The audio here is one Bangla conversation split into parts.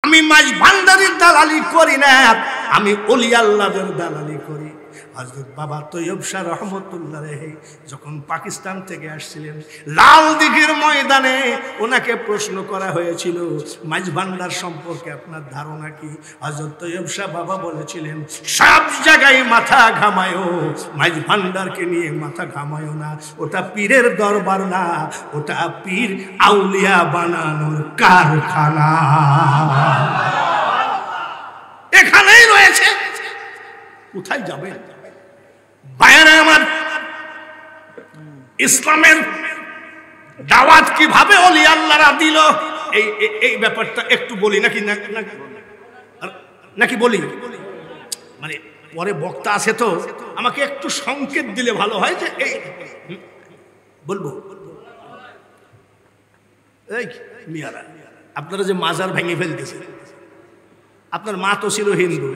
আমি মাঝ ভান্ডারির দালালি করি না, আমি ওলি আল্লাহদের দালালি করি। হযরত বাবা তৈয়ব শাহ রহমতুল্লাহ আলাইহি যখন পাকিস্তান থেকে আসছিলেন, লাল দিঘির ময়দানে ওনাকে প্রশ্ন করা হয়েছিল মাঝ ভান্ডার সম্পর্কে আপনার ধারণা কি? হযরত তৈয়ব শাহ বাবা বলেছিলেন, সব জায়গায় মাথা ঘামায়ো, মাঝ ভান্ডারকে নিয়ে মাথা ঘামায়ো না। ওটা পীরের দরবার না, ওটা পীর আউলিয়া বানানোর কারখানা। এখানেই রয়েছে, কোথায় যাবেন? ভাইয়েরা আমার, ইসলামের দাওয়াত কিভাবে ওলি আল্লাহরা দিল, এই ব্যাপারটা একটু বলি নাকি বলি? মানে পরে বক্তা আছে তো, আমাকে একটু সংকেত দিলে ভালো হয় যে এই বলবো। এই মিয়ারা, আপনারা যে মাজার ভেঙে ফেলতেছেন, আপনার মা তো ছিল হিন্দু।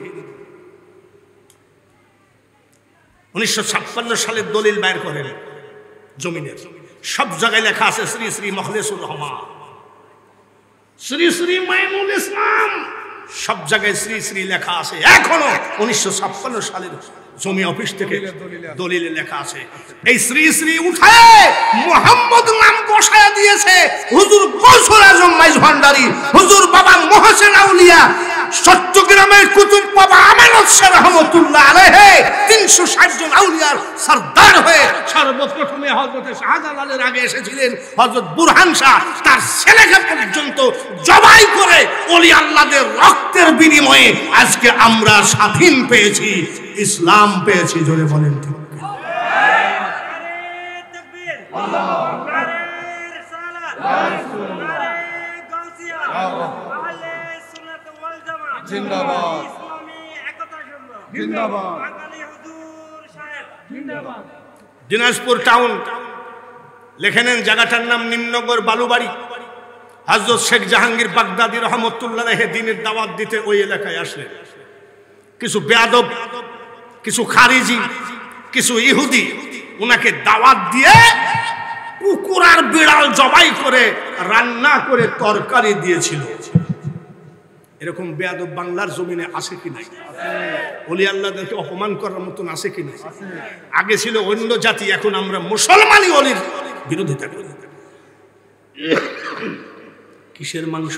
1956 সালের দলিল বাইর করেন জমিনের, সব জায়গায় লেখা আছে শ্রী শ্রী মখলেসুর রহমান, শ্রী শ্রী মাইনুল ইসলাম, সব জায়গায় শ্রী শ্রী লেখা আছে। এখনো 1956 সালের জমি অফিস থেকে দলিলে লেখা আছে। এই শ্রী শ্রী উঠায় মোহাম্মদ নাম বসায়া দিয়েছে হুজুর গৌসুল আজম মাইজ ভান্ডারী, হুজুর বাবা মহসিন আউলিয়া, চট্টগ্রামের কুতুব বাবা আমানত শাহ রহমতুল্লাহ আলাইহি 360 জন আউলিয়ার সরদার হয়ে সর্বপ্রথমে হযরত শাহজালালের আগে এসেছিলেন হযরত বুরহান শাহ, তার ছেলেকে পর্যন্ত জবাই করে ওলি আল্লাহদের রক্তের বিনিময়ে আজকে আমরা স্বাধীন পেয়েছি, ইসলাম পেয়েছি। জোরে বলেন ঠিক? দিনাজপুর টাউন লেখে নেন, জায়গাটার নাম নিমনগর বালুবাড়ি। হযরত শেখ জাহাঙ্গীর বাগদাদী রহমতুল্লাহ আলাইহি দিনের দাওয়াত দিতে ওই এলাকায় আসলেন। কিছু বেয়াদব, কিছু খারিজি, কিছু ইহুদি উনাকে দাওয়াত দিয়ে কুকুর আর বিড়াল জবাই করে রান্না করে তরকারি দিয়েছিল। এরকম বেয়াদব বাংলার জমিনে আছে কি নাই? ওলি আল্লাহদেরকে অপমান করার মতন আছে কি নাই? আগে ছিল অন্য জাতি, এখন আমরা মুসলমানই ওলির বিরোধিতা করি। কিসের মাংস?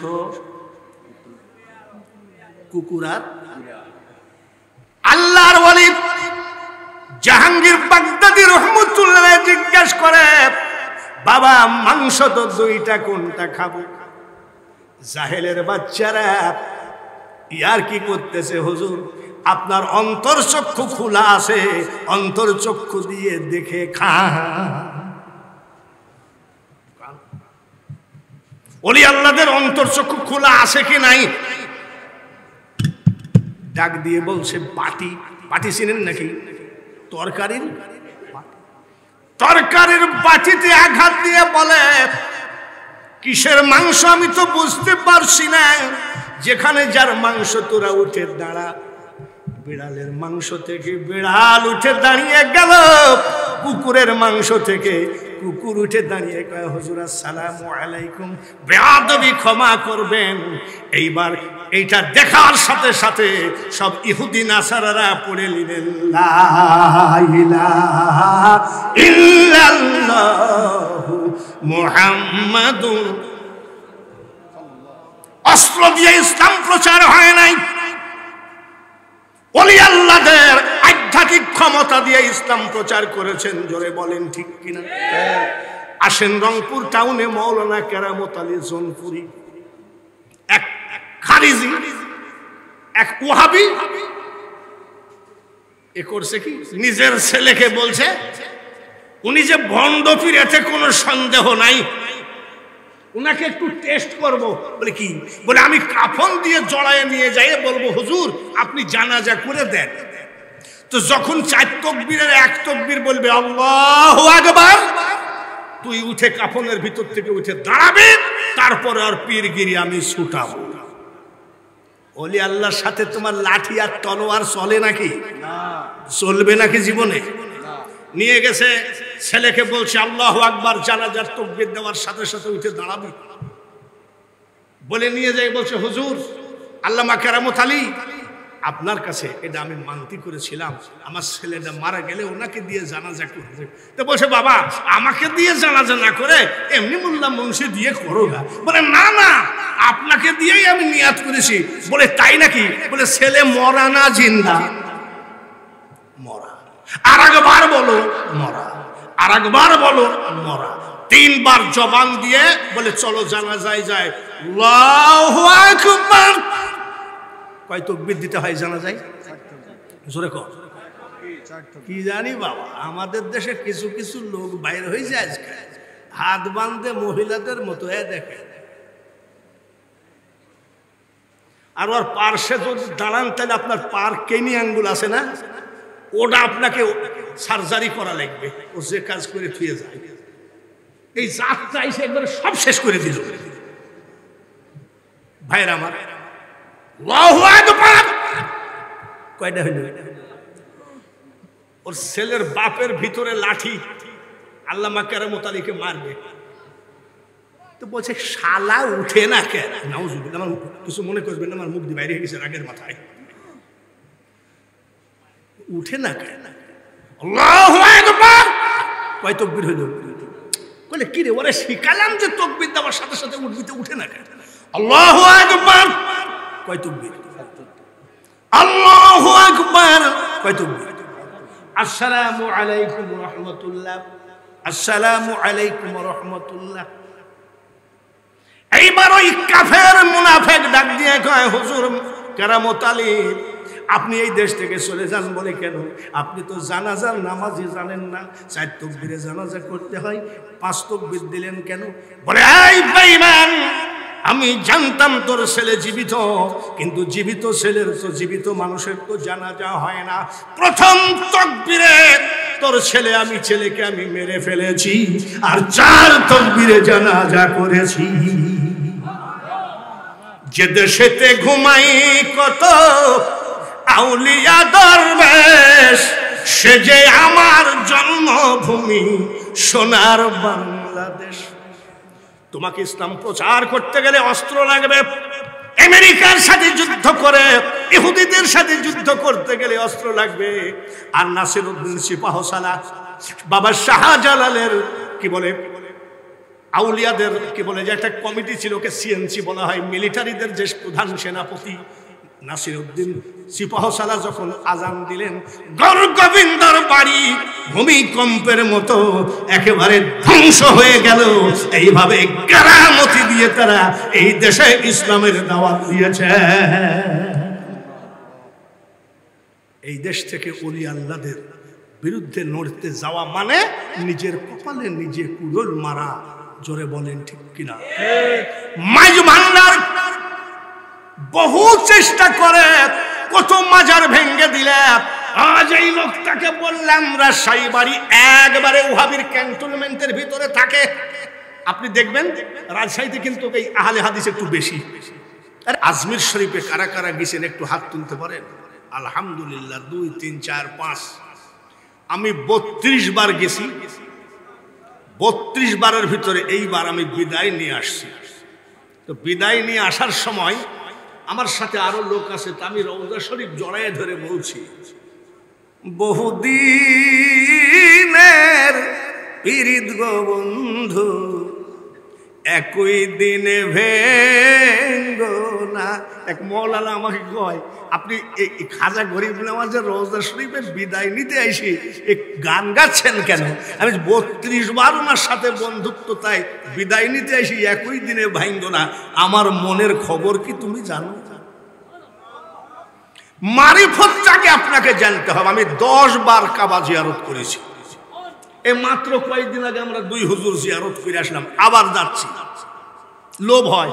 কুকুর আর আল্লাহর ওলি জাহাঙ্গীর বাগদাদী রহমতুল্লাহ জিজ্ঞেস করে, বাবা মাংস তো দুইটা, কোনটা খাবো? জাহেলের বাচ্চারা ইয়ার কি করতেছে, হুজুর আপনার অন্তর চক্ষু খোলা আছে, অন্তর চক্ষু দিয়ে দেখে খান। ওলি আল্লাহদের অন্তর চক্ষু খোলা আছে কি নাই? ডাক দিয়ে বলছে, বাটি। বাটি চিনেন নাকি? তরকারির বাটিতে আঘাত দিয়ে বলে, কিসের মাংস আমি তো বুঝতে পারছি না। যেখানে যার মাংস তোরা উঠে দাঁড়া। বিড়ালের মাংস থেকে বিড়াল উঠে দাঁড়িয়ে গেল, কুকুরের মাংস থেকে কুকুর উঠে দাঁড়িয়ে কয়, হুজুর আসসালামু আলাইকুম, বেয়াদবি ক্ষমা করবেন। এইবার এইটা দেখার সাথে সাথে সব ইহুদি নাসারারা পড়ে নিলেন, লা ইলাহা ইল্লাল্লাহু মুহাম্মাদুর। অস্ত্র দিয়ে ইসলাম প্রচার হয় নাই, ওলি আল্লাহদের আধ্যাত্মিক ক্ষমতা দিয়ে ইসলাম প্রচার করেছেন। জোরে বলেন ঠিক কিনা? আসেন রংপুর টাউনে মৌলানা কেরামত আলী জোনপুরি, এক খারিজি, এক ওয়াহাবি, এ করছে কি, নিজের ছেলেকে বলছে উনি যে ভণ্ড পীর এতে কোনো সন্দেহ নাই, উনাকে একটু টেস্ট করব। বলে কি? বলে আমি কাফন দিয়ে জড়ায় নিয়ে যাই, বলবো হুজুর আপনি জানাজা করে দেন। তো যখন 4 তাকবীরের 1 তাকবীর বলবে আল্লাহু আকবার, তুই উঠে কাফনের ভিতর থেকে উঠে দাঁড়াবে, তারপরে আর পীরগিরি আমি ছুটাবো। ওলি আল্লাহর সাথে তোমার লাঠি আর তলোয়ার চলে নাকি? চলবে নাকি জীবনে? নিয়ে গেছে, ছেলেকে বলছে আল্লাহু আকবার, জানাজার তাকবীর দেওয়ার সাথে সাথে উঠে দাঁড়াবি। বলে নিয়ে যাই, বলছে হুজুর আল্লামা কেরামত আলী, আপনার কাছে এটা আমি মানতি করেছিলাম, আমার ছেলেটা মারা গেলে ওনাকে দিয়ে জানাজা করবে। তো বলছে বাবা আমাকে দিয়ে জানাজা না করে এমনি মোল্লা মুন্সি দিয়ে করো না। বলে না না, আপনাকে দিয়েই আমি নিয়াত করেছি। বলে তাই নাকি? বলে ছেলে মরা না জিন্দা? মরা। আর একবার বলো মরা, আর একবার বলো মরা। 3 বার জবান দিয়ে বলে চলো জানাজায় যায়। আল্লাহু আকবার। কয় তাকবীর দিতে হয় জানাজায়? জোরে কর। কি জানি বাবা, আমাদের দেশে কিছু কিছু লোক বাইর হয়ে যায় আজকে হাত বাঁধে মহিলাদের মতো দেখে। আর ওর পার্শ্বে যদি দাঁড়ান তাহলে আপনার পার কেনি আঙ্গুল আছে না, ওটা আপনাকে সার্জারি করা লাগবে। ও যে কাজ করে থুয়ে যায়, এই জাতটা এসে একবারে সব শেষ করে দিল। ভাইরা আমার, আল্লাহু আকবার কয়টা হইল? ওর ছেলের বাপের ভিতরে লাঠি, আল্লামা কেরামত আলীকে মারবে। তো বলছে শালা উঠে না কেন? নাউজুবিল্লাহ, আমার কিছু মনে করবেন না, আমার মুখ দিয়ে বাইরে গেছে রাগের মাথায়। উঠে না কেন? আল্লাহু আকবার কয় তাকবীর হইল? বলে কি রে, ওরে শিখালাম যে তাকবীর দেওয়ার সাথে সাথে উঠবি, তো উঠে না কেন? আল্লাহু আকবার কয় তাকবীর? আল্লাহু আকবার কয় তাকবীর? আসসালামু আলাইকুম ওয়া রাহমাতুল্লাহ, আসসালামু আলাইকুম ওয়া রাহমাতুল্লাহ। এইবার ওই কাফের মুনাফিক ডাক দিয়ে কয় হুজুর কেরামত আলী আপনি এই দেশ থেকে চলে যান বলে কেন? আপনি তো জানাজার নামাজই জানেন না, 4 তাকবীরে জানাজা করতে হয়, 5 তাকবীর দিলেন কেন? বলে এই বেঈমান, আমি জানতাম তোর ছেলে জীবিত, কিন্তু জীবিত ছেলের তো জীবিত মানুষের তো জানাজা হয় না। প্রথম তাকবীরে তোর ছেলেকে আমি মেরে ফেলেছি, আর 4 তাকবীরে জানাজা করেছি। যে দেশেতে ঘুমাই কত আউলিয়া দরবেশ, সে যে আমার জন্মভূমি সোনার বাংলাদেশ। তোমাকে ইসলাম প্রচার করতে গেলে অস্ত্র লাগবে। আমেরিকার সাথে যুদ্ধ করে, ইহুদিদের সাথে যুদ্ধ করতে গেলে অস্ত্র লাগবে। আর নাসিরউদ্দিন সিপাহসালার বাবা শাহজালালের কি বলে আউলিয়াদের কি বলে যে একটা কমিটি ছিল, ওকে সিএনসি বলা হয়, মিলিটারিদের যে প্রধান সেনাপতি নাসিরউদ্দিন সিপাহসালার যখন আজান দিলেন, গৌরগোবিন্দর বাড়ি ভূমিকম্পের মতো একেবারে ধ্বংস হয়ে গেল। এইভাবে কেরামতি দিয়ে তারা এই দেশে ইসলামের দাওয়াত দিয়েছে। এই দেশ থেকে ওলি আল্লাহদের বিরুদ্ধে লড়তে যাওয়া মানে নিজের কপালে নিজে কুড়োল মারা। জোরে বলেন ঠিক কিনা? মাইজ ভান্ডার বহু চেষ্টা করে কত মাজার ভেঙ্গে দিলে। আজ এই লোকটাকে বললাম রাজশাহী বাড়ি, একবারে ওহাবির ক্যান্টনমেন্টের ভিতরে থাকে। আপনি দেখবেন রাজশাহীতে কিন্তু এই আহলে হাদিস একটু বেশি। আর আজমির শরীফে কারা কারা গেছেন একটু হাত তুলতে পারেন? আলহামদুলিল্লাহ 2, 3, 4, 5। আমি 32 বার গেছি। 32 বারের ভিতরে এইবার আমি বিদায় নিয়ে আসছি। তো বিদায় নিয়ে আসার সময় আমার সাথে আরো লোক আছে, তা আমি রওজা শরীফ জড়ায় ধরে বলছি, বহুদিনের পীড়িত গো বন্ধু, একই দিনে ভেঙ্গো না। এক মৌলানা আমাকে কয়, আপনি এই খাজা গরিব নামাজের রওজা শরীফের বিদায় নিতে আইসি এই গান গাচ্ছেন কেন? আমি 32 বার ওনার সাথে বন্ধুত্ব, তাই বিদায় নিতে আইসি একই দিনে ভাঙ্গো না। আমার মনের খবর কি তুমি জানো? মারিফতটাকে আপনাকে জানতে হবে। আমি 10 বার কাবা জিয়ারত করেছি। এই মাত্র কয়েকদিন আগে আমরা 2 হুজুর জিয়ারত করে আসলাম, আবার যাচ্ছি। লোভ হয়,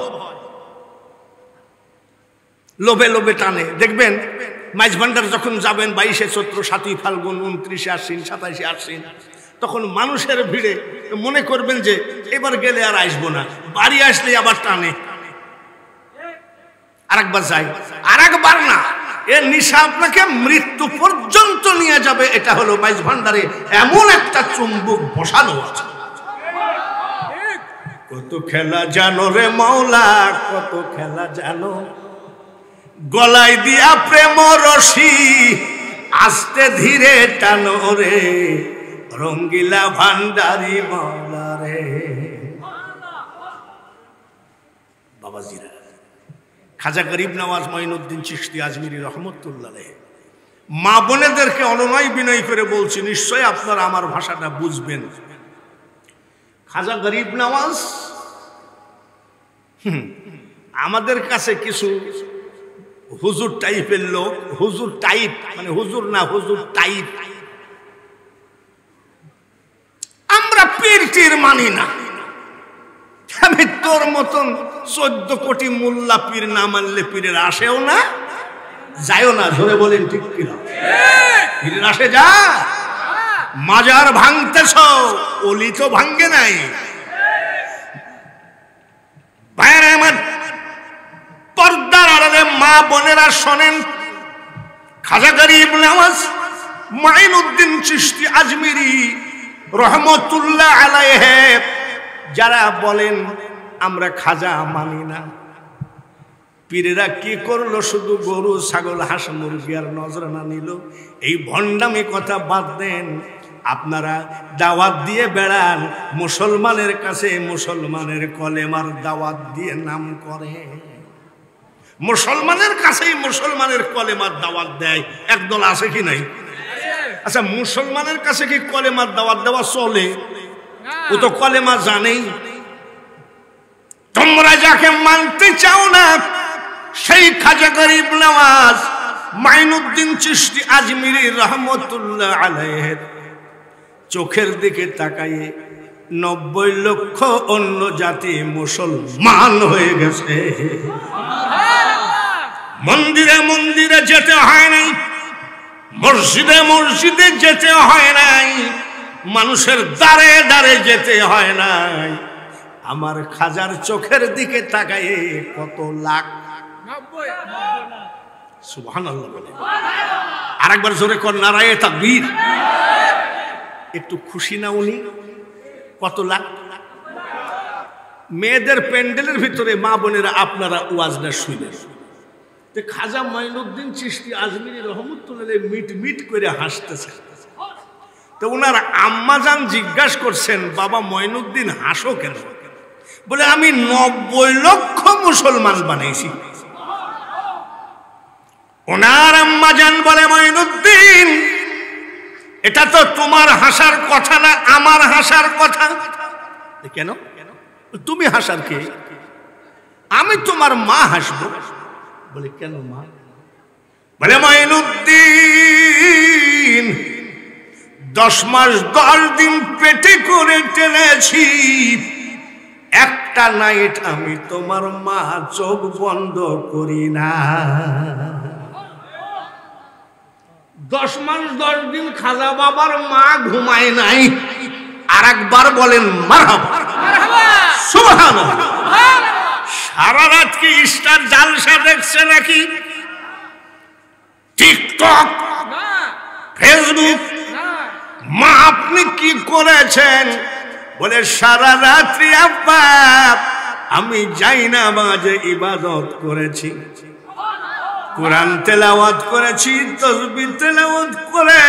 লোভে লোভে টানে। দেখবেন মাইজ ভান্ডার যখন যাবেন 22শে চৈত্র, 7ই ফাল্গুন, 29শে আশ্বিন, 27শে আশ্বিন, তখন মানুষের ভিড়ে মনে করবেন যে এবার গেলে আর আসবো না, বাড়ি আসলে আবার টানে, আরেকবার যাই, আরেকবার না। এর নিশা আপনাকে মৃত্যু পর্যন্ত নিয়ে যাবে। এটা হলো মাইজ ভান্ডারে এমন একটা চুম্বক বসানো আছে। কত খেলা জানো রে মাওলা, কত খেলা জানো, গলায় দিয়া প্রেম রশি আস্তে ধীরে টানো রে রঙ্গিলা ভান্ডারি মাওলা রে। বাবাজিরা, খাজা গরিব নওয়াজ মঈনুদ্দিন চিশতি আজমিরি রহমতুল্লাহ আলাইহি মা বোনেদেরকে অনুনয় বিনয় করে বলছি, নিশ্চয় আপনারা আমার ভাষাটা বুঝবেন। খাজা গরিব নওয়াজ আমাদের কাছে কিছু হুজুর টাইপের লোক, হুজুর টাইপ মানে হুজুর না, হুজুর টাইপ, আমরা পীর টির মানি না। আমি তোর মতন 14 কোটি মোল্লা পীর না মানলে পীরের আসেও না যায়ও না। ধরে বলেন ঠিক কিনা? পীরের আসে যা, মাজার ভাঙতেছ, ওলি তো ভাঙ্গে নাই। ভাইরা আমার, পর্দার আড়ালে মা বোনেরা শোনেন, খাজা গরিব নওয়াজ মঈনুদ্দিন চিশতি আজমিরি রহমতুল্লাহ আলাইহি যারা বলেন আমরা খাজা মানি না, পীরেরা কি করলো? শুধু গরু ছাগল হাঁস মুরগি আর নজরানা নিল। এই ভণ্ডামি কথা বাদ দেন। আপনারা দাওয়াত দিয়ে বেড়ান মুসলমানের কাছে, মুসলমানের কলেমার দাওয়াত দিয়ে নাম করে, মুসলমানের কাছেই মুসলমানের কলেমার দাওয়াত দেয়। একদল আছে কি নাই? আচ্ছা, মুসলমানের কাছে কি কলেমার দাওয়াত দেওয়া চলে? ও তো কলেমা জানেই। তোমরা যাকে মানতে চাও না সেই খাজা গরিব নওয়াজ মঈনুদ্দিন চিশতি আজমিরি রহমতুল্লাহ আলাইহি চোখের দিকে তাকাইয়ে 90 লক্ষ অন্য জাতি মুসলমান হয়ে গেছে। মন্দিরে মন্দিরে যেতে হয় নাই, মসজিদে মসজিদে যেতে হয় নাই, মানুষের দ্বারে দ্বারে যেতে হয় নাই। আমার খাজার চোখের দিকে তাকাইয়ে কত লাখ, সুবহানাল্লাহ বলে। আরেকবার জোরে কর নারায়ে তাকবীর। একটু খুশি না উনি? কত লাখ মেয়েদের প্যান্ডেলের ভিতরে মা বোনেরা আপনারা ওয়াজটা শুনেন। খাজা মঈনুদ্দিন চিশতি আজমিরি রহমতুল্লাহ মিট মিট করে হাসতেছে। তো ওনার আম্মাজান জিজ্ঞাসা করছেন, বাবা মঈনুদ্দিন হাসো কেন? বলে আমি 90 লক্ষ মুসলমান বানাইছি। ওনার আম্মাজান বলে, মঈনুদ্দিন এটা তো তোমার হাসার কথা না, আমার হাসার কথা। কেন? তুমি হাসার কে? আমি তোমার মা হাসবো। বলে কেন মা? বলে মঈনুদ্দিন 10 মাস 10 দিন পেটে করে টেনেছি, একটা নাইট আমি তোমার মা চোখ বন্ধ করি না। 10 মাস 10 দিন খাজা বাবার মা ঘুমায় নাই। আর একবার বলেন মারহাবা, সুবহানাল্লাহ। সারা রাত কি স্টার জালসা দেখছে নাকি? TikTok, Facebook? মা আপনি কি করেছেন? বলে সারা রাত্রি আব্বা আমি যাই না মাঝে ইবাদত করেছি, কোরআন তেলাওয়াত করেছি, তাসবিহ তেলাওয়াত করে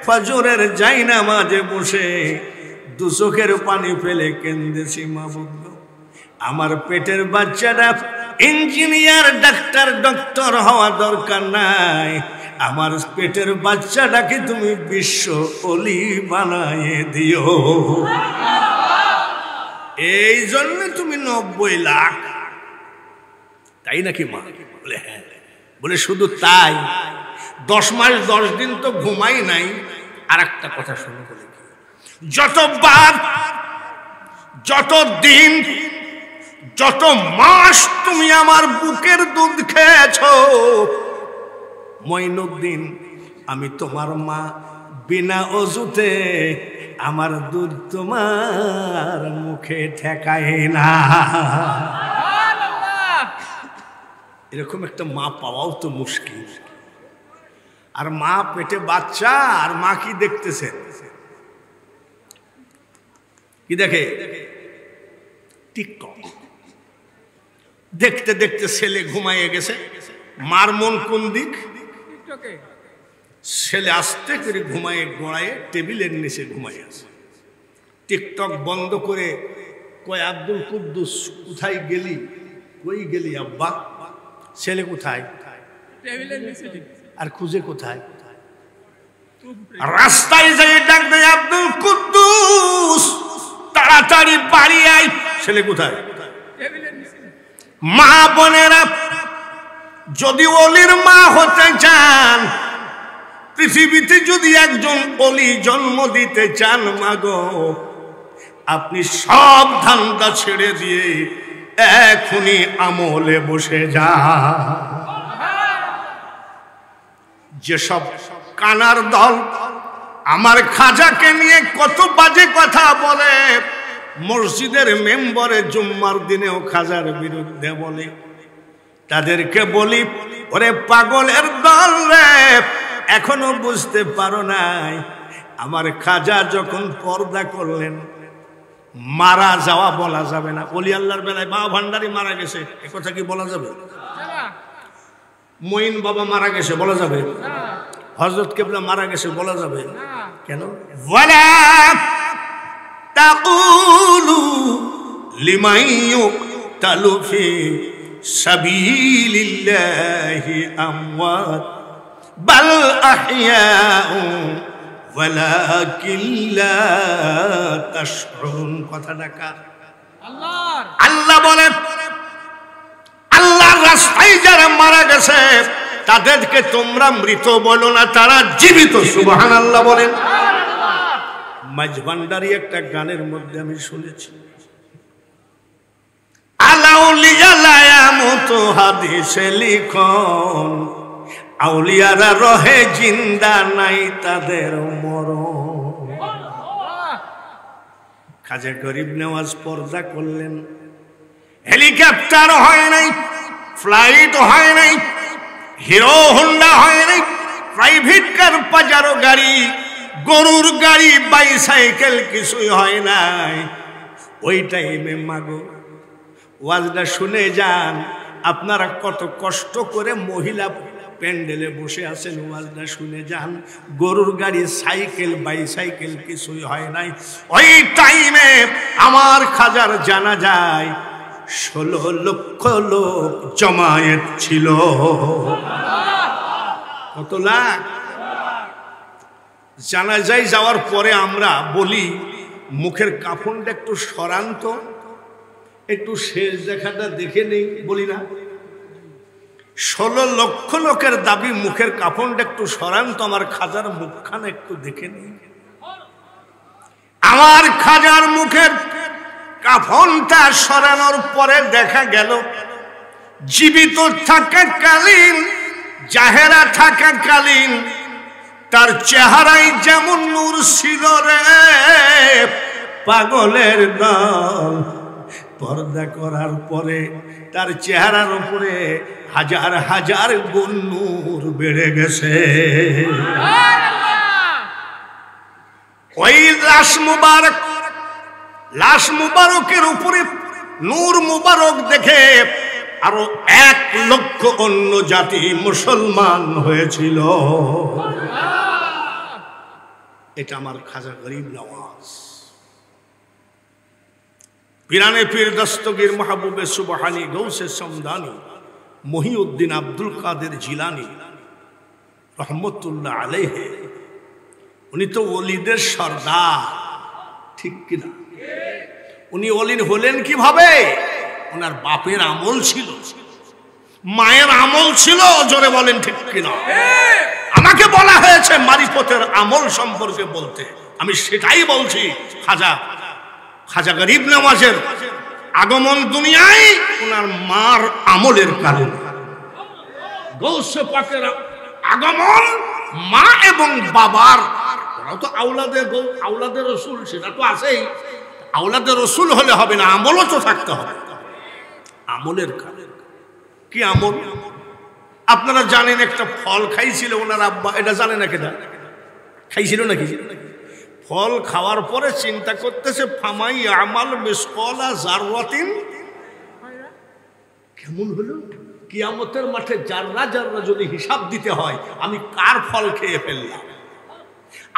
ফজরের যাই না মাঝে বসে 2 চোখের পানি ফেলে কেঁদেছি। মাবুদ, আমার পেটের বাচ্চাটা ইঞ্জিনিয়ার ডাক্তার ডক্টর হওয়া দরকার নাই, আমার পেটের বাচ্চাটাকে তুমি বিশ্ব ওলি বানায়ে দিও। এই জন্য তুমি 90 লাখ, তাই নাকি মা? বলে হ্যাঁ। বলে শুধু তাই, 10 মাস 10 দিন তো ঘুমাই নাই। আর একটা কথা শুনে বলে, যতবার, যত দিন, যত মাস তুমি আমার বুকের দুধ খেয়েছ মঈনুদ্দিন, আমি তোমার মা বিনা অজুতে আমার দুধ তোমার মুখে ঠেকায় না। এরকম একটা মা পাওয়াও তো মুশকিল। আর মা পেটে বাচ্চা, আর মা কি দেখতেছে? কি দেখে? টিকটক দেখতে দেখতে ছেলে ঘুমাইয়ে গেছে, মার মন কোন দিক? ছেলে আস্তে করে ঘুমায়ে গোড়ায় টেবিলের নিচে ঘুমাই আছে। টিকটক বন্ধ করে কয় আব্দুল কুদ্দুস কোথায় গেলি? কই গেলি আব্বা? ছেলে কোথায়? আর খুঁজে কোথায়? রাস্তায় যাই ডাক দেয় আব্দুল কুদ্দুস তাড়াতাড়ি বাড়ি আয়। ছেলে কোথায়? মা বোনেরা, যদি ওলির মা হতে চান, পৃথিবীতে যদি একজন ওলি জন্ম দিতে চান, মাগো আপনি সব ধান্দা ছেড়ে দিয়ে এখনই আমলে বসে যান। যেসব কানার দল আমার খাজাকে নিয়ে কত বাজে কথা বলে, মসজিদের মেম্বরে জুম্মার দিনেও খাজার বিরুদ্ধে বলে, তাদেরকে বলি, ওরে পাগলের দল রে, এখনো বুঝতে পারো নাই আমার খাজা যখন পর্দা করলেন, মারা যাওয়া বলা যাবে না। ওলি আল্লাহর বেলায় বাবা ভান্ডারী মারা গেছে, এ কথা কি বলা যাবে? মঈন বাবা মারা গেছে বলা যাবে? হযরত কেবলা মারা গেছে বলা যাবে? কেন? ওয়ালা তাকুলু লিমান ইউকতালু ফি সাবিলিল্লাহি আমওয়াত বাল আহইয়াউ ওয়ালাকিন লা তাশউরুন। কথাটা কার? আল্লাহর। আল্লাহ বলে, আল্লাহর রাস্তায় যারা মারা গেছে তাদেরকে তোমরা মৃত বলো না, তারা জীবিত। সুবহানাল্লাহ বলেন। মাঝভান্ডারি একটা গানের মধ্যে আমি শুনেছি, আলাউলিয়া লায়ামুত, হাদিসে লিখন, আউলিয়ারা রহে জিন্দা, নাই তাদের মরণ। খাজা গরিব নেওয়াজ পর্দা করলেন, হেলিকপ্টার হয় নাই, ফ্লাইট হয় নাই, হিরো হোন্ডা হয় নাই, প্রাইভেট কার, পাজারো গাড়ি, গরুর গাড়ি, বাইসাইকেল কিছুই হয় নাই। ওই টাইমে মাগো ওয়াজটা শুনে যান, আপনারা কত কষ্ট করে মহিলা প্যান্ডেলে বসে আছেন, ওয়াজটা শুনে যান। গরুর গাড়ি, সাইকেল, বাইসাইকেল কিছুই হয় নাই। ওই টাইমে আমার খাজার জানা যায় 16 লক্ষ লোক জমায়েত ছিল। কত লাখ? জানাজায় যাওয়ার পরে আমরা বলি, মুখের কাফনটা একটু সরান্ত, একটু শেষ দেখাটা দেখে নেই, বলি না? 16 লক্ষ লোকের দাবি, মুখের কাফনটা একটু সরান্ত, আমার খাজার মুখখানা একটু দেখে নেই। আমার খাজার মুখের কাফনটা সরানোর পরে দেখা গেল জীবিত থাকাকালীন, জাহেরা থাকাকালীন তার চেহারায় যেমন নূর ছিল রে, পাগলের দল পর্দা করার পরে তার চেহারার উপরে হাজার হাজার গুণ নূর বেড়ে গেছে। ওই লাশ মুবারকের উপরে নূর মুবারক দেখে আরো 1 লক্ষ অন্য জাতি মুসলমান হয়েছিল। এটা আমার খাজা গরিব নওয়াজ। পিরানে পীর দস্তগীর মাহবুবে সুবহানি গৌসে সমদানি মহিউদ্দিন আব্দুল কাদের জিলানি রহমতুল্লাহ আলাইহি, উনি তো ওলিদের সর্দার, ঠিক কিনা? উনি ওলি হলেন কিভাবে? ওনার বাপের আমল ছিল, মায়ের আমল ছিল, জোরে বলেন ঠিক কিনা? আমাকে বলা হয়েছে মারিফতের আমল সম্পর্কে বলতে, আমি সেটাই বলছি। খাজা গরিব নওয়াজের আগমন দুনিয়ায় ওনার মার আমলের কারণে। গৌসে পাকের আগমন মা এবং বাবার, ওরাও তো আওলাদে রসুল, সেটা তো আছেই। আওলাদে রসুল হলে হবে না, আমলও তো থাকতে হবে। আমলের কারণে কি আমল? আপনারা জানেন একটা ফল খাইছিল ওনার আব্বা, এটা জানে না? কেটা খাইছিল নাকি? ফল খাওয়ার পরে চিন্তা করতেছে, ফামাই আমাল মিসকালা যাররাতিন, কেমন হলো? কিয়ামতের মাঠে যাররা যাররা যদি হিসাব দিতে হয়, আমি কার ফল খেয়ে ফেললাম।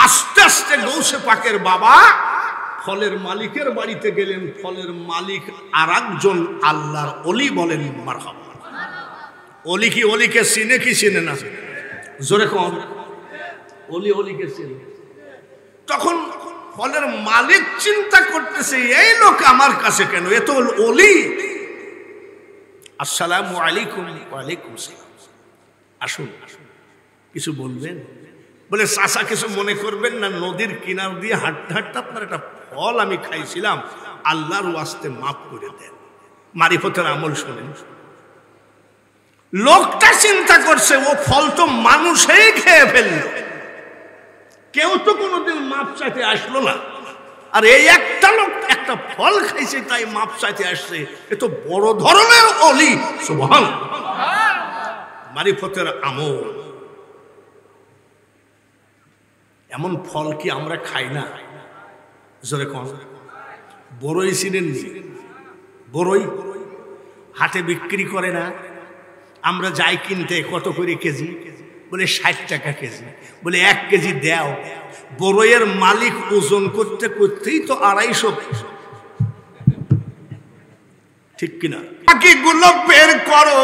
আস্তে আস্তে গৌসে পাকের বাবা ফলের মালিকের বাড়িতে গেলেন। ফলের মালিক আর একজন আল্লাহর অলি, বলেন মারহাবা। অলি কি অলিকে চিনে কি চিনে না? জোরে কম। অলি অলিকে চিনে। তখন ফলের মালিক চিন্তা করতেছে, এই লোক আমার কাছে কেন, এ তো অলি। আসসালামু আলাইকুম। ওয়ালাইকুম সালাম। আসুন, কিছু বলবেন? বলে চাচা কিছু মনে করবেন না, নদীর কিনার দিয়ে হাঁটতে হাঁটতে আপনার একটা ফল আমি খাইছিলাম, আল্লাহর ওয়াস্তে মাফ করে দেন। মারিফতের আমল শোনেন। লোকটা চিন্তা করছে, ও ফল তো মানুষই খেয়ে ফেলল, কেউ তো কোনোদিন মাপ চাইতে আসলো না, আর এই একটা লোক একটা ফল খাইছে তাই মাপ চাইতে আসছে, এ তো বড় ধরনের অলি। সুবহানাল্লাহ। মারিফতের আমল। এমন ফল কি আমরা খাই না? জোরে কোন। বড়ই চিনেন? বড়ই হাটে বিক্রি করে না? আমরা যাই কিনতে, কত করে কেজি? বলে 60 টাকা কেজি। বলে 1 কেজি দেও। বড়ইয়ের মালিক ওজন করতে করতেই তো 250। ঠিক কিনা? বাকিগুলো বের করো,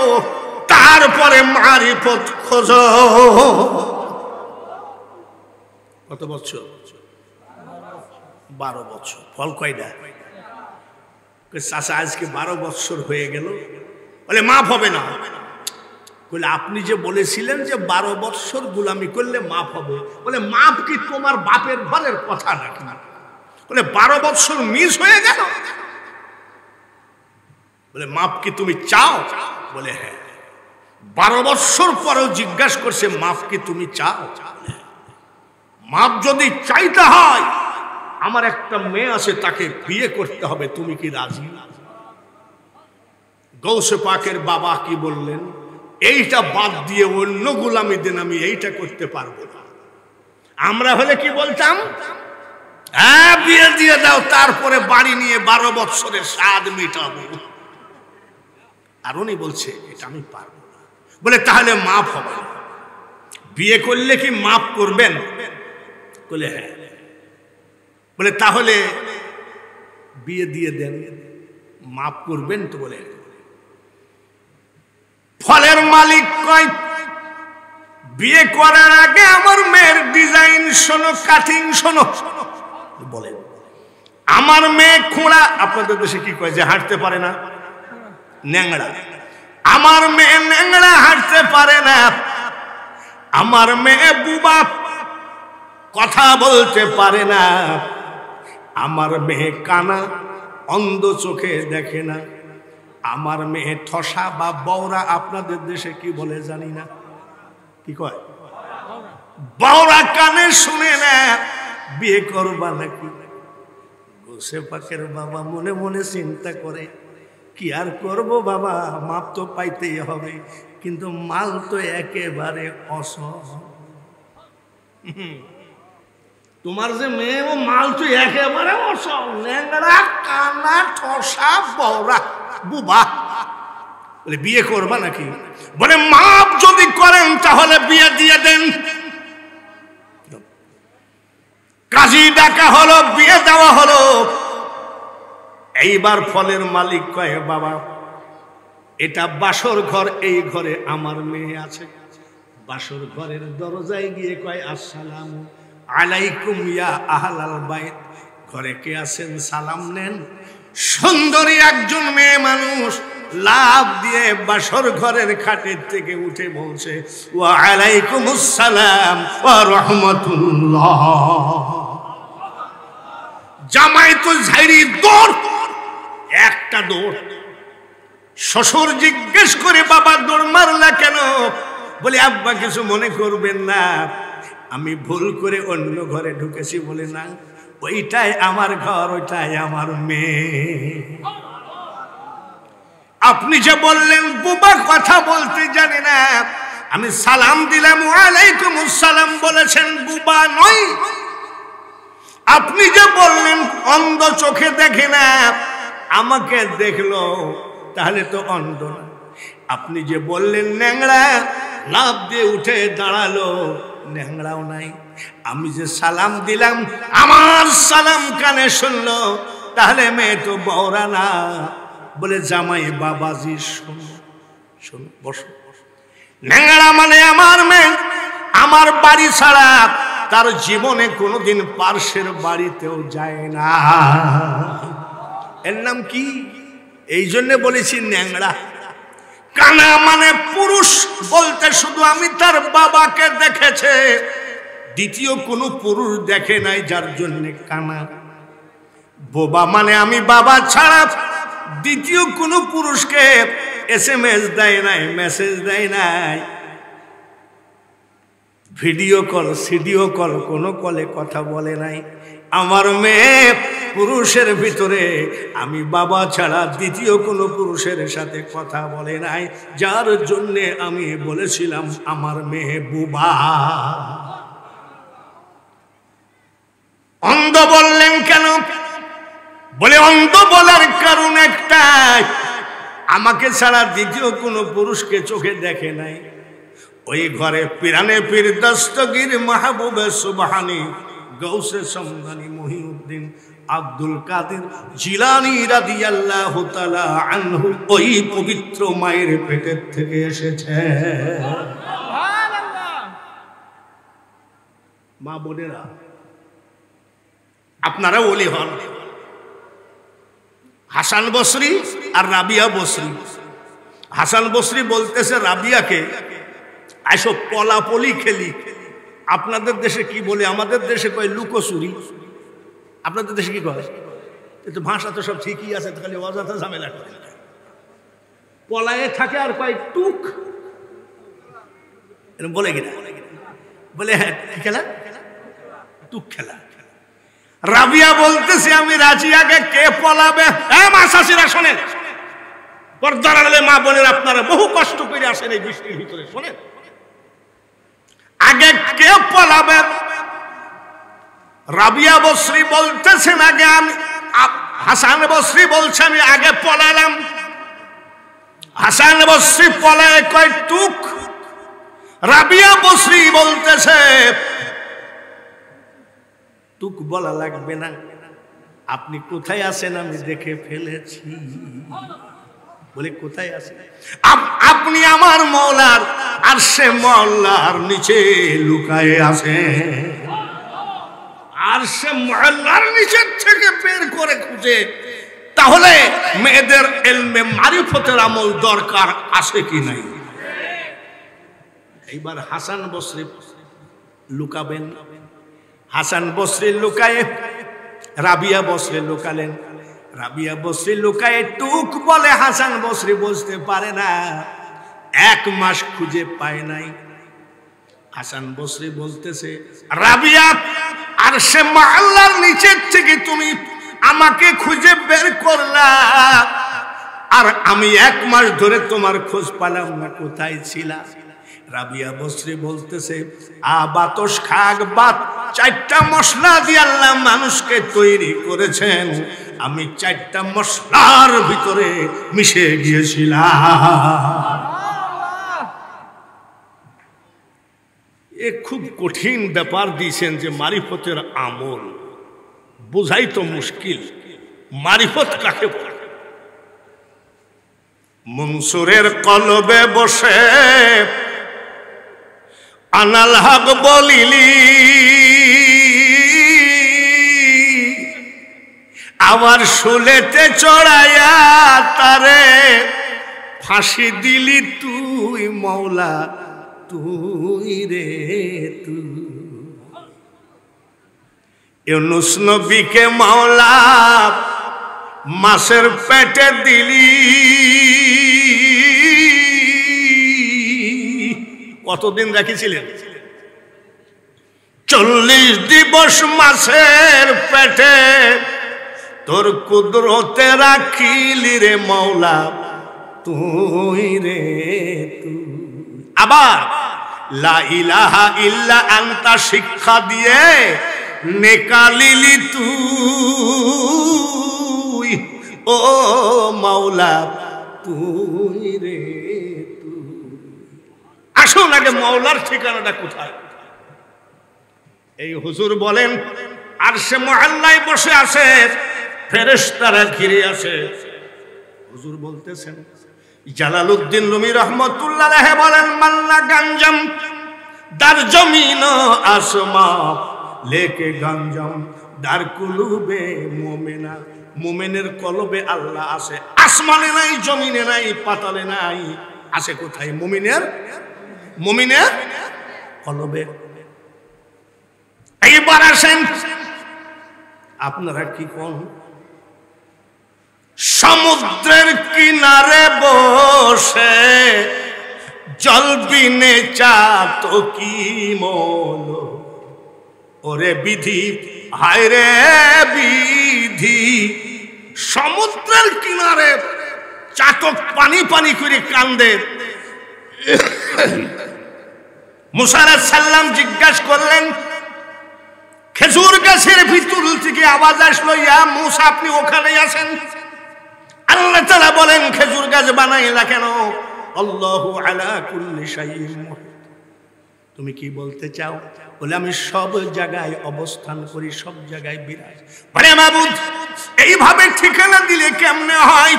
তারপরে মারিফত খোঁজো। কত বছর? 12 বছর। ফল কয়টা? চাচা আজকে 12 বছর হয়ে গেল। বলে মাফ হবে না। বলে আপনি যে বলেছিলেন যে 12 বছর গোলামি করলে মাফ হবে, বলে মাফ কি তোমার বাপের ঘরের কথা নাকি? বলে 12 বছর মিস হয়ে গেল। বলে মাফ কি তুমি চাও? বলে হ্যাঁ। 12 বছর পরেও জিজ্ঞাসা করছে, মাফ কি তুমি চাও? মাপ যদি চাইতে হয়, আমার একটা মেয়ে আছে, তাকে বিয়ে করতে হবে, তুমি কি রাজি? গৌসে পাকের বাবা কি বললেন? এইটা বাদ দিয়ে অন্য গোলামি দেন, আমি এইটা করতে পারবো না। আমরা হলে কি বলতাম? হ্যাঁ, বিয়ে দিয়ে দাও, তারপরে বাড়ি নিয়ে 12 বছরের স্বাদ মিটাবো। আর উনি বলছে এটা আমি পারবো না। বলে তাহলে মাফ হবে না। বিয়ে করলে কি মাফ করবেন? বলে হ্যাঁ। বলে তাহলে বিয়ে দিয়ে দেন, মাফ করবেন তো? বলে ফলের মালিক কয়, বিয়ে করার আগে আমার মেয়ের ডিজাইন শোনো, কাটিং শোনো। বলেন, আমার মেয়ে খোঁড়া, আপনাদের দেশে কি কয় যে হাঁটতে পারে না? ন্যাংড়া। আমার মেয়ে ন্যাংড়া, হাঁটতে পারে না। আমার মেয়ে বুবা, কথা বলতে পারে না। আমার মেয়ে কানা, অন্ধ চোখে দেখে না। আমার মেয়ে ঠসা বা বওরা, আপনাদের দেশে কি বলে জানি না, কি কয়? বওরা, কানে শুনে না। বিয়ে করবা নাকি? গৌসে পাকের বাবা মনে মনে চিন্তা করে, কি আর করব বাবা, মাপ তো পাইতেই হবে, কিন্তু মাল তো একেবারে অসহ। তোমার যে মেয়ে, ও মাল তো একেবারে অসহ, ন্যাংড়া, কানা, ঠসা, বওরা, বুবা। বলে বিয়ে করবা নাকি? বলে মাপ যদি করেন তাহলে বিয়ে দিয়ে দেন। কাজী ডাকা হলো, বিয়ে দেওয়া হলো। এইবার ফলের মালিক কয়, বাবা এটা বাসর ঘর, এই ঘরে আমার মেয়ে আছে। বাসর ঘরের দরজায় গিয়ে কয়, আসসালামু আলাইকুম ইয়া আহলাল বাইত। ঘরে কে আছেন? সালাম নেন। সুন্দরী একজন মেয়ে মানুষ লাফ দিয়ে বাসর ঘরের খাটের থেকে উঠে বলছে, ওয়া আলাইকুমুস সালাম ওয়া রাহমাতুল্লাহ। জামাই তো ঝাইরি দৌড়, একটা দৌড়। শ্বশুর জিজ্ঞেস করে, বাবা দৌড় মারলা কেন? বলে আব্বা কিছু মনে করবেন না, আমি ভুল করে অন্য ঘরে ঢুকেছি। বলে না, ওইটাই আমার ঘর, ওইটাই আমার মেয়ে। আপনি যে বললেন বুবা কথা বলতে জানি না, আমি সালাম দিলাম, ওয়ালাইকুম আসসালাম বলেছেন, বুবা নই। আপনি যে বললেন অন্ধ চোখে দেখে না, আমাকে দেখলো, তাহলে তো অন্ধ না। আপনি যে বললেন ন্যাংরা লাফ দিয়ে উঠে দাঁড়ালো, ন্যাংরাও নাই। আমি যে সালাম দিলাম আমার সালাম কানে শুনলো, তাহলে মেয়ে তো বওরা না। বলে জামাই বাবাজি শোনো শোনো, বসো। ন্যাংরা মানে আমার মেয়ে, আমার বাড়ি ছাড়া তার জীবনে কোনোদিন পার্শ্বের বাড়িতেও যায় না। এর নাম কি? এই জন্য বলেছি ন্যাংরা। কানা মানে পুরুষ বলতে শুধু আমি তার বাবাকে দেখেছে, দ্বিতীয় কোনো পুরুষ দেখে নাই, যার জন্য কানা। বোবা মানে আমি বাবা ছাড়া দ্বিতীয় কোনো পুরুষকে SMS দেয় নাই, মেসেজ দেয় নাই, ভিডিও কল সিডিও কল কোনো কলে কথা বলে নাই। আমার মেয়ে পুরুষের ভিতরে আমি বাবা ছাড়া দ্বিতীয় কোনো পুরুষের সাথে কথা বলে নাই, যার জন্যে আমি বলেছিলাম আমার মেয়ে বোবা। অন্ধ বললেন কেন? বলে অন্ধ বলার কারণ একটাই, আমাকে ছাড়া দ্বিতীয় কোনো পুরুষকে চোখে দেখে নাই। ওই ঘরে পিরানে পীর দস্তগীর মাহবুবে সুবহানি গৌসে সমদানি মহিউদ্দিন আব্দুল কাদের জিলানী রাদিয়াল্লাহু তাআলা আনহু ওই পবিত্র মায়ের পেটের থেকে এসেছে। সুবহানাল্লাহ। মা বোনেরা, আপনারা ওলি হন। হাসান বসরি আর রাবিয়া বসরি। হাসান বসরি বলতেছে রাবিয়াকে, আইসো পলাপলি খেলি। আপনাদের দেশে কি বলে? আমাদের দেশে কয় লুকোচুরি। আপনাদের দেশে কি কয়? কিন্তু ভাষা তো সব ঠিকই আছে, খালি অযথা ঝামেলা করে। পলায়ে থাকে আর কয় টুক, এরকম বলে কিনা? বলে হ্যাঁ কি খেলা? টুক খেলা। রাবিয়া বলতেছে আমি রাজিয়াকে কে পলাবে? হ্যাঁ মা শাশিরা শোনেন, পর্দার আড়ালে মা বোনের আপনারা বহু কষ্ট করে আসেন এই বৃষ্টির ভিতরে, শোনেন। আগে কে পলাবে? রাবিয়া বসরি বলতেছেন আগে আমি। হাসান বসরি বলছে আমি আগে পলালাম। হাসান বসরি পলায় কয় টুক। রাবিয়া বসরি বলতেছে টুক বলা লাগবে না, আপনি কোথায় আছেন আমি দেখে ফেলেছি। বলে কোথায় আছেন? আপনি আমার মওলার আরশে মওলার নিচে লুকায়ে আছেন। আরশে মওলার নিচে থেকে বের করে খুঁজে। তাহলে মেয়েদের ইলমে মারিফতের আমল দরকার আছে কি নাই? এইবার হাসান বসরি লুকাবেন। হাসান বসরি লুকায়ে রাবিয়া বসরি লুকালেন। রাবিয়া বসরি লুকায়ে টুক বলে হাসান বসরি বুঝতে পারে না, 1 মাস খুঁজে পায় নাই। হাসান বসরি বলতেছে রাবিয়া আরশে মওলার নিচের থেকে তুমি আমাকে খুঁজে বের করলা, আর আমি 1 মাস ধরে তোমার খোঁজ পেলাম না, কোথায় ছিলা? রাবিয়া বসরি বলতেছে বাতস খাক বাত 4টা মশলা দিয়ে আল্লাহ মানুষকে তৈরি করেছেন, আমি 4টা মশলার ভিতরে মিশে গিয়েছিলাম। এ খুব কঠিন ব্যাপার দিয়েছেন যে মারিফতের আমল বোঝাই তো মুশকিল। মারিফত কাকে বলে? মনসুরের কলবে বসে আনাল হক বলিলি, আমার শুলেতে চড়াইয়া তারে ফাঁসি দিলি তুই মওলা, তুই রে তুই। ইউনুস নবীকে মওলা মাছের পেটে দিলি, কতদিন রাখিছিলেন? 40 দিবস মাছের পেটে তোর কুদরতে রাখিলি রে মওলা, তুই রে তুই। আবার লা ইলাহা ইল্লা আনতা শিক্ষা দিয়ে নেকালিলি তুই, ও মাওলা তুই রে আসুন আগে মাওলার ঠিকানাটা কোথায়। এই হুজুর বলেন আরশে মুআল্লায় বসে আছে, ফেরেশতারা ঘিরে আছে। হুজুর বলতেছেন, জালালউদ্দিন রুমি রহমাতুল্লাহ আলাইহি বলেন, মাল্লা গঞ্জম দার জমিন আসমা লেকে গঞ্জম দার কুলুবে মুমিনা। মুমিনের কলবে আল্লাহ আছে, আসমানে নাই, জমিনে নাই, পাতালে নাই, আছে কোথায়? মুমিনের কলবে। এইবার আসেন, আপনারা কি কোন সমুদ্রের কিনারে বসে জল বিনে চাত কি মল, ওরে বিধি হায় রে বিধি। সমুদ্রের কিনারে চাতক পানি পানি করে কান্দে। মুসা আলাইহিস সালাম জিজ্ঞাসা করলেন, খেজুর গাছের ভিতর থেকে আওয়াজ আসলো, ইয়া মুসা আপনি ওখানেই আছেন? আল্লাহ তাআলা বলেন, খেজুর গাছ বানাইলা কেন? আল্লাহু আলা কুল্লি শাইইন মুহিত। তুমি কি বলতে চাও? বলে আমি সব জায়গায় অবস্থান করি, সব জায়গায় বিরাজ। বলে মাবুদ এইভাবে ঠিকানা দিলে কেমনে হয়?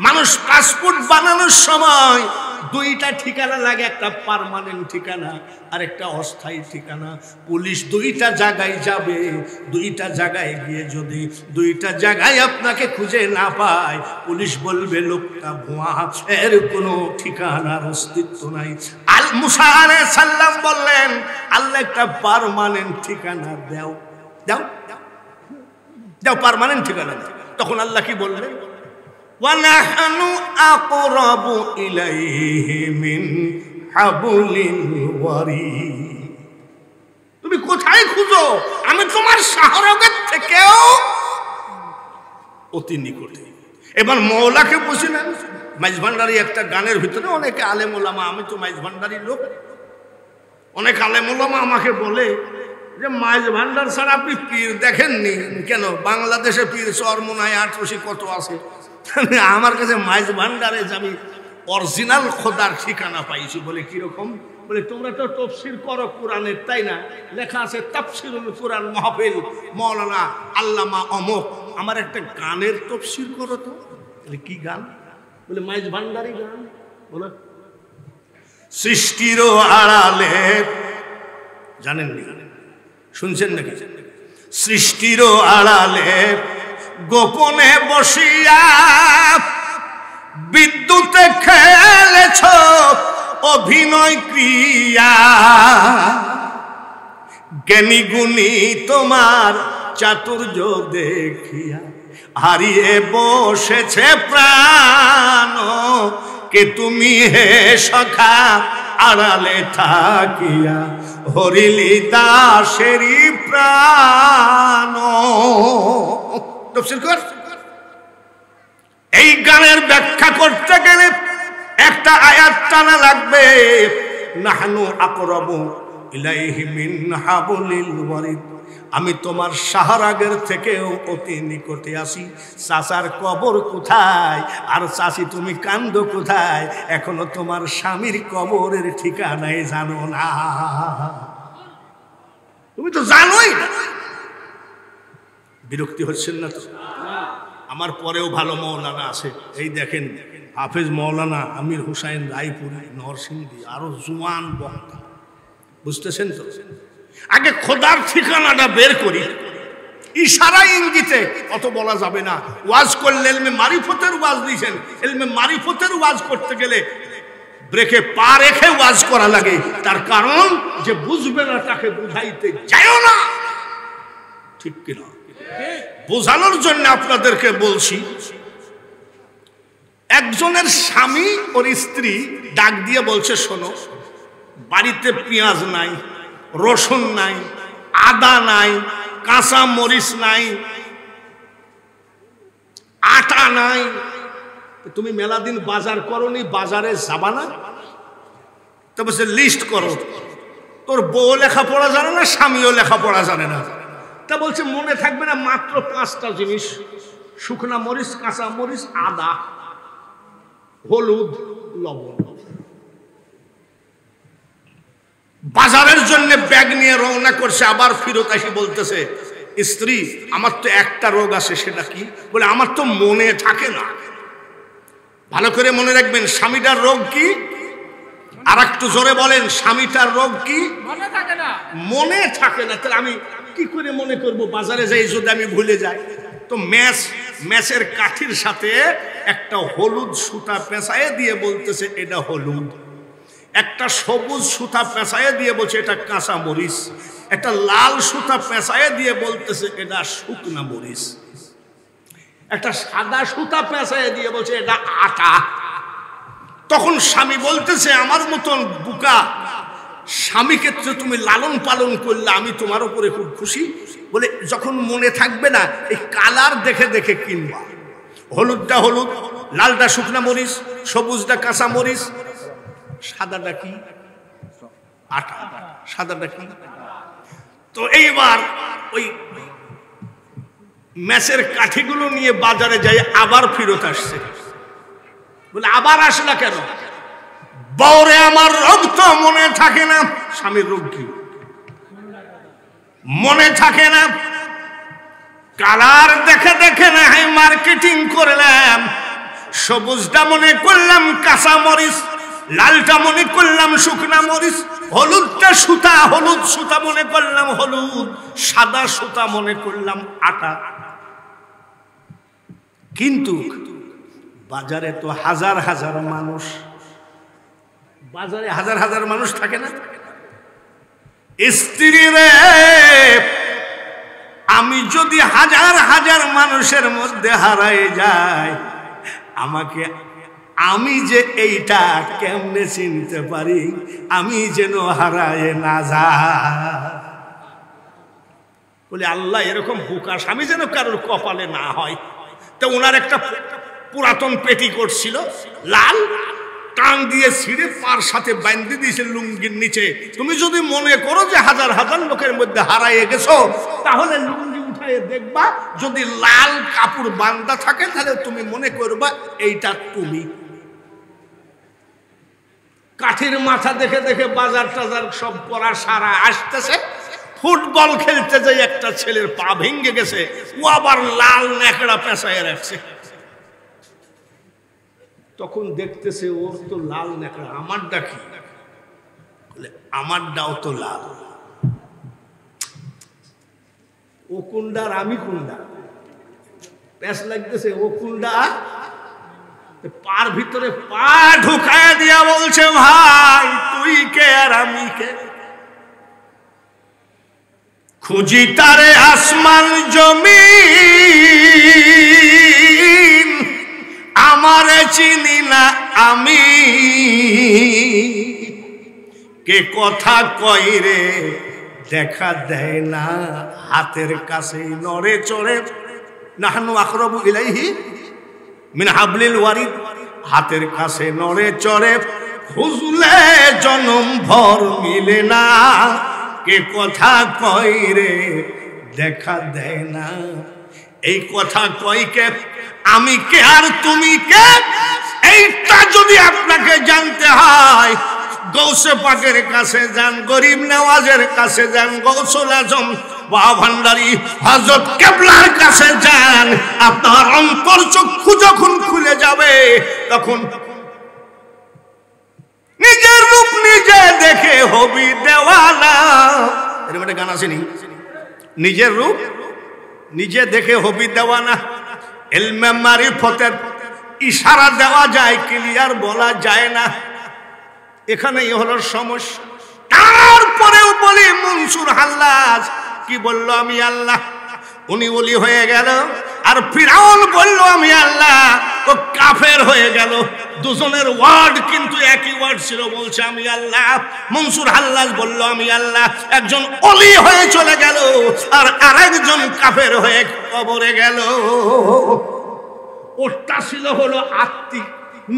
মানুষ পাসপোর্ট বানানোর সময় দুইটা ঠিকানা লাগে, একটা পার্মানেন্ট ঠিকানা আর একটা অস্থায়ী ঠিকানা। পুলিশ দুইটা জায়গায় যাবে, দুইটা জায়গায় গিয়ে যদি দুইটা জায়গায় আপনাকে খুঁজে না পায়, পুলিশ বলবে লোকটা ভুয়া, এর কোনো ঠিকানার অস্তিত্ব নাই। আল মুসা আলাইহিস সালাম বললেন, আল্লাহ একটা পার্মানেন্ট ঠিকানা দাও, দাও দাও, পার্মানেন্ট ঠিকানা দাও। তখন আল্লাহ কি বললেন? وَنَحْنُ أَقْرَبُ إِلَيْهِ مِنْ حَبْلِ الْوَرِيدِ। তুমি কোথায় খুঁজো? আমি তোমার শাহরগের থেকেও অতি নিকটে। এবার মওলাকে বুঝিলেন। মাইজভান্ডারি একটা গানের ভিতরে অনেকে আলেম ওলামা, আমি তো মাইজভান্ডারি লোক, অনেক আলেম ওলামা আমাকে বলে যে মাইজভান্ডার ছাড়া আপনি পীর দেখেননি কেন? বাংলাদেশে পীর চরমোনায় ৮৮ কত আছে, আমার কাছে মাইজভান্ডারে আমি অরিজিনাল খোদার ঠিকানা পাইছি। বলে কিরকম? বলে তোমরা তো তাফসীর করো কোরআনের, তাই না? লেখা আছে তাফসীরুল কোরআন মাহফিল মাওলানা আল্লামা অমুক। আমার একটা গানের তাফসীর করো তো। বলে কি গান? বলে মাইজভান্ডারি গান। বলে সৃষ্টির আড়ালে, জানেন নি? শুনছেন নাকি? সৃষ্টির আড়ালে গোপনে বসিয়া বিদ্যুতে খেলেছ অভিনয় ক্রিয়া, জ্ঞানী গুণী তোমার চাতুর্য দেখিয়া হারিয়ে বসেছে প্রাণ, কে তুমি হে সখা আড়ালে থাকিয়া হরিলি দাসেরি প্রাণ। তাফসীর কর। এই গানের ব্যাখ্যা করতে গেলে একটা আয়াত টানা লাগবে, নাহনু আকরাবু ইলাইহি মিন হাবলিল ওয়ারিদ। আমি তোমার শাহরাগের থেকেও অতি নিকটে আছি। চাচার কবর কোথায় আর চাচি তুমি কান্দো কোথায়? এখনো তোমার স্বামীর কবরের ঠিকানাই জানো না। তুমি তো জানোই না। বিরক্তি হচ্ছেন না তো? আমার পরেও ভালো মৌলানা আছে, এই দেখেন হাফেজ মৌলানা আমির হুসাইন রায়পুরি নরসিংদী, আরো জুয়ান বক্তা। বুঝতেছেন তো? আগে খোদার ঠিকানাটা বের করি। ইশারা ইঙ্গিতে অত বলা যাবে না। ওয়াজ করলে এলমে মারিফতের ওয়াজ দিয়েছেন, এলমে মারিফতের ওয়াজ করতে গেলে ব্রেকে পা রেখে ওয়াজ করা লাগে। তার কারণ যে বুঝবে না তাকে বুঝাইতে যাও না, ঠিক কিনা? বোঝানোর জন্য আপনাদেরকে বলছি। একজনের স্বামী ওর স্ত্রী ডাক দিয়ে বলছে, শোনো, বাড়িতে পেঁয়াজ নাই, রসুন নাই, আদা নাই, কাঁচা মরিচ নাই, আটা নাই, তুমি মেলা দিন বাজার করোনি, বাজারে যাবা না? তো বলছে লিস্ট করো। তোর বউ লেখাপড়া জানে না, স্বামীও লেখাপড়া জানে না। তা বলছে মনে থাকবে না, মাত্র 5টা জিনিস, শুকনা মরিচ, কাঁচা মরিচ, আদা, হলুদ, লবণ। বাজারের জন্য ব্যাগ নিয়ে রওনা করছে, আবার ফিরত আসি বলতেছে, স্ত্রী আমার তো একটা রোগ আছে, সেটা কি? বলে আমার তো মনে থাকে না। ভালো করে মনে রাখবেন, স্বামীটার রোগ কি? আর একটু জোরে বলেন, স্বামীটার রোগ কি? মনে থাকে না। মনে থাকে না। তাহলে আমি কি করে মনে করব? বাজারে যাই যদি আমি ভুলে যাই। তো ম্যাচের কাঠির সাথে একটা হলুদ সুতা পেঁচায়ে দিয়ে বলতেছে এটা হলুদ, একটা সবুজ সুতা পেঁচায়ে দিয়ে বলছে এটা কাঁচা মরিচ, একটা লাল সুতা পেঁচায়ে দিয়ে বলতেছে এটা শুকনা মরিচ, একটা সাদা সুতা পেঁচায়ে দিয়ে বলছে এটা আটা। তখন স্বামী বলতেছে, আমার মতন বুকা স্বামীকে তুমি লালন পালন করলে আমি তোমার উপরে খুব খুশি। বলে যখন মনে থাকবে না, এই কালার দেখে দেখে কিনবা। হলুদটা হলুদ, লালটা শুকনা মরিচ, সবুজটা কাঁচা মরিচ, সাদাটা কি? আটা। সাদাটা কি? তো এইবার ওই ম্যাচের কাঠিগুলো নিয়ে বাজারে যাই, আবার ফিরত আসছে। বলে আবার আসলা কেন? বউরে আমার রোগ তো মনে থাকে না। স্বামীর রোগ কি? মনে থাকে না। কালার দেখে দেখে না হয় মার্কেটিং করলাম, সবুজটা মনে করলাম কাঁচা মরিচ, লালটা মনে করলাম শুকনা মরিচ, হলুদটা সুতা, হলুদ সুতা মনে করলাম হলুদ, সাদা সুতা মনে করলাম আটা। কিন্তু বাজারে তো হাজার হাজার মানুষ, বাজারে হাজার হাজার মানুষ থাকে না? স্ত্রী রে, আমি যদি হাজার হাজার মানুষের মধ্যে হারাই যাই, আমাকে আমি যে এইটা কেমনে চিনতে পারি আমি যেন হারায় না যাই। বলে আল্লাহ এরকম বোকা স্বামী যেন কারোর কপালে না হয়। তো ওনার একটা পুরাতন পেটিকোট ছিল লাল, টান দিয়ে ছিঁড়ে পার সাথে বাঁধে দিয়েছে লুঙ্গির নিচে। তুমি যদি মনে করো যে হাজার হাজার লোকের মধ্যে হারাইয়ে গেছো, তাহলে লুঙ্গি উঠায় দেখবা, যদি লাল কাপড় বাঁধা থাকে তাহলে তুমি মনে করবা এইটা তুমি। কাঠির মাথা দেখে দেখে বাজার টাজার সব পড়া সারা আসতেছে। ফুটবল খেলতে যাই একটা ছেলের পা ভেঙে গেছে, ও আবার লাল ন্যাকড়া পেঁচায় রাখছে। তখন দেখতেছে ওর তো লাল ন্যাকড়া, আমারটা কি? বলে আমারটাও তো লাল। ও কুন্ডার আমি কুন্ডা, প্যাঁচ লাগতেছে। ও কুন্ডা, পার ভিতরে পা ঢুকায় দিয়া বলছে ভাই তুই কে আর আমি কে? খুঁজি তারে আসমান জমিন, আমারে চিনি না আমি। কে কথা কই রে দেখা দেয় না, হাতের কাছে নড়ে চড়ে। নাহনু আকরাবু ইলাইহি মিন হাবলিল ওয়ারিদ, হাতের কাছে নড়ে চড়ে। খুঁজলে জনম ভর মিলে না, কে কথা কই রে দেখা দেয় না। এই কথা কই কে? আমি কে আর তুমি কে? এইটা যদি আপনাকে জানতে হয়, গৌসে পাকের কাছে যান, গরিব নেওয়াজের কাছে যান, গৌসুল আজম বাবা ভান্ডারী হযরত কেবলার কাছে যান। আপনার অন্তর চক্ষু যখন খুলে যাবে, তখন নিজের রূপ নিজে দেখে হবি দেওয়ানা। এরকম একটা গান আসেনি? নিজের রূপ নিজে দেখে হবি দেওয়ানা। ইলমে মারিফতের ইশারা দেওয়া যায়, ক্লিয়ার বলা যায় না। এখানেই হলো সমস্যা। তারপরেও বলি মনসুর হাল্লাজ কি বলল? আমি আল্লাহ। উনি ওলি হয়ে গেল, আর ফিরাউন বলল আমি আল্লাহ, ও কাফের হয়ে গেল। দুজনের ওয়ার্ড কিন্তু একই ওয়ার্ড ছিল, বলছে আমি আল্লাহ। মনসুর হাল্লাজ বলল আমি আল্লাহ। একজন ওলি হয়ে চলে গেল, আর আরেকজন কাফের হয়ে কবরে গেল। ওটা ছিল হলো আত্মিক,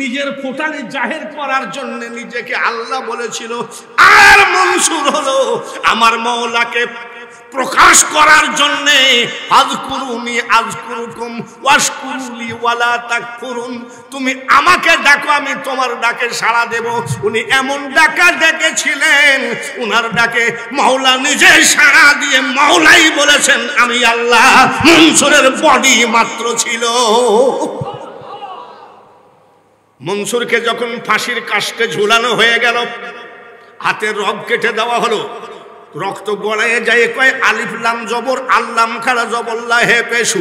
নিজের ফোটানি জাহির করার জন্য নিজেকে আল্লাহ বলেছিল। আর মনসুর হলো আমার মওলাকে প্রকাশ করার জন্য আযকুরুনি আযকুরুকুম ওয়াশকুরুলি ওয়ালা তাকফুরুন, তুমি আমাকে ডাকো আমি তোমার ডাকে সাড়া দেব। উনি এমন ডাকা ডেকেছিলেন, উনার ডাকে মাওলা নিজে সাড়া দিয়ে মাওলাই বলেছেন আমি আল্লাহ। মনসুরের বডি মাত্র ছিল। মনসুরকে যখন ফাঁসির কাস্টে ঝুলানো হয়ে গেল, হাতের রগ কেটে দেওয়া হলো, রক্ত গড়ায় যায়, কয় আলিফ লাম জবর আল্লাম খাড়া জবল্লাহ হে পেশু।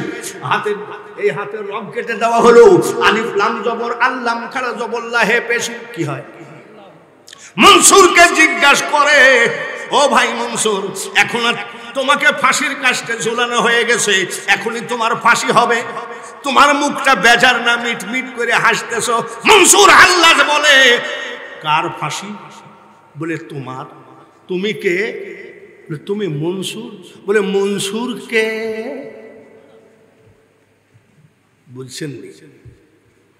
এই হাতের রগ কেটে দেওয়া হলো, আলিফ লাম জবর আল্লাম খাড়া জবল্লাহ হে পেশু। কি হয়? মনসুরকে জিজ্ঞাসা করে, ও ভাই মনসুর, এখন তোমাকে ফাঁসির কাস্টে ঝুলানো হয়ে গেছে, এখনই তোমার ফাঁসি হবে, তোমার মুখটা বেজার না মিট মিট করে হাসতেছো। মনসুর আল্লাহ বলে, কার ফাঁসি? বলে তোমার। তুমি কে? তুমি মনসুর। বলে মনসুর কে? বুঝছেন?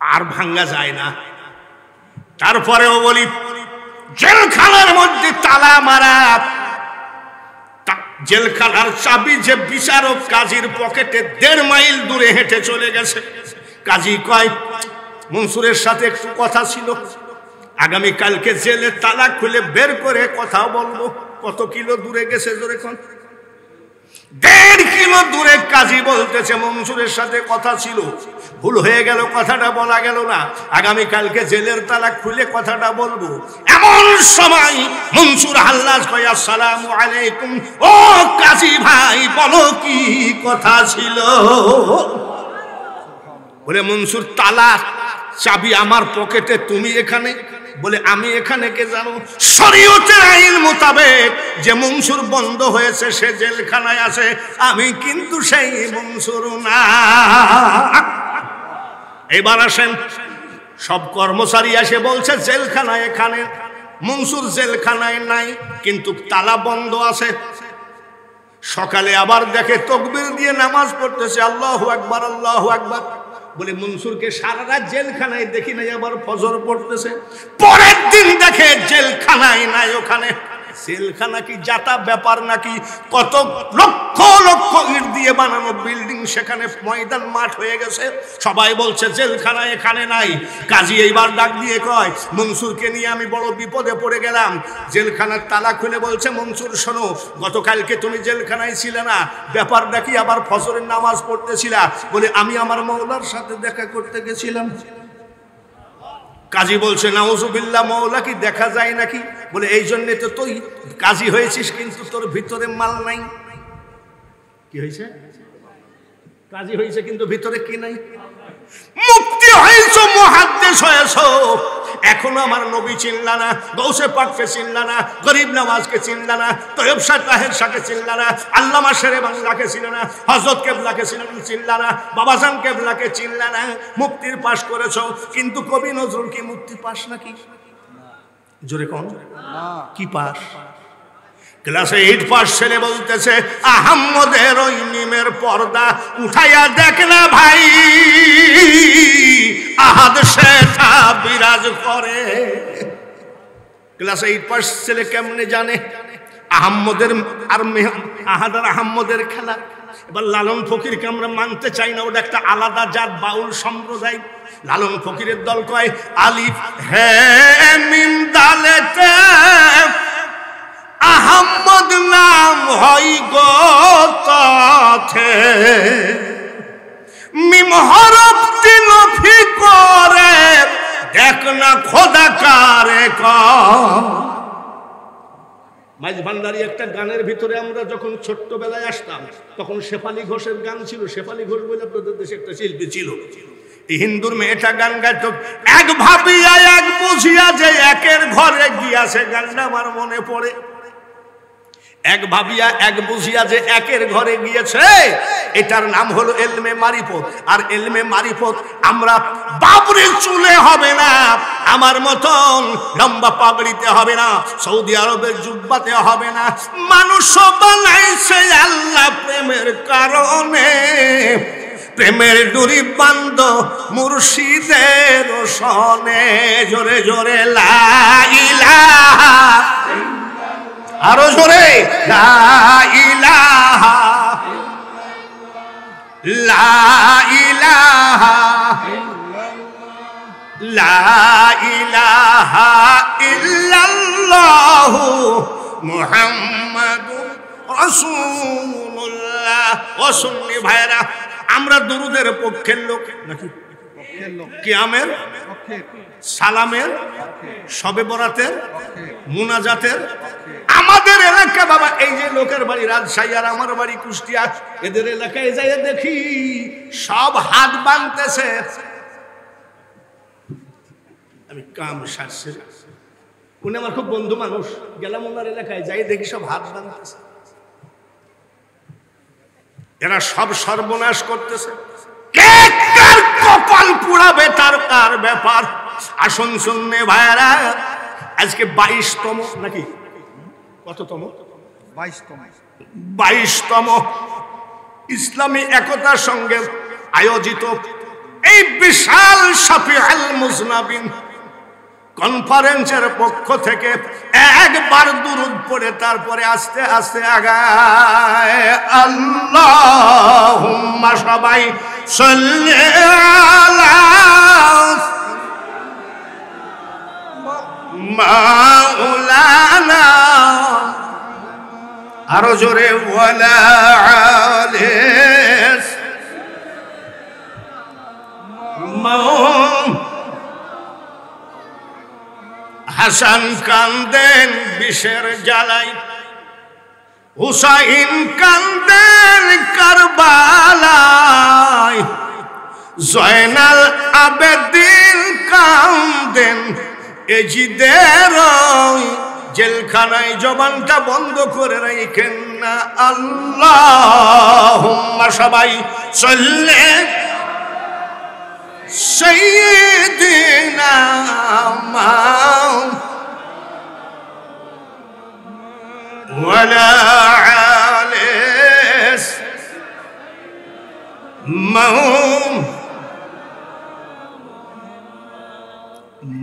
আর ভাঙ্গা যায় না। তারপরেও বলি, জেলখানার মধ্যে তালা মারা, জেলখানার চাবি যে বিচারক কাজীর পকেটে 1.5 মাইল দূরে হেঁটে চলে গেছে। কাজী কয়, মনসুরের সাথে একটু কথা ছিল, আগামী কালকে জেলে তালা খুলে বের করে কথা বলবো। কত কিলো দূরে গেছে জোরে কোন? 1.5 কিলো দূরে। কাজী বলতেছে মনসুরের সাথে কথা ছিল, ভুল হয়ে গেল, কথাটা বলা গেল না, আগামী কালকে জেলের তালা খুলে কথাটা বলবো। এমন সময় মনসুর হাল্লাজ কয়, আসসালামু আলাইকুম। ও কাজী ভাই, বলো কি কথা ছিল? বলে মনসুর, তালা চাবি আমার পকেটে, তুমি এখানে? বলে আমি এখানে কে জানো? শরীয়তের আইন মোতাবেক যে মনসুর বন্ধ হয়েছে সে জেলখানায় আছে, আমি কিন্তু সেই মনসুর না। এবার আসেন, সব কর্মচারী এসে বলছে জেলখানায় এখানে। মনসুর জেলখানায় নাই, কিন্তু তালা বন্ধ আছে। সকালে আবার দেখে তাকবীর দিয়ে নামাজ পড়তেছে, আল্লাহু আকবার আল্লাহু আকবার। বলে মনসুরকে সারা রাত জেলখানায় দেখি নাই, আবার ফজর পড়তেছে। পরের দিন দেখে জেলখানায় নাই। ওখানে জেলখানা কি জাতা ব্যাপার নাকি? কত লক্ষ লক্ষ ইট দিয়ে বানানো বিল্ডিং, সেখানে ময়দান মাঠ হয়ে গেছে। সবাই বলছে জেলখানা এখানে নাই। কাজী এইবার ডাক দিয়ে কয়, মনসুরকে নিয়ে আমি বড় বিপদে পড়ে গেলাম। জেলখানার তালা খুলে বলছে, মনসুর শোনো, গতকালকে তুমি জেলখানায় ছিলে না, ব্যাপারটা কি? আবার ফজরের নামাজ পড়তেছিলা। বলে আমি আমার মওলার সাথে দেখা করতে গেছিলাম। কাজী বলছে, নাউজুবিল্লাহ, মওলা কি দেখা যায় নাকি? বলে এই জন্যে তো তুই কাজী হয়েছিস, কিন্তু তোর ভিতরে মাল নাই। কি হয়েছে? কাজী হয়েছে কিন্তু ভিতরে কি নাই? মুফতি হয়েছো, মুহাদ্দিস হয়েছো, এখনো আমার নবী চিনলা না, গৌসে পাককে চিনলা না, গরিব নওয়াজকে চিনলা না, তয়্যব শাহ তাহের শাহকে চিনলা না, আল্লামা শেরে বাংলাকে চিনলা না, হযরত কেবলাকে চিনলা না, বাবাজান কেবলাকে চিনলা না। মুফতির পাশ করেছো, কিন্তু কবি নজরুল কি মুফতি পাশ নাকি? জোরে কোন? কি পাশ? ক্লাসে 8 পাস ছেলে বলতেছে, আহম্মদের ওই নিমের পর্দা উঠাইয়া দেখ না ভাই, আহাদ শেখা বিরাজ করে। ক্লাসে 8 পাস ছেলে কেমনে জানে আহম্মদের আর আহাদ আর আহম্মদের খেলা? এবার লালন ফকিরকে আমরা মানতে চাই না, ওটা একটা আলাদা জাত, বাউল সম্প্রদায়। লালন ফকিরের দল কয়, আলিফ হে মিম দালেতে আহম্মদ নাম হয় গোতে, মিম হরফ তিলফি করে দেখ না খোদা কারে কর। মাইজ ভান্ডারী একটা গানের ভিতরে আমরা যখন ছোট্টবেলায় আসতাম, তখন শেফালি ঘোষের গান ছিল। শেফালি ঘোষ বলে আপনাদের দেশে একটা শিল্পী ছিল। হিন্দুর মেয়েটা গান গাইত, এক ভাবিয়া এক বুঝিয়া যে একের ঘরে গিয়াছে। গানটা আমার মনে পড়ে। এক ভাবিয়া এক বুঝিয়া যে একের ঘরে গিয়েছে, এটার নাম হলো এলমে মারিফত। আর এলমে মারিফত আমরা বাবরের চুলে হবে না, আমার মতন লম্বা পাগড়িতে হবে না, সৌদি আরবের জুব্বাতে হবে না। মানুষ বানাইছে আল্লাহ প্রেমের কারণে, প্রেমের ডুরি বান্ধ মুর্শিদের সনে। জোরে জোরে লা ইলাহা আরো জোরে লা ইলাহা লা ইলাহা লা ইলাহা ইল্লাল্লাহু মুহাম্মাদুর রাসূলুল্লাহ। ও সুন্নি ভাইরা, আমরা দুরুদের পক্ষের লোক নাকি কিয়ামের, সালামের, শবে বরাতের, মুনাজাতের? আমাদের এলাকা বাবা, এই যে লোকের বাড়ি রাজশাহী আর আমার বাড়ি কুষ্টিয়া, এদের এলাকায় যাই দেখি সব হাত বাঁধতেছে। আমি কাম সারছে, উনি আমার খুব বন্ধু মানুষ, গেলাম ওনার এলাকায় যাই দেখি সব হাত বাঁধতেছে। এরা সব সর্বনাশ করতেছে। কে কার কপাল পুড়াবে তার কার ব্যাপার। আসুন শুননে ভাইরা, আজকে 22তম নাকি কততম? 22তম ইসলামী একতার সঙ্গে আয়োজিত এই বিশাল শাফিউল মুজনাবিন কনফারেন্সের পক্ষ থেকে একবার দুরূদ পড়ে তারপরে আস্তে আস্তে আগায়। আল্লাহুম্মা সবাই সাল্লি আলা মাওলানা, আরো জোরে ওয়ালা আলিস হাসান কান্দেন বিষের জ্বালাই, হুসাইন কান্দেন কারবালায়, জয়নাল আবেদিন কান্দেন এজিদের জেলখানায়। জবানটা বন্ধ করে রাখেন না। আল্লাহুম্মা সবাই সাল্লি সাইয়্যিদিনা ওয়ালা আলিস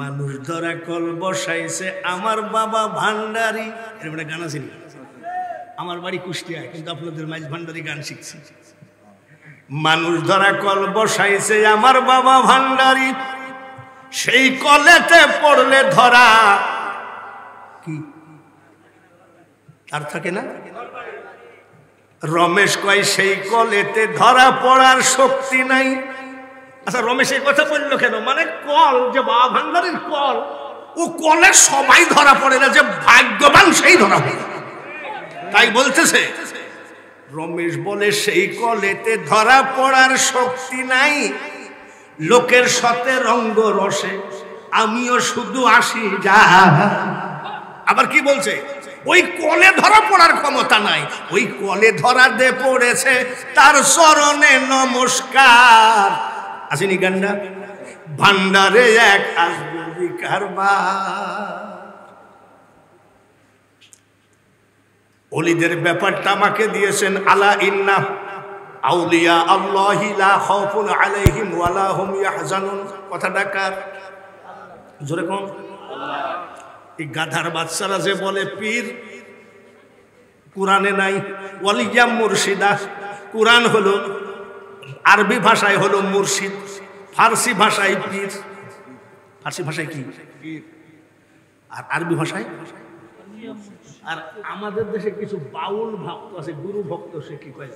মানুষ ধরা কল বসাইছে আমার বাবা ভান্ডারি। এরপরে গান আছে, আমার বাড়ি কুষ্টিয়ায় কিন্তু আপনাদের মাইজ ভান্ডারি গান শিখছি। মানুষ ধরা কল বসাইছে আমার বাবা ভান্ডারি, সেই কলেতে পড়লে ধরা কি আর থাকে না? রমেশ কয় সেই কলেতে ধরা পড়ার শক্তি নাই। আচ্ছা, রমেশ এই কথা বললো কেন? মানে কল যে বাবা ভান্ডারির কল, ও কলে সবাই ধরা পড়ে না, যে ভাগ্যবান সেই ধরা পড়ে, তাই বলতেছে। রমেশ বলে সেই কলেতে ধরা পড়ার শক্তি নাই, লোকের সাথে রঙ্গ রসে আমিও শুধু আসি যা। আবার কি বলছে? ওই কলে ধরা পড়ার ক্ষমতা নাই, ওই কলে ধরা দে পড়েছে তার চরণে নমস্কার। আসেনি গান্ডা ভান্ডারে এক আসবি কারবার। ওলিদের ব্যাপারটা আমাকে দিয়েছেন। আলা ইন্না আউলিয়া আল্লাহি লা খাউফুন আলাইহিম ওয়া লা হুম ইয়াহজানুন। কথাটা কার? জোরে কোন? এই গাধার বাচ্চারা যে বলে পীর, কোরআনে নাই। ওয়ালিয়া মুর্শিদা, কোরআন হলো আরবি ভাষায় হলো মুর্শিদ, ফার্সি ভাষায় পীর। ফার্সি ভাষায় কি? আর আরবি ভাষায়। আর আমাদের দেশে কিছু বাউল ভক্ত আছে, গুরু ভক্ত, সে কি কয়?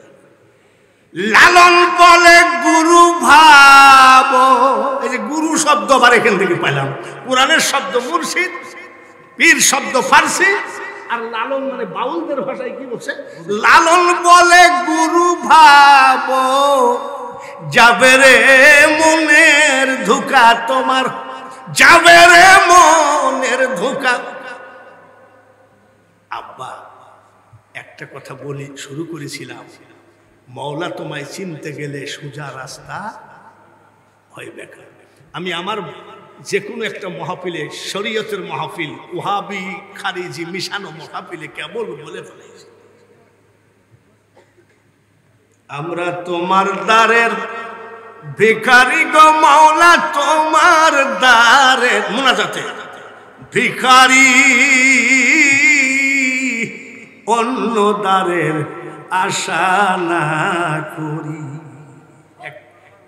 লালন বলে গুরু ভাব। এই যে গুরু শব্দ আবার এখান থেকে পাইলাম। কোরআনের শব্দ মুর্শিদ, পীর শব্দ ফার্সি, আর লালন মানে বাউলদের ভাষায় কি বলছে? লালন বলে গুরু ভাব, যাবে রে মনের ধোঁকা তোমার, যাবে রে মনের ধোঁকা। আব্বা একটা কথা বলি, শুরু করেছিলাম, মওলা তোমায় চিনতে গেলে সোজা রাস্তা হয় বেকার। আমি আমার যে কোনো একটা মহাফিলে, শরীয়তের মহাফিল, ওহাবি খারিজি মিশানো মহাফিলে কেবল বলে ফেলেছি, আমরা তোমার দ্বারের ভিখারি গো মওলা, তোমার দ্বারের মুনাজাতে ভিখারি। অন্য দ্বারের আশা না করি।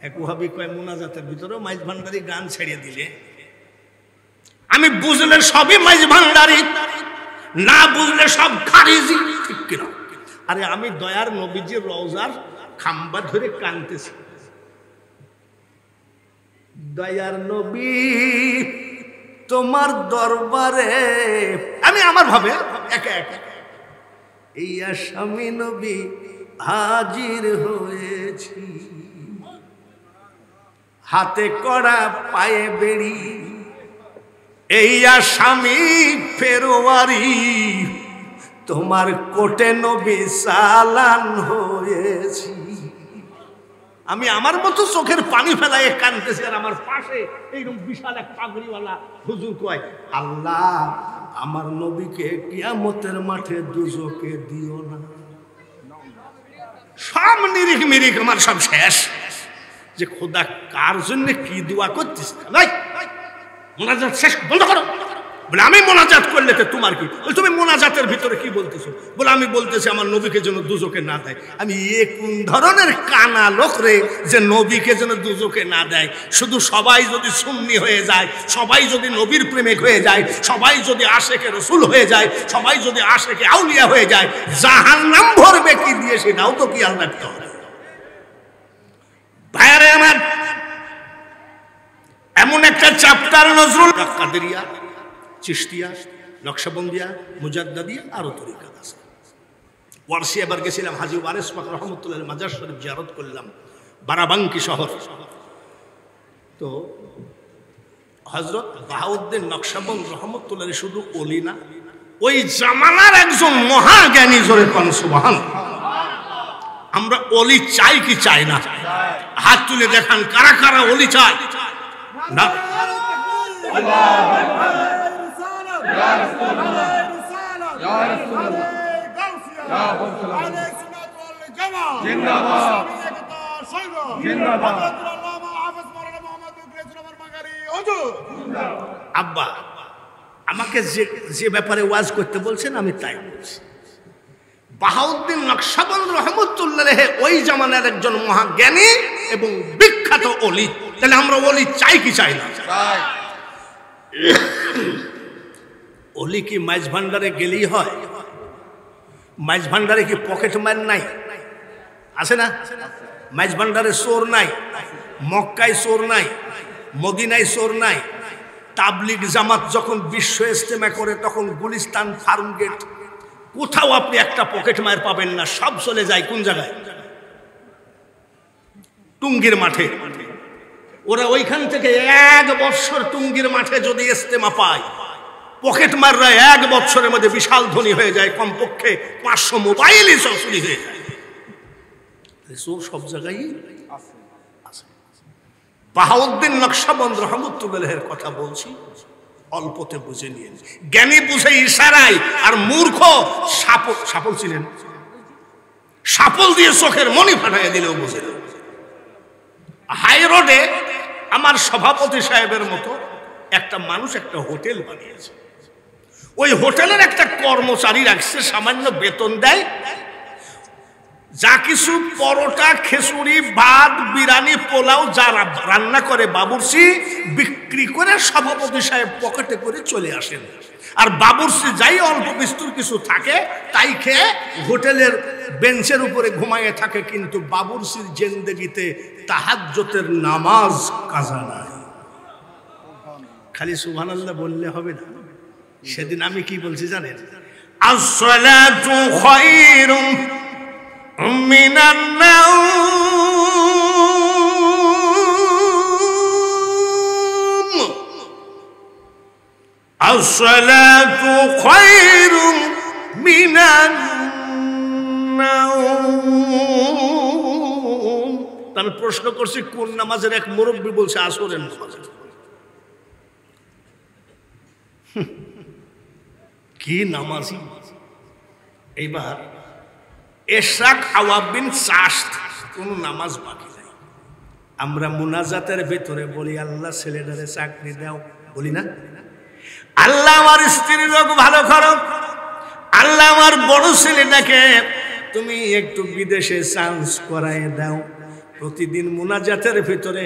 এক ওহাবি কয় মোনাজাতের ভিতরে মাইজ ভান্ডারি গান ছেড়ে দিলে আমি বুঝলে সবই মাইজ ভান্ডারি, না বুঝলে সব খারিজি, ঠিক কিনা? আরে আমি দয়ার নবীজির রওজার খাম্বা ধরে কাঁদতেছি, দয়ার নবী তোমার দরবারে আমি আমার ভাবে একা একা এই আসামি নবী হাজির হয়েছি, হাতে কড়া পায়ে বেড়ি এই আসামি ফেরোয়ারি, তোমার কোটে নবী চালান হয়েছি। আমি আমার মতো চোখের পানি ফেলায় কাঁদতেছি, আর আমার পাশে এইরকম বিশাল এক পাগড়িওয়ালা হুজুর কয়, আল্লাহ আমার নবীকে কিয়ামতের মাঠে দুজকে দিও না। সব নিরিখ মিরিখ আমার সব শেষ, যে খোদা কার জন্য কি দোয়া করছিস? মোনাজাত শেষ, বন্ধ করো। বলে আমি মোনাজাত করলে তো তোমার কি? তুমি মোনাজাতের ভিতরে কি বলতেছো? বলে আমি বলতেছি আমার নবীকে যেন দুজকে না দেয়। আমি এ কোন ধরনের কানা লোক রে যে নবীকে যেন দুজকে না দেয়? শুধু সবাই যদি সুন্নি হয়ে যায়, সবাই যদি নবীর প্রেমিক হয়ে যায়, সবাই যদি আশেকে রসুল হয়ে যায়, সবাই যদি আশেকে আউলিয়া হয়ে যায়, জাহান্নাম ভরবে কি দিয়ে সেটাও তো খেয়াল রাখতে হবে। ভাইয়ারে আমার, এমন একটা চ্যাপ্টার নজরুল, কাদেরিয়া, চিশতিয়া, নকশবন্দিয়া, মুজাদ্দাদিয়া, আরো তরিকা আছে। ওয়ারসি এবার গেছিলাম, হাজী ওয়ারেস পাক রহমতুল্লাহ মাজার শরীফ জিয়ারত করলাম, বারাবাঙ্কি শহর। তো হযরত বাহাউদ্দিন নকশবন্দ রহমতুল্লাহ শুধু ওলি না, ওই জামানার একজন মহাজ্ঞানী, জোরে কোন সুবহানাল্লাহ। আমরা ওলি চাই কি চাই না? হাত তুলে দেখান কারা কারা ওলি চাই না? আব্বা আমাকে যে ব্যাপারে ওয়াজ করতে বলছেন আমি তাই বলছি। বাহাউদ্দিন নকশবন্দ রহমতুল্লাহ ওই জামানার একজন মহাজ্ঞানী এবং বিখ্যাত ওলি। তাহলে আমরা ওলি চাই কি চাই না? ওলি কি মাইজ ভান্ডারে গেলেই হয়? মাইজ ভান্ডারে কি পকেট মার নাই? আছে না? মাইজ ভান্ডারে চোর নাই, মক্কায় চোর নাই, মদিনায় চোর নাই। তাবলিগ জামাত যখন বিশ্ব ইজতেমা করে তখন গুলিস্তান, ফার্মগেট, কোথাও আপনি একটা পকেট মার পাবেন না। সব চলে যায় কোন জায়গায়? টুঙ্গির মাঠে। ওরা ওইখান থেকে 1 বছর টুঙ্গির মাঠে যদি ইজতেমা পায়, পকেট মাররা 1 বছরের মধ্যে বিশাল ধনী হয়ে যায়। কমপক্ষে 500 মোবাইলই চুরি হয়ে যায়। চোর সব জায়গায় আছে। বাহাউদ্দিন নকশবন্দ রহমতুল্লাহের কথা বলছি, অল্পতে বুঝে নিয়ে। জ্ঞানী বুঝে ইশারায়, আর মূর্খ সাপল ছিলেন, সাপল দিয়ে চোখের মনি ফাটাইয়া দিলেও বুঝে না। হাই রোডে আমার সভাপতি সাহেবের মতো একটা মানুষ একটা হোটেল বানিয়েছে। ওই হোটেলের একটা কর্মচারী রাখছে, সামান্য বেতন দেয়। যা কিছু পরোটা, খিচুড়ি, ভাত, বিরিয়ানি, পোলাও যা রান্না করে বাবুর্চি বিক্রি করে সভাপতি সাহেব পকেটে করে চলে আসেন। আর বাবুর্চি যাই অল্প বিস্তর কিছু থাকে তাই খেয়ে হোটেলের বেঞ্চের উপরে ঘুমাইয়ে থাকে। কিন্তু বাবুর্চির জিন্দেগিতে তাহাজ্জুদের নামাজ কাজা নাই। খালি সুবহানাল্লাহ বললে হবে না। সেদিন আমি কি বলছি জানেন? আসসালাতু খায়রুম মিনান নাওম, আসসালাতু খায়রুম মিনান নাওম। আমি প্রশ্ন করছি কোন নামাজের? এক মুরব্বী বলছে আসরের নামাজ। কি নামাজি! এইবার এশরাক আওয়াবিন চাষ্ট কোন নামাজ বাকি নাই। আমরা মুনাজাতের ভিতরে বলি আল্লাহ ছেলেটারে চাকরি দাও, বলি না? আল্লাহ আমার স্ত্রীর রোগ ভালো করো, আল্লাহ আল্লাহ আমার বড় ছেলেটাকে তুমি একটু বিদেশে চান্স করায় দাও। প্রতিদিন মুনাজাতের ভিতরে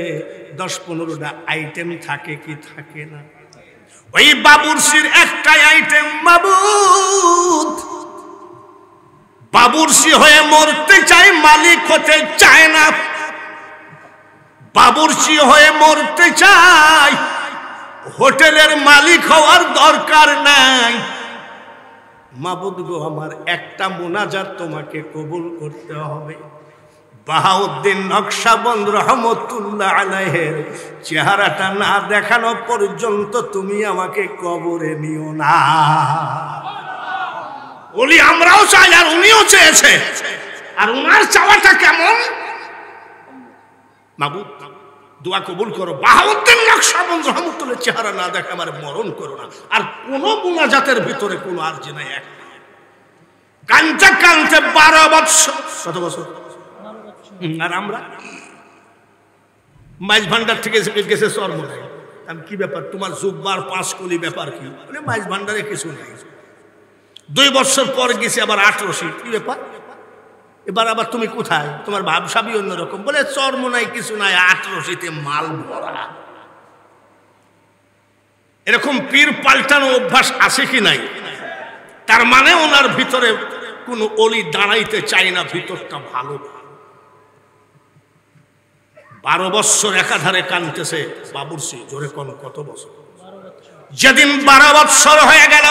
10-15টা আইটেম থাকে কি থাকে না? ওই বাবুর্চির একটাই আইটেম মাবুদ। বাবুর্চি হয়ে মরতে চায়, মালিক হতে চায় না। বাবুর্চি হয়ে মরতে চায়, হোটেলের মালিক হওয়ার দরকার নাই। মাবুদ গো, আমার একটা মুনাজাত তোমাকে কবুল করতে হবে। বাহাউদ্দিন নকশবন্দ রহমতুল্লাহ আলাইহির চেহারাটা না দেখানো পর্যন্ত তুমি আমাকে কবরে নিও না। বলি আমরাও চাই, আর উনিও চেয়েছে। আর উনার চাওয়াটা কেমন? মাবুদ দোয়া কবুল করো, বাহাউদ্দিন নকশবন্দ রহমতুল্লাহ চেহারা না দেখে আমার মরণ করো না। আর কোন মুনাজাতের ভিতরে কোনো আরজি নাই। এক কানতে কানতে 12 বছর, কত বছর? আর আমরা মাইজ ভান্ডার থেকে গেছে চরমোনাই। আমি কি ব্যাপার, তোমার জুব্বার 5 কলি ব্যাপার কি? মানে মাইজ ভান্ডারে কিছু নাই। 2 বছর পর গেছে আবার 18 কি ব্যাপার? এবার আবার তুমি কোথায়? তোমার ভাবসাবি অন্যরকম। বলে চরমোনাই কিছু নাই, 18 মাল ভরা। এরকম পীর পাল্টানো অভ্যাস আছে কি নাই? তার মানে ওনার ভিতরে কোন অলি দাঁড়াইতে চাই না, ভিতরটা ভালো। 12 বছর একাধারে কানতেছে বাবুর্চি। জোরে কোন কত বছর? যেদিন 12 বছর হয়ে গেল,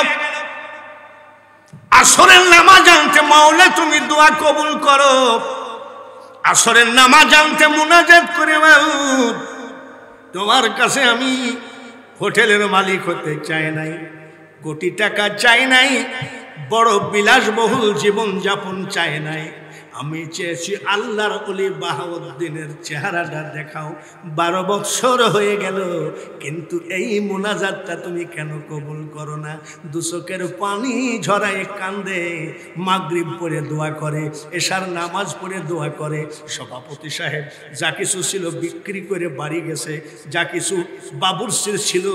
আসরের নামাজ আনতে মাওলা তুমি দোয়া কবুল করো। আসরের নামাজ আনতে মুনাজাত করে, মাওলা তোমার কাছে আমি হোটেলের মালিক হতে চাই নাই, কোটি টাকা চাই নাই, বড় বিলাসবহুল জীবন যাপন চাই নাই। আমি চেয়েছি আল্লাহর ওলি বাহাউদ্দিনের চেহারাটা দেখাও। 12 বছর হয়ে গেল, কিন্তু এই মুনাজাতটা তুমি কেন কবুল করো না? 2 চোখের পানি ঝরায় কান্দে। মাগরিব পড়ে দোয়া করে, এশার নামাজ পড়ে দোয়া করে। সভাপতি সাহেব যা কিছু ছিল বিক্রি করে বাড়ি গেছে, যা কিছু বাবুর্চির ছিল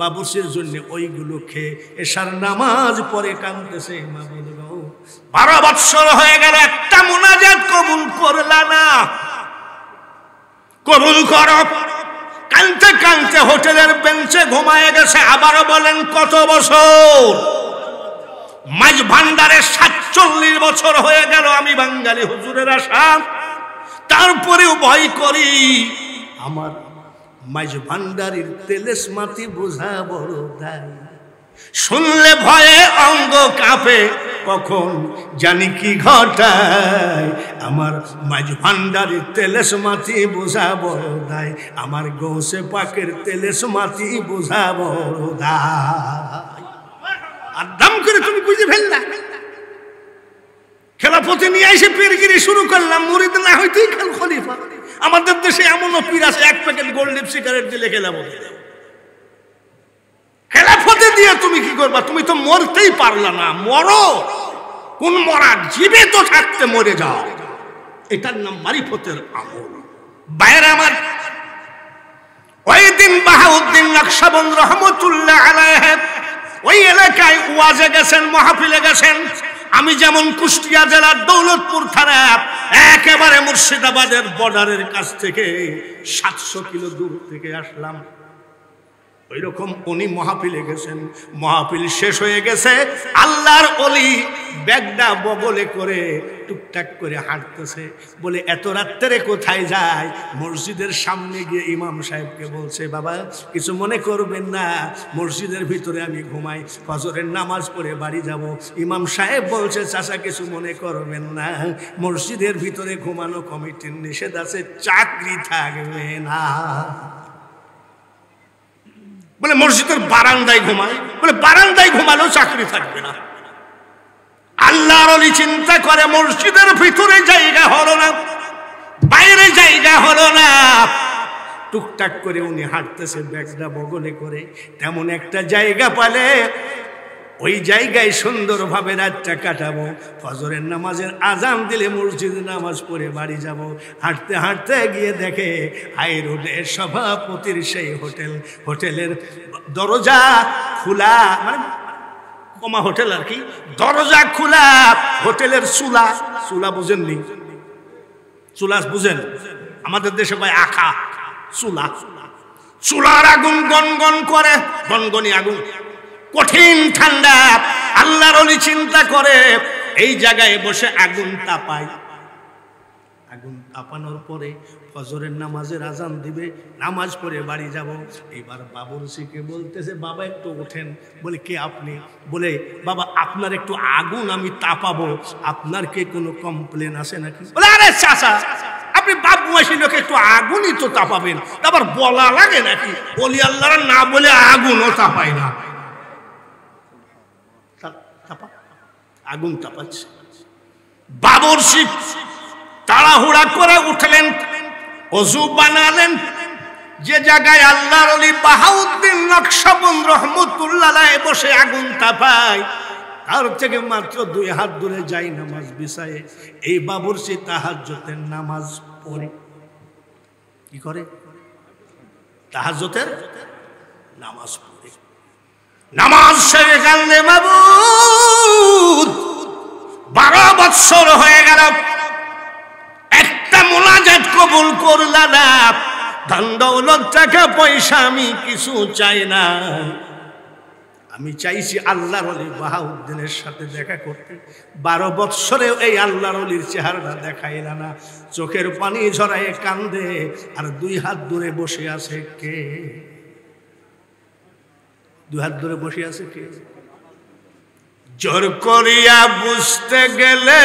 বাবুর্চির জন্য ওইগুলো খেয়ে এশার নামাজ পড়ে কান্দতেছে। 12 বছর হয়ে গেল, একটা মুনাজাত কবুল করলা না। কবুল করো। কানতে কানতে হোটেলের বেঞ্চে ঘুমায় গেছে। আবারও বলেন কত বছর? মাঝ ভান্ডারে 47 বছর হয়ে গেল। আমি বাঙালি হুজুরের আশা, তারপরেও ভয় করি আমার মাঝ ভান্ডারের তেলেসমাতি বোঝা বড় দায়। শুনলে ভয়ে অঙ্গ কাঁপে, কখন জানি কি ঘটায়। আমার মাঝ ভান্ডারের তেলেসমাতি বোঝা বড় দায়, আমার গৌসে পাকের তেলেসমাতি বোঝা বড় দায়। আর দাম করে তুমি বুঝে ফেললা। খেলাফতে নিয়ে এসে পীরগিরি শুরু করলাম, মুরিদ না হইতেই খান খলিফা। আমাদের দেশে এমনও পীর আছে 1 প্যাকেট গোল্ড লিপ সিগারেট দিলে খেলাফতে। খেলাফতে দিয়ে তুমি কি করবা? তুমি তো মরতেই পারলা না। মরো, কোন মরা? জীবিত থাকতে মরে যাও। এটার নাম মারিফতের আমল। বাইরে আমার ওই দিন বাহাউদ্দিন নকশবন্দ রহমতুল্লাহ আলাইহি ওই এলাকায় ওয়াজে গেছেন, মাহফিলে গেছেন। আমি যেমন কুষ্টিয়া জেলার দৌলতপুর থানা একেবারে মুর্শিদাবাদের বর্ডারের কাছ থেকে 700 কিলো দূর থেকে আসলাম, ওই রকম উনি মাহফিলে গেছেন। মাহফিল শেষ হয়ে গেছে, আল্লাহর ওলি ব্যাগটা বগলে করে টুকটাক করে হাঁটতেছে। বলে এত রাত্রে কোথায় যায়? মসজিদের সামনে গিয়ে ইমাম সাহেবকে বলছে, বাবা কিছু মনে করবেন না, মসজিদের ভিতরে আমি ঘুমাই, ফজরের নামাজ পড়ে বাড়ি যাব। ইমাম সাহেব বলছে, চাচা কিছু মনে করবেন না, মসজিদের ভিতরে ঘুমানো কমিটির নিষেধ আছে, চাকরি থাকবে না। বলে মসজিদের বারান্দায় ঘুমায়। বলে বারান্দায় ঘুমালেও চাকরি থাকবে না। আল্লাহর ওলি চিন্তা করে, মসজিদের ভিতরে জায়গা হলো না, বাইরে জায়গা হলো না। টুকটাক করে উনি হাঁটতেছে ব্যাগটা বগলে করে। তেমন একটা জায়গা পালে ওই জায়গায় সুন্দরভাবে রাতটা কাটাবো। ফজরের নামাজের আজান দিলে মসজিদে নামাজ পড়ে বাড়ি যাব। হাঁটতে হাঁটতে গিয়ে দেখে হাই রোডের সভাপতির সেই হোটেলের দরজা খোলা, মানে কমা হোটেল আর কি, দরজা খোলা, হোটেলের চুলা, চুলা বুঝেননি? চুলা বুঝেন? আমাদের দেশে ভাই আখা, চুলা, চুলার আগুন গনগন করে, গনগনি আগুন, কঠিন ঠান্ডা। আল্লাহর ওলি চিন্তা করে এই জায়গায় বসে আগুন তাপায়। আগুন তাপানোর পরে ফজরের নামাজের আজান দিবে, নামাজ পড়ে বাড়ি যাব। এবার বাবুর্চিকে বলতেছে, বাবা একটু ওঠেন। বলে কে আপনি? বলে বাবা আপনার একটু আগুন আমি তাপাবো, আপনার কি কোনো কমপ্লেন আছে নাকি? বলে আরে চাচা, আপনি বাপ বয়সী লোক, একটু আগুনই তো তাপাবেন, আবার বলা লাগে নাকি? বলি আল্লাহর না বলে আগুনও তাপাই না। আগুন তাপাচ্ছে। বাবুর্চি তাড়াহুড়া করে উঠলেন, ওযু বানালেন। যে জায়গায় আল্লাহর ওলি বাহাউদ্দিন নকশবন্দ রহমতুল্লাহ আলাইহি বসে আগুন তাপায়, তার থেকে মাত্র 2 হাত দূরে যাই নামাজ বিছায়ে এই বাবুর্চি তাহাজ্জুদের নামাজ পড়ে। কি করে? তাহাজ্জুদের নামাজ পড়ে। নামাজ শেষে কান্দে, মাবুদ 12 বছর হয়ে গেল, একটা মুনাজাত কবুল করলা না, ধন দৌলত টাকা পয়সা আমি কিছু চাই না, আমি চাইছি আল্লাহর ওলি বাহাউদ্দিনের সাথে দেখা করতে। 12 বছরে এই আল্লাহর ওলির চেহারাটা দেখাইলা না। চোখের পানি ঝরায় কান্দে, আর 2 হাত দূরে বসে আছে কে? 2 হাত দূরে বসে আছে কে? জোর করিয়া বুঝতে গেলে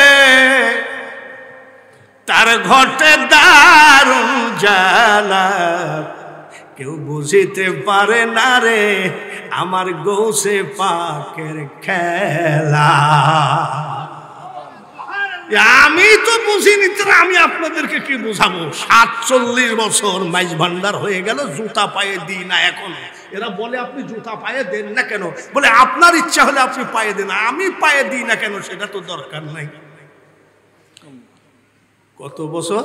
তার ঘটে দারুণ জ্বালা, কেউ বুঝিতে পারে না রে আমার গৌসে পাকের খেলা। আমি তো বুঝিনি, আমি আপনাদেরকে কি বুঝাবো? 47 বছর মাইজ ভান্ডার হয়ে গেল, জুতা পায়ে দিই না এখনো। এরা বলে আপনি জুতা পায়ে দেন না কেন? বলে আপনার ইচ্ছা হলে আপনি পায়ে দেন, আমি পায়ে দিই না কেন সেটা তো দরকার নাই। কত বছর?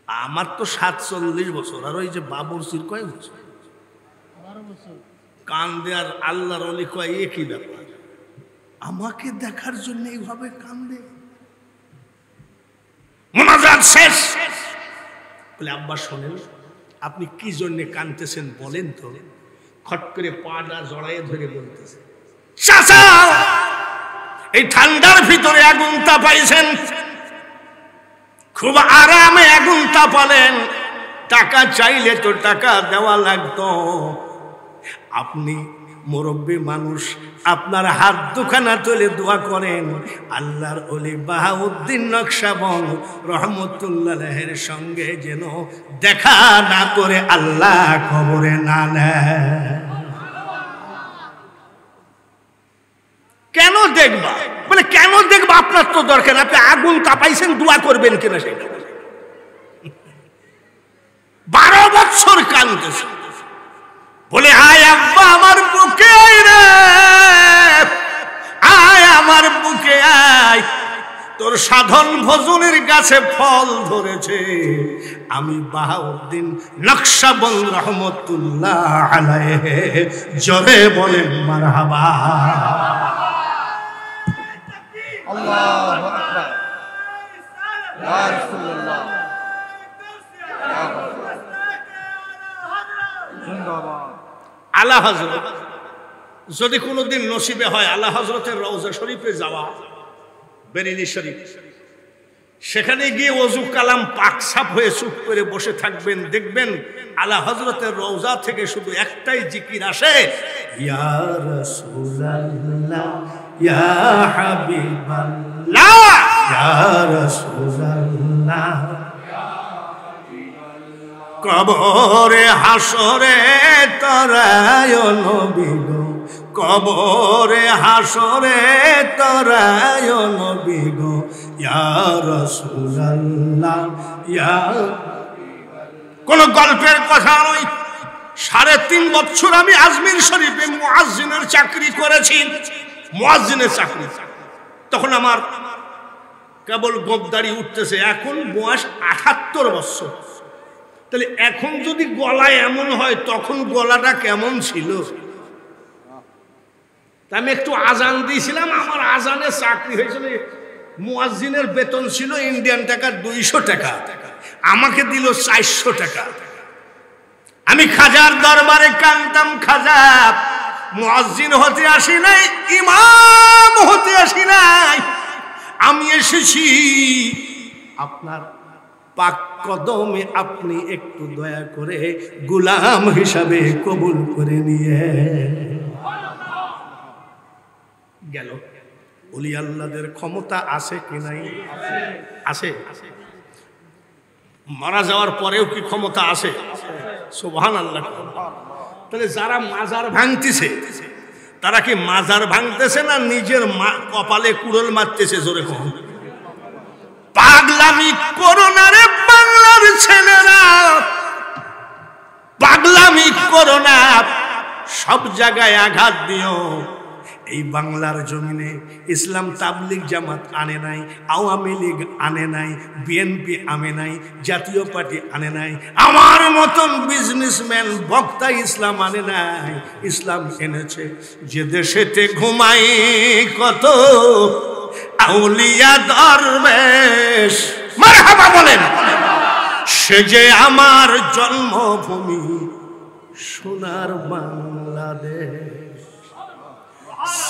আমার তো 47 বছর। আর ওই যে বাবুর্চির কয় বছর? 12 বছর। কান্দে আর আল্লাহর ওলি কয় একই ব্যাপার, আমাকে দেখার জন্য এইভাবে কান্দে। মুনাজাত শেষ। বলে আব্বা শোনেন, আপনি কি জন্য কাঁদতেছেন বলেন তো? খট করে পাটা জড়াইয়ে ধরে বলতেছে, চাচা এই ঠান্ডার ভিতরে আগুন তাপাইছেন, খুব আরামে আগুন তাপালেন, টাকা চাইলে তো টাকা দেওয়া লাগতো, আপনি মুরব্বী মানুষ, আপনার হাত দুখানা তুলে দোয়া করেন আল্লাহর ওলি বাহাউদ্দিন নকশবন্দ রহমতুল্লাহ আলাইহির সঙ্গে যেন দেখা না করে আল্লাহ খবরে না নেয়। কেন দেখবা? বলে কেন দেখবা? আপনার তো দরকার, আপনি আগুন তাপাইছেন, দোয়া করবেন কিনা সেটা। 12 বছর কাঁদতেছে। বলে আয় আব্বা আমার বুকে আয় রে, আয় আমার বুকে আয়, তোর সাধন ভজনের গাছে ফল ধরেছে। আমি বাহাউদ্দিন নকশবন্দ রহমতুল্লাহ আলাইহি, জোরে বলেন মারহাবা। আল্লাহু আকবার, ইয়া রাসূলুল্লাহ, আলা হযরত। যদি কোনোদিন নসিবে হয় আলা হযরতের রওজা শরীফে যাওয়া, বেরেলি শরীফ, সেখানে গিয়ে ওযু কালাম পাক সাফ হয়ে চুপ করে বসে থাকবেন, দেখবেন আলা হযরতের রওজা থেকে শুধু একটাই জিকির আসে, ইয়া রাসূলুল্লাহ ইয়া হাবিবাল্লাহ ইয়া রাসূলুল্লাহ। কবরে হাসরে তরায় নবী গো, কবরে হাসরে তরায় নবী গো, ইয়া রাসূলুল্লাহ ইয়া। কোন গল্পের কথা নয়। 3.5 বছর আমি আজমির শরীফে মুয়াজ্জিনের চাকরি করেছি, মুয়াজ্জিনের চাকরি। তখন আমার কেবল গোবদাড়ি উঠতেছে, এখন বয়স 78 বছর। তাহলে এখন যদি গলায় এমন হয়, তখন গলাটা কেমন ছিল? আমি একটু আজান দিয়েছিলাম, আমার আজানের চাকরি হয়েছিল, মুয়াজ্জিনের বেতন ছিল ইন্ডিয়ান টাকা 200 টাকা, আমাকে দিল 400 টাকা। আমি খাজার দরবারে কাঁদতাম, খাজা মুয়াজ্জিন হতে আসি নাই, ইমাম হতে আসি নাই, আমি এসেছি আপনার পাক কদমে, আপনি একটু দয়া করে গোলাম হিসাবে কবুল করে নিয়ে গেল। ওলি আল্লাহদের ক্ষমতা আছে কি নাই? আছে। মারা যাওয়ার পরেও কি ক্ষমতা আছে? সুবহানাল্লাহ। তাহলে যারা মাজার ভাঙতেছে তারা কি মাজার ভাঙতেছে না নিজের কপালে কুড়োল মারতেছে? জোরে কম। পাগলামি করো না রে বাংলার ছেলেরা, পাগলামি করো না, সব জায়গায় আঘাত দিও। এই বাংলার জমিনে ইসলাম তাবলিগ জামাত আনে নাই, আওয়ামী লীগ আনে নাই, বিএনপি আনে নাই, জাতীয় পার্টি আনে নাই, আমার মতন বিজনেসম্যান বক্তা ইসলাম আনে নাই। ইসলাম এনেছে যে দেশেতে ঘুমাই কত আউলিয়া দরবেশ, মারহাবা বলেন, সে যে আমার জন্মভূমি সোনার বাংলাদেশ।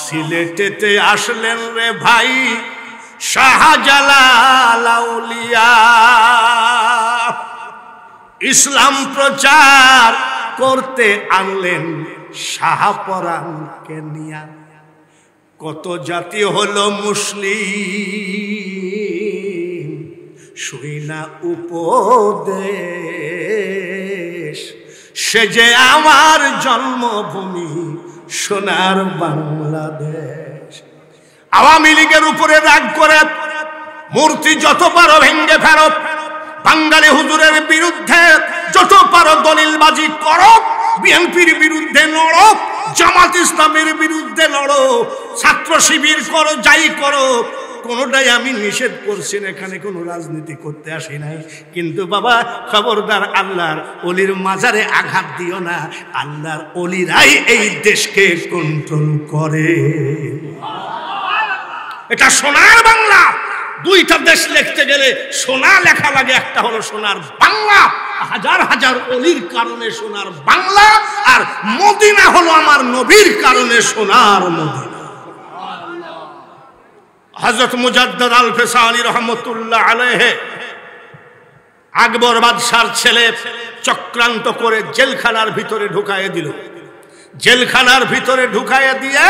সিলেটেতে আসলেন রে ভাই শাহজালাল আউলিয়া, ইসলাম প্রচার করতে আনলেন শাহপরানকে নিয়া। কত জাতি হলো মুসলিম, শুই না উপদেশ, সে যে আমার জন্মভূমি সোনার বাংলাদেশ। আওয়ামী লীগের উপরে রাগ করে মূর্তি যত পারো ভেঙ্গে ফেলো, বাঙালি হুজুরের বিরুদ্ধে যত পারো দলিলবাজি করো, বিএনপির বিরুদ্ধে লড়ো, জামাত ইসলামের বিরুদ্ধে লড়ো, ছাত্র শিবির করো, যাই করো, কোনোটাই আমি নিষেধ করছি না, এখানে কোনো রাজনীতি করতে আসি নাই। কিন্তু বাবা খবরদার, আল্লাহর অলির মাজারে আঘাত দিও না, আল্লাহর অলিরাই এই দেশকে কন্ট্রোল করে। এটা সোনার বাংলা। দুইটা দেশ লিখতে গেলে সোনা লেখা লাগে, একটা হলো সোনার বাংলা, হাজার হাজার অলির কারণে সোনার বাংলা, আর মদিনা হলো আমার নবীর কারণে সোনার মদিনা। হযরত মুজাদ্দিদ আল ফিসানি রহমতুল্লাহ আলাইহি আকবর বাদশার ছেলে চক্রান্ত করে জেলখানার ভিতরে ঢুকায়ে দিল। জেলখানার ভিতরে ঢুকায়ে দিয়ে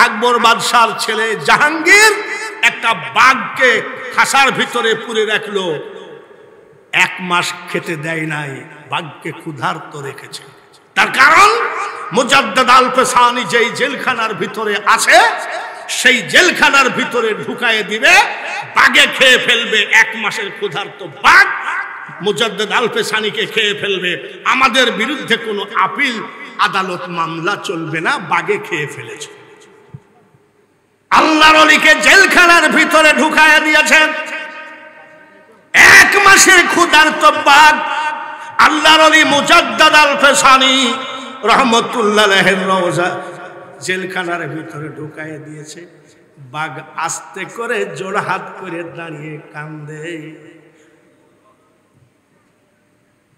আকবর বাদশার ছেলে জাহাঙ্গীর একটা বাঘকে খাসার ভিতরে পুরে রাখলো। 1 মাস খেতে দেয় নাই, বাঘকে ক্ষুধার্ত রেখেছে। তার কারণ মুজাদ্দিদ আল ফিসানি যেই জেলখানার ভিতরে আছে, সেই জেলখানার ভিতরে ঢুকায়ে দিবে, বাঘে খেয়ে ফেলবে। 1 মাসের ক্ষুধার্ত বাঘ মুজাদ্দিদ আল ফিসানিকে খেয়ে ফেলবে। আমাদের বিরুদ্ধে কোনো আপিল আদালত মামলা চলবে না, বাঘে খেয়ে ফেলেছে। আল্লাহর ওলিকে জেলখানার ভিতরে ঢুকায়ে দিয়েছেন। 1 মাসের ক্ষুধার্ত বাঘ আল্লাহর ওলি মুজাদ্দিদ আল ফিসানি রহমতুল্লাহ আলাইহির রওজা জেলখানার ভিতরে ঢুকায় দিয়েছে। বাঘ আস্তে করে জোড়হাত করে দাঁড়িয়ে কান্দে,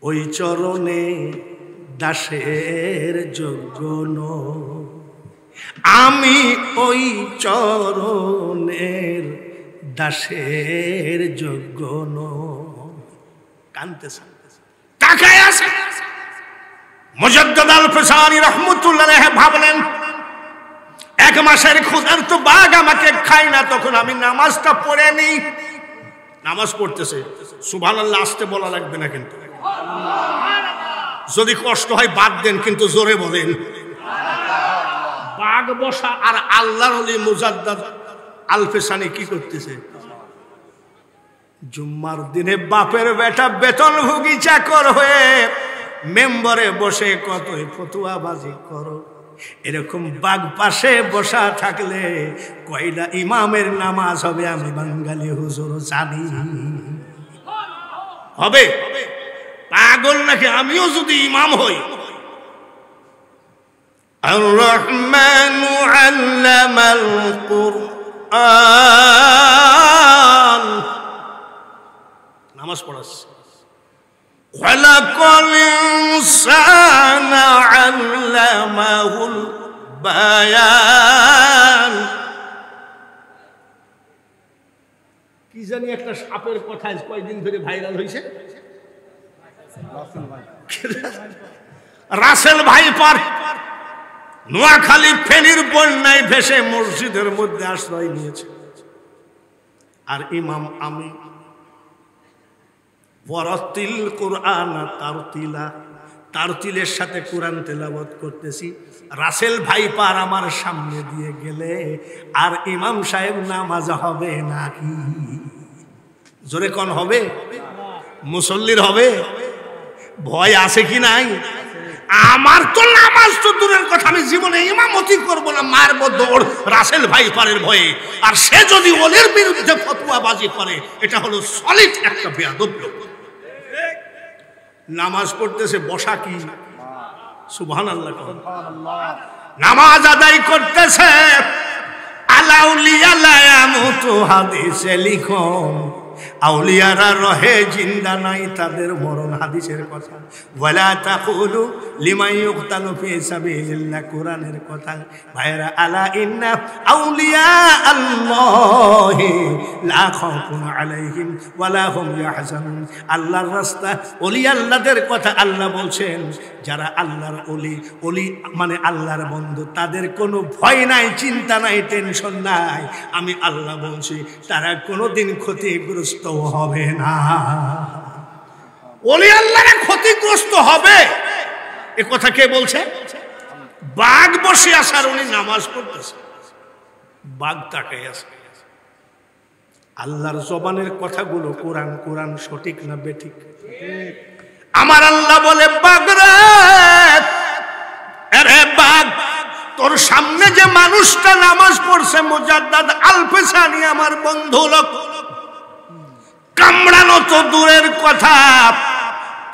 ওই চরণে দাসের যোগ্য নই, আমি ওই চরণের দাসের যোগ্য নই। কান্দতেছে, তাকায় আছে। মুজাদ্দিদ আল ফিসানি রাহমাতুল্লাহ আলাইহি ভাবলেন, 1 মাসের ক্ষুধার্ত বাঘ আমাকে খায় না, তখন আমি নামাজটা পড়ে নিই। নামাজ পড়তেছে, সুবহানাল্লাহ আস্তে বলা লাগবে না, কিন্তু যদি কষ্ট হয় বাদ দেন, কিন্তু জোরে বলেন। বাঘ বসা আর আল্লাহর ওলি মুজাদ্দিদ আল ফিসানি কি করতেছে? জুম্মার দিনে বাপের বেটা বেতনভোগী চাকর হয়ে মেম্বারে বসে কতই ফতুয়াবাজি করো। এরকম বাঘ পাশে বসা থাকলে কয়টা ইমামের নামাজ হবে আমি বাঙালি হুজুর জানি। হবে? পাগল নাকি? আমিও যদি ইমাম হই, আর রহমানু আল্লামাল কুরআন, নামাজ পড়াচ্ছে। খালাকাল ইনসানা আল্লামাহুল বায়ান। কি জানি একটা সাপের কথা কয়েকদিন ধরে ভাইরাল হয়েছে, রাসেল ভাইপার নোয়াখালী ফেনীর বন্যায় ভেসে মসজিদের মধ্যে আশ্রয় নিয়েছে। আর ইমাম আমি ওয়ারাতিল কুরআন তারতিলা, তারতিলের সাথে কোরআন তেলাওয়াত করতেছি, রাসেল ভাইপার আমার সামনে দিয়ে গেলে আর ইমাম সাহেব নামাজ হবে নাকি? জোরে কোন হবে? মুসল্লির হবে? ভয় আছে কি নাই? আমার তো নামাজ তো দূরের কথা, আমি জীবনে ইমামতি করব না, মারব দৌড় রাসেল ভাইপারের ভয়ে। আর সে যদি ওদের বিরুদ্ধে ফতোয়াবাজি করে, এটা হলো সলিড একটা বেয়াদব লোক। নামাজ পড়তেছে, বসা কি? সুবহানাল্লাহ। নামাজ আদায় করতেছে। আলাউলিয়া লা ইয়ামুতু, হাদিসে লিখন আউলিয়ারা রহে জিন্দা নাই, তাদের মরণ হাদিসের কথা। ওয়ালা তাকুলু লিমান ইউকতালু ফি সাবিলিল্লাহ, কোরআনের কথা। ভাইরা আলা ইন্না আউলিয়া আল্লাহি লা খাউফুন আলাইহিম ওয়ালা হুম ইয়াহজানুন। আল্লাহর রাস্তা ওলি আল্লাহদের কথা আল্লাহ বলছেন, যারা আল্লাহর ওলি, ওলি মানে আল্লাহর বন্ধু, তাদের কোনো ভয় নাই, চিন্তা নাই, টেনশন নাই। আমি আল্লাহ বলছি তারা কোনোদিন ক্ষতিগ্রস্ত হবে না। ওলি আল্লাহরা ক্ষতিগ্রস্ত হবে এ কথা কে বলছে? বাঘ বসে আসার উনি নামাজ পড়তেছে, বাঘ তাকাই আছে। আল্লাহর জবানের কথাগুলো কোরআন কোরআন, সঠিক না বেঠিক? আমার আল্লাহ বলে, বাঘ রে, আরে বাঘ, তোর সামনে যে মানুষটা নামাজ পড়ছে মুজাদ্দাদ আল-পেশানি, আমার বন্ধু লোক, কামড়ানো তো দূরের কথা,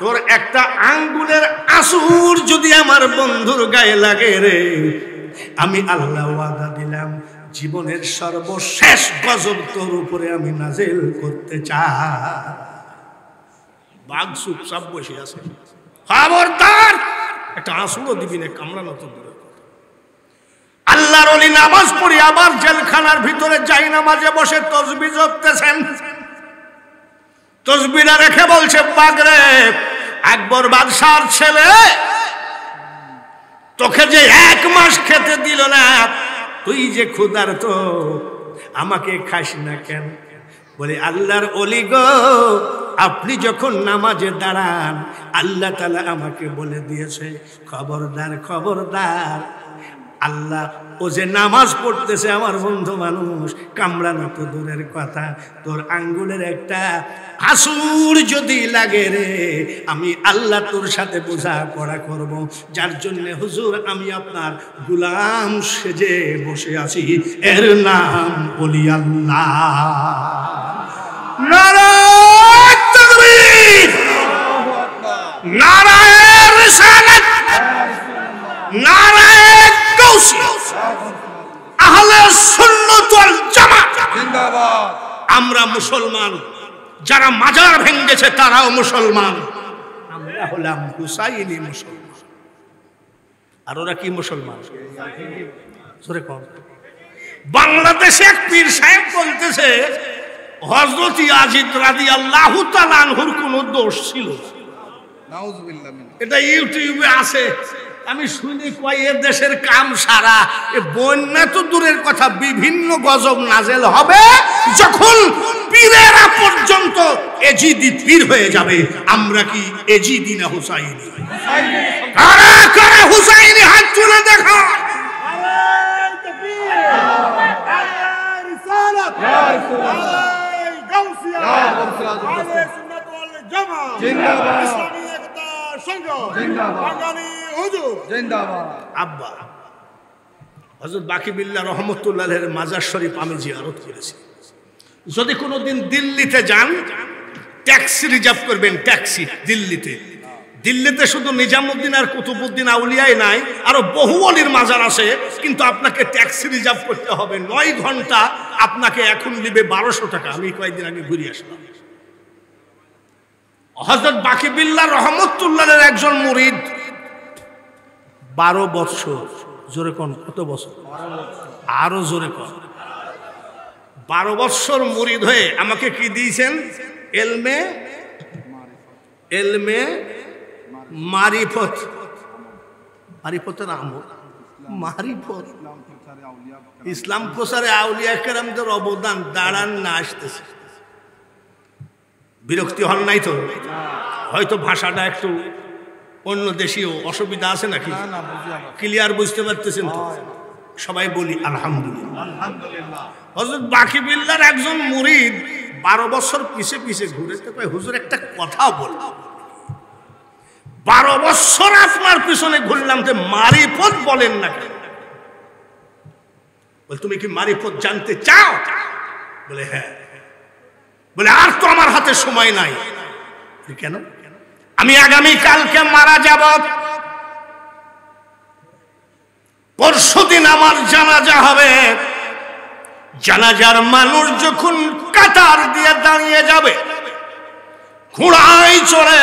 তোর একটা আঙ্গুলের আসুর যদি আমার বন্ধুর গায়ে লাগে রে, আমি আল্লাহ ওয়াদা দিলাম জীবনের সর্বশেষ গজব তোর উপরে আমি নাজিল করতে চাই। বাঘ চুপচাপ বসে আছে। খবরদার, একটা আসুরও দিবি না, কামড়ানো তো দূরের কথা। আল্লাহর ওলি নামাজ পড়ি আবার জেলখানার ভিতরে যাই নামাজে বসে তসবিহ জপতেছেন। তসবিহটা রেখে বলছে, বাঘ রে, আকবর বাদশার ছেলে, তোকে যে 1 মাস খেতে দিল না, তুই যে ক্ষুধার্ত, আমাকে খাস না কেন? বলে, আল্লাহর ওলি গো, আপনি যখন নামাজে দাঁড়ান আল্লাহ তাআলা আমাকে বলে দিয়েছে, খবরদার খবরদার, আল্লাহ ও যে নামাজ পড়তেছে আমার বন্ধু মানুষ, কামড়ানো তো দূরের কথা, তোর আঙ্গুলের একটা আসুর যদি লাগে রে, আমি আল্লাহ তোর সাথে বোঝাপড়া করব। যার জন্য হুজুর আমি আপনার গোলাম সেজে বসে আছি, এর নাম ওলি আল্লাহ। নারায়ে তাকবীর, নারায়ে রিসালাত, নারায়ে আহলে সুন্নাত ওয়াল জামাত জিন্দাবাদ। আমরা মুসলমান, যারা মাজার ভেঙেছে তারাও মুসলমান, আমরা হলাম হুসাইনি মুসলমান। আর ওরা কি মুসলমান? বাংলাদেশে এক পীর সাহেব বলতেছে হযরত ইয়াজিদ রাদিয়াল্লাহু তাআলা আনহুর কোনো দোষ ছিল না। নাউযুবিল্লাহ। এটা ইউটিউবে আছে, আমি শুনি কয় এ দেশের কাম সারা, এ বন্যা তো দূরের কথা, বিভিন্ন গজব নাজেল হবে যখন পীরেরা পর্যন্ত এজিদি পীর হয়ে যাবে। আমরা কি এজিদি না হুসাইনি? কারা কারা হুসাইনি হাত তুলে দেখা। আব্বা হযরত বাকি বিল্লাহ রহমতুল্লাহের মাজার শরীফ আমি জিয়ারত করেছি। যদি কোনোদিন দিল্লিতে যান, ট্যাক্সি রিজার্ভ করবেন, ট্যাক্সি দিল্লিতে, দিল্লিতে শুধু নিজামুদ্দিন আর কুতুবুদ্দিন আউলিয়াই নাই, আরো বহু অলির মাজার আছে, কিন্তু আপনাকে ট্যাক্সি রিজার্ভ করতে হবে 9 ঘন্টা, আপনাকে এখন দিবে 1200 টাকা। আমি কয়েকদিন আগে ঘুরে আসলাম। হযরত বাকি বিল্লাহ রহমতুল্লাহের একজন মুরিদ 12 বছর, জোরে কোন কত বছর, আরো জোরে কোন, 12 বছর মুরিদ হয়ে আমাকে কি দিয়েছেন? এলমে এলমে মারিফত, মারিফতের আমল, মারিফত, ইসলাম প্রচারে আউলিয়া কেরামদের অবদান। দাঁড়ান না, আসতেছে। বিরক্তি হন নাই তো? হয়তো ভাষাটা একটু অন্য দেশীয়, অসুবিধা আছে নাকি? ক্লিয়ার বুঝতে পারতেছেন তো? সবাই বলি আলহামদুলিল্লাহ। হযরত বাকি বিল্লাহর একজন মুরিদ 12 বছর পিছে পিছে ঘুরে তো কয়, হুজুর একটা কথা বল। 12 বছর আপনার পিছনে ঘুরলাম, তো মারিফত বলেন না কেন? বলে তুমি কি মারিফত জানতে চাও? বলে হ্যাঁ। বলে আর তো আমার হাতে সময় নাই। কেন? আমি আগামী কালকে মারা যাব, পরশুদিন আমার জানাজা হবে। জানাজার মানুষ যখন কাতার দিয়ে দাঁড়িয়ে যাবে, ঘোড়ায় চড়ে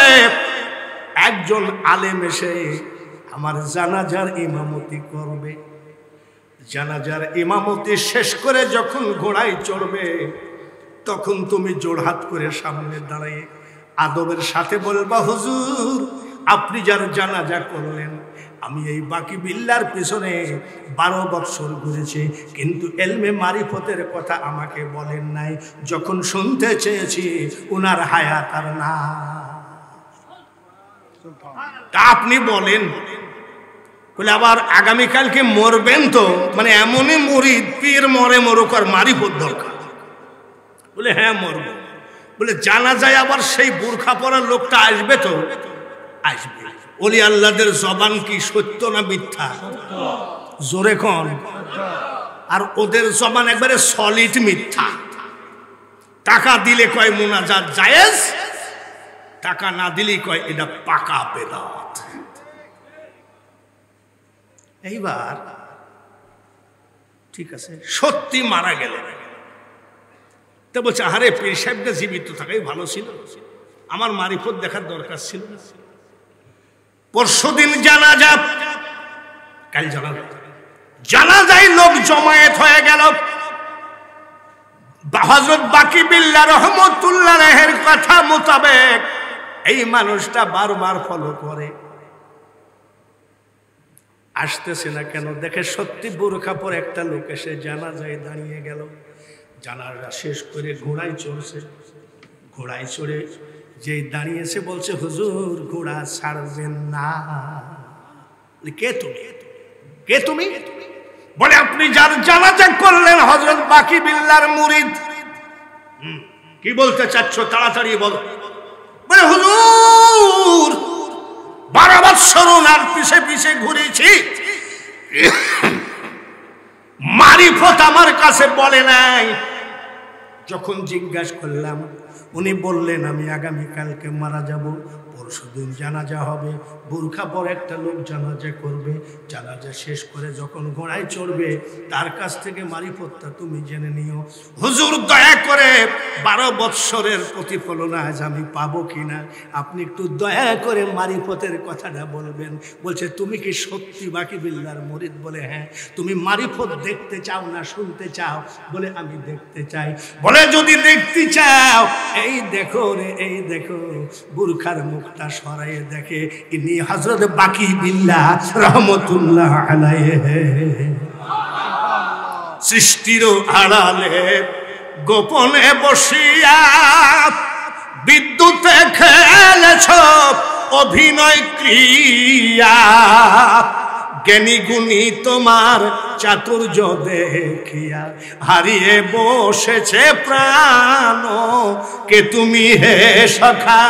একজন আলেম এসে আমার জানাজার ইমামতি করবে। জানাজার ইমামতি শেষ করে যখন ঘোড়ায় চড়বে, তখন তুমি জোড়হাত করে সামনে দাঁড়িয়ে আদবের সাথে বলবা, হুজুর আপনি যার জানাজা করলেন, আমি এই বাকি বিল্লার পিছনে 12 বছর ঘুরেছি, কিন্তু এলমে মারিফতের কথা আমাকে বলেন নাই। যখন শুনতে চেয়েছি উনার হায়াত আর না, তা আপনি বলেন। বলে আবার আগামীকালকে মরবেন তো? মানে এমনই মুরিদ, পীর মরে মরুক, আর মারিফত দরকার। বলে হ্যাঁ মরব। বলে জানাজায় আবার সেই বোরখা পরা লোকটা আসবে তো? আসবে। ওলি আল্লাহদের জবান কি সত্য না মিথ্যা? জোরে কোন। আর ওদের জবান একবারে সলিড মিথ্যা। টাকা দিলে কয় মুনাজাত জায়েজ, টাকা না দিলেই কয় এটা পাকা বেদাত। এইবার ঠিক আছে, সত্যি মারা গেলে তো বলছে, আরে পীর সাহেবটা জীবিত থাকাই ভালো ছিল, আমার মারিফত দেখার দরকার ছিল না। পরশুদিন জানাজা, কাল জানাজা, জানাজায় লোক জমায়েত হয়ে গেল। হযরত বাকি বিল্লাহ রহমতুল্লাহের কথা মোতাবেক এই মানুষটা বারবার ফলো করে, আসতেছে না কেন? দেখে সত্যি বোরখা পরে একটা লোক এসে জানাজায় দাঁড়িয়ে গেল। জানাজা শেষ করে ঘোড়ায় চড়ছে। ঘোড়ায় চড়ে যেই দাঁড়িয়েছে বলছে, হুজুর ঘোড়া ছাড়বেন না। কে তুমি? কে তুমি? বলে আপনি যার জানাজা করলেন হযরত বাকি বিল্লাহর মুরিদ। কি বলতে চাচ্ছ তাড়াতাড়ি বলো। বলে হুজুর 12 বছর ওনার পিছে পিছে ঘুরেছি, মারিফত আমার কাছে বলে নাই। যখন জিজ্ঞাসা করলাম, উনি বললেন আমি আগামীকালকে মারা যাব, পরশুদিন জানাজা হবে, বোরখা পরে একটা লোক জানাজা করবে, জানাজা শেষ করে যখন ঘোড়ায় চড়বে তার কাছ থেকে মারিফতটা তুমি জেনে নিও। হুজুর দয়া করে 12 বৎসরের প্রতিফলন আজ আমি পাবো কিনা, আপনি একটু দয়া করে মারিফতের কথাটা বলবেন। বলছে তুমি কি সত্যি বাকি বিল্লাহর মুরিদ? বলে হ্যাঁ। তুমি মারিফত দেখতে চাও না শুনতে চাও? বলে আমি দেখতে চাই। বলে যদি দেখতে চাও এই দেখো রে, এই দেখো। বুরখার মুখটা সরাইয়ে দেখে, ইনি হযরত বাকি বিল্লাহ রহমতুল্লাহ আলাইহি। সৃষ্টির আড়ালে গোপনে বসিয়া বিদ্যুতে খেলেছ অভিনয় ক্রিয়া, জ্ঞানী গুণী তোমার চাতুর্য দেখিয়া হারিয়ে বসেছে প্রাণ, কে তুমি হে সখা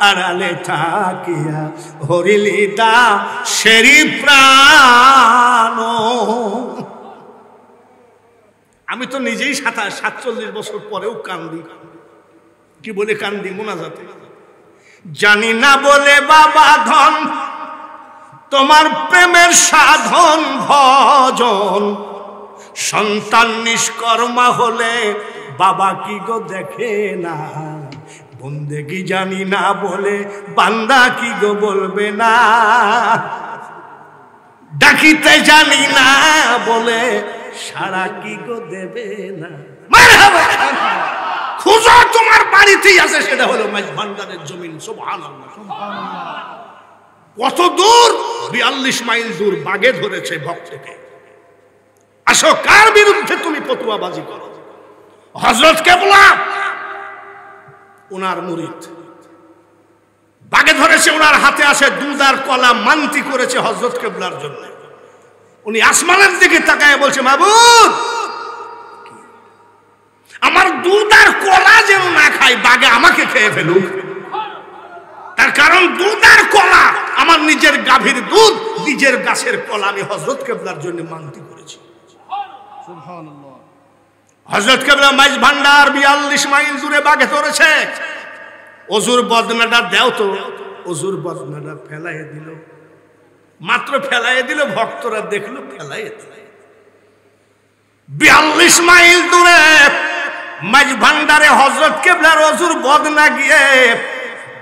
আড়ালে থাকিয়া হরিলি তা সেরি প্রাণ। আমি তো নিজেই 47 বছর পরেও কান্দি। কি বলে কান্দি? মোনাজাতে জানি না বলে বাবা ধন, তোমার প্রেমের সাধন ভজন। সন্তান নিষ্কর্মা হলে বাবা কি গো দেখে না, বন্দেগি জানি না বলে বান্দা কি গো বলবে না। ডাকিতে জানি না বলে সারা কি গো দেবে না। খুঁজো তোমার বাড়িতেই আছে, সেটা হলো মাইজভান্ডারের জমিন। সুবহানাল্লাহ। কত দূর? 42 মাইল দূর বাগে ধরেছে ভক্তকে। আসো, কার বিরুদ্ধে তুমি ফতোয়াবাজি করো? হযরত কেবলা ওনার মুরিদ বাগে ধরেছে, ওনার হাতে আছে দুধ আর কলা, মানতি করেছে হযরত কেবলার জন্য। উনি আসমানের দিকে তাকায় বলছে, মাবুদ আমার দুধ আর কলা যেন না খাই, বাগে আমাকে খেয়ে ফেলুক। তার কারণ দুধ আর কলা আমার নিজের গাভীর দুধ, নিজের গাছের কলা আমি হযরত কেবলার জন্য মানতি করেছি। সুবহানাল্লাহ। হযরত কেবলা মাইজভান্ডার 42 মাইল দূরে বাগে ধরেছে। ওজুর বদনাটা দেও তো। ওজুর বদনাটা ফেলাইয়ে দিল, মাত্র ফেলাইয়ে দিল, ভক্তরা দেখলো ফেলাইয়ে দিল। 42 মাইল দূরে মাইজভান্ডারে হযরত কেবলার ওজুর বদনা গিয়ে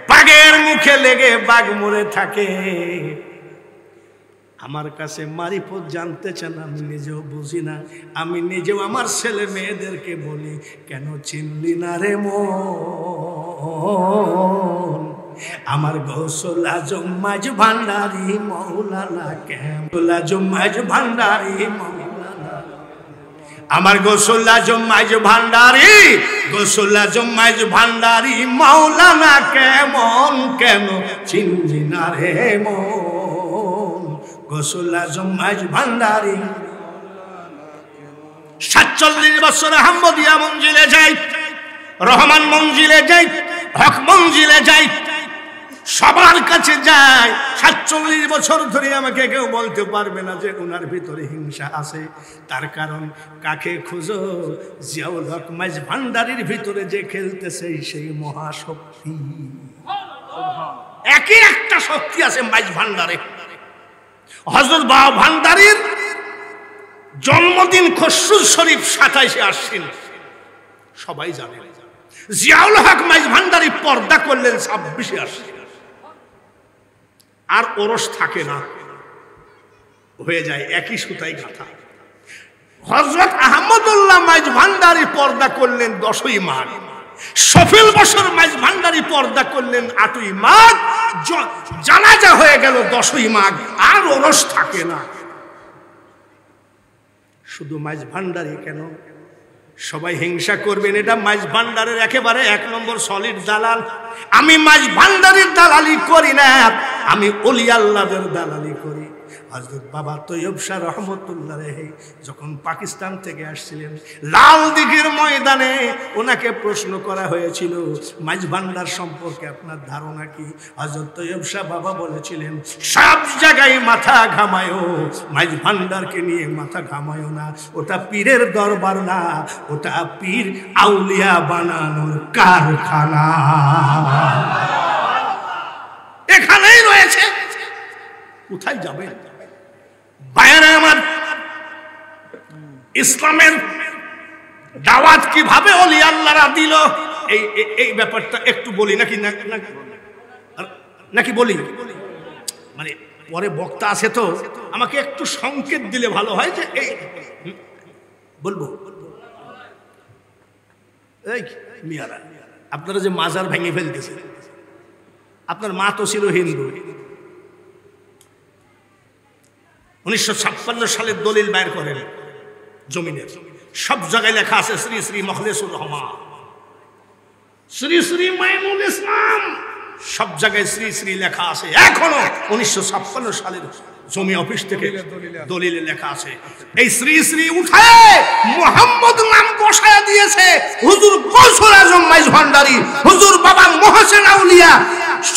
বাঘের মুখে লেগে বাঘ মরে থাকে। আমার কাছে মারিফত জানতে চান, আমি নিজেও বুঝি না। আমি নিজেও আমার ছেলে মেয়েদেরকে বলি, কেন চিনলি না রে মন আমার গৌসুল আজম মাইজভান্ডারি মৌলানা, কেবল আজম মাইজভান্ডারি মৌলানা। আমার গৌসুল আজম মাইজভান্ডারি, গৌসুল আজম মাইজভান্ডারি মৌলানা, কেমন কেন চিনলি না রে মন গৌসুল আজম মাইজভান্ডারি। 47 বছর আহমদিয়া মঞ্জিলে যাই, রহমান মঞ্জিলে যাই, হক মঞ্জিলে যাই, সবার কাছে যাই। 47 বছর ধরে আমাকে কেউ বলতে পারবে না যে ওনার ভিতরে হিংসা আছে। তার কারণ কাকে খুঁজো? জিয়াউল হক মাইজভান্ডারির ভিতরে যে খেলতেছে সেই মহাশক্তি। একই একটা শক্তি আছে মাইজভান্ডারে। হযরত বাবা ভান্ডারীর জন্মদিন খসরু শরীফ 27 আশ্বিন, সবাই জানে। জিয়াউল হক মাইজভান্ডারী পর্দা করলেন 26 আশ্বিন। আর ওরস থাকে না, হয়ে যায় একই সুতায় গাঁথা। হযরত আহমদুল্লাহ মাইজভান্ডারী পর্দা করলেন 10ই মাঘ। সফিল বছর মাইজভান্ডারী পর্দা করলেন 8ই মাঘ। জানাজা হয়ে গেল 10ই মাঘ, আর ওরস থাকে না। শুধু মাইজভান্ডারী কেন, সবাই হিংসা করবেন, এটা মাইজভান্ডারের একেবারে 1 নম্বর সলিড দালাল। আমি মাইজভান্ডারীর দালালি করি না, আমি ওলি আল্লাহদের দালালি করি। হযরত বাবা তৈয়ব শাহ রহমতুল্লাহ আলাইহি যখন পাকিস্তান থেকে আসছিলেন, লাল দিঘির ময়দানে ওনাকে প্রশ্ন করা হয়েছিল, মাইজভান্ডার সম্পর্কে আপনার ধারণা কি? হযরত তৈয়ব শাহ বাবা বলেছিলেন, সব জায়গায় মাথা ঘামায়ো, মাইজভান্ডারকে নিয়ে মাথা ঘামায়ো না। ওটা পীরের দরবার না, ওটা পীর আউলিয়া বানানোর কারখানা। এখানেই রয়েছে, কোথায় যাবে? ভাইয়েরা আমার, ইসলামের দাওয়াত কিভাবে ওলি আল্লাহরা দিল, এই ব্যাপারটা একটু বলি নাকি বলি? মানে পরে বক্তা আছে তো, আমাকে একটু সংকেত দিলে ভালো হয় যে এই বলবো। এই মিয়ারা, আপনারা যে মাজার ভেঙে ফেলতেছে, আপনার মা তো ছিল হিন্দু। 1956 সালের দলিল বাইর করেন জমিনের, সব জায়গায় লেখা আছে শ্রী শ্রী মখলেসুর রহমান, শ্রী শ্রী মাইনুল ইসলাম, সব জায়গায় শ্রী শ্রী লেখা আছে। এখনো 1956 সালের জমি অফিস থেকে দলিলে লেখা আছে। এই শ্রী শ্রী উঠায় মোহাম্মদ নাম বসায় দিয়েছে হুজুর গৌসুল আজম মাইজভান্ডারী, হুজুর বাবা মহসিন আউলিয়া,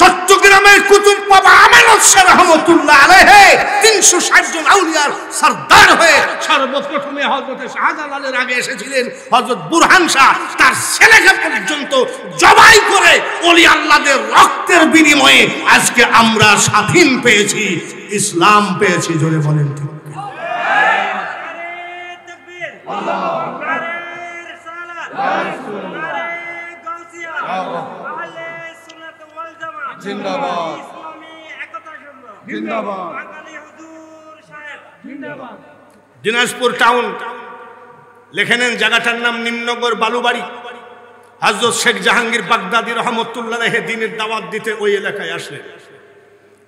চট্টগ্রামের কুতুব বাবা আমানত শাহ রহমতুল্লাহ আলাইহি, 3 360 জন আউলিয়ার সরদার হয়ে সর্বপ্রথমে হযরত শাহজালালের আগে এসেছিলেন হযরত বুরহান শাহ, তার ছেলেকে পর্যন্ত জবাই করে ওলি আল্লাহদের রক্তের বিনিময়ে আজকে আমরা স্বাধীন পেয়েছি, ইসলাম পেয়েছি। জোরে বলেন ঠিক? দিনাজপুর টাউন লেখে নেন, জায়গাটার নাম নিমনগর বালুবাড়ি। হযরত শেখ জাহাঙ্গীর বাগদাদী রহমতুল্লাহ আলাইহি দ্বীনের দাওয়াত দিতে ওই এলাকায় আসলেন।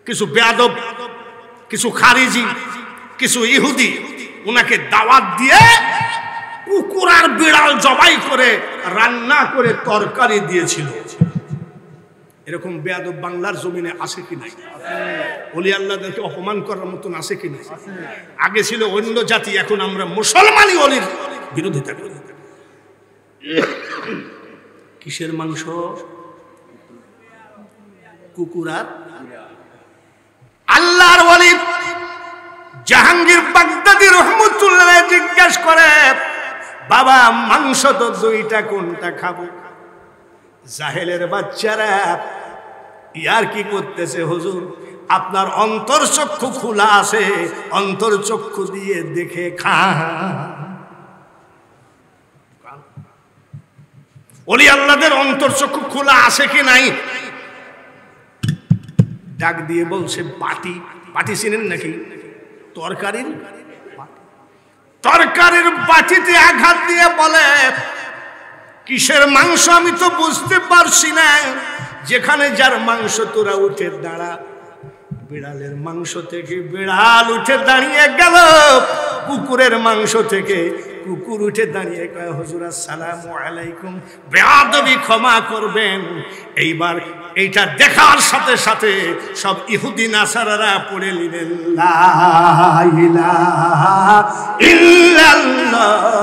কিছু বেয়াদব, কিছু খারিজি, কিছু ইহুদি উনাকে দাওয়াত দিয়ে কুকুর আর বিড়াল জবাই করে রান্না করে তরকারি দিয়েছিল। এরকম বেয়াদব বাংলার জমিনে আছে কি নাই? ওলি আল্লাহদেরকে অপমান করার মতন আছে কি নাই? আগে ছিল অন্য জাতি, এখন আমরা মুসলমানই ওলির বিরোধিতা করি। কিসের মাংস? কুকুর আর আল্লাহর ওলি জাহাঙ্গীর বাগদাদী রহমতুল্লাহ জিজ্ঞাসা করে, বাবা মাংস তো দুইটা, কোনটা খাবো? জাহেলের বাচ্চারা ইয়ার কি করতেছে, হুজুর আপনার অন্তরচক্ষু খোলা আছে, অন্তরচক্ষু দিয়ে দেখে খান। ওলি আল্লাহদের অন্তরচক্ষু খোলা আছে কি নাই? ডাক দিয়ে বলছে, বাটি। বাটি চিনেন নাকি? তরকারির বাটিতে আঘাত দিয়ে বলে, কিসের মাংস আমি তো বুঝতে পারছি না। যেখানে যার মাংস তোরা উঠে দাঁড়া। বিড়ালের মাংস থেকে বিড়াল উঠে দাঁড়িয়ে গেল, কুকুরের মাংস থেকে কুকুর উঠে দাঁড়িয়ে কয়, হুজুর আসসালামু আলাইকুম, বেয়াদবি ক্ষমা করবেন। এইবার এইটা দেখার সাথে সাথে সব ইহুদি নাসারারা পড়ে নিলেন, লা ইলাহা ইল্লাল্লাহু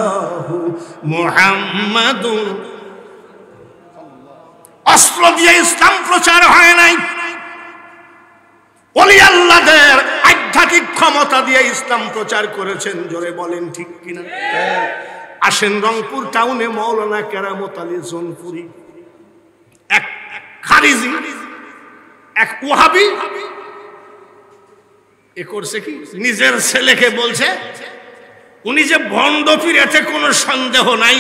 মুহাম্মাদুর। অস্ত্র দিয়ে ইসলাম প্রচার হয় নাই, ওলি আল্লাহদের আধ্যাত্মিক ক্ষমতা দিয়ে ইসলাম প্রচার করেছেন। জোরে বলেন ঠিক কিনা? আসেন রংপুর টাউনে মাওলানা কেরামত আলী জোনপুরি, এক খারিজি, এক ওয়াহাবি, এ করছে কি, নিজের ছেলেকে বলছে উনি যে ভণ্ড পীর এতে কোনো সন্দেহ নাই,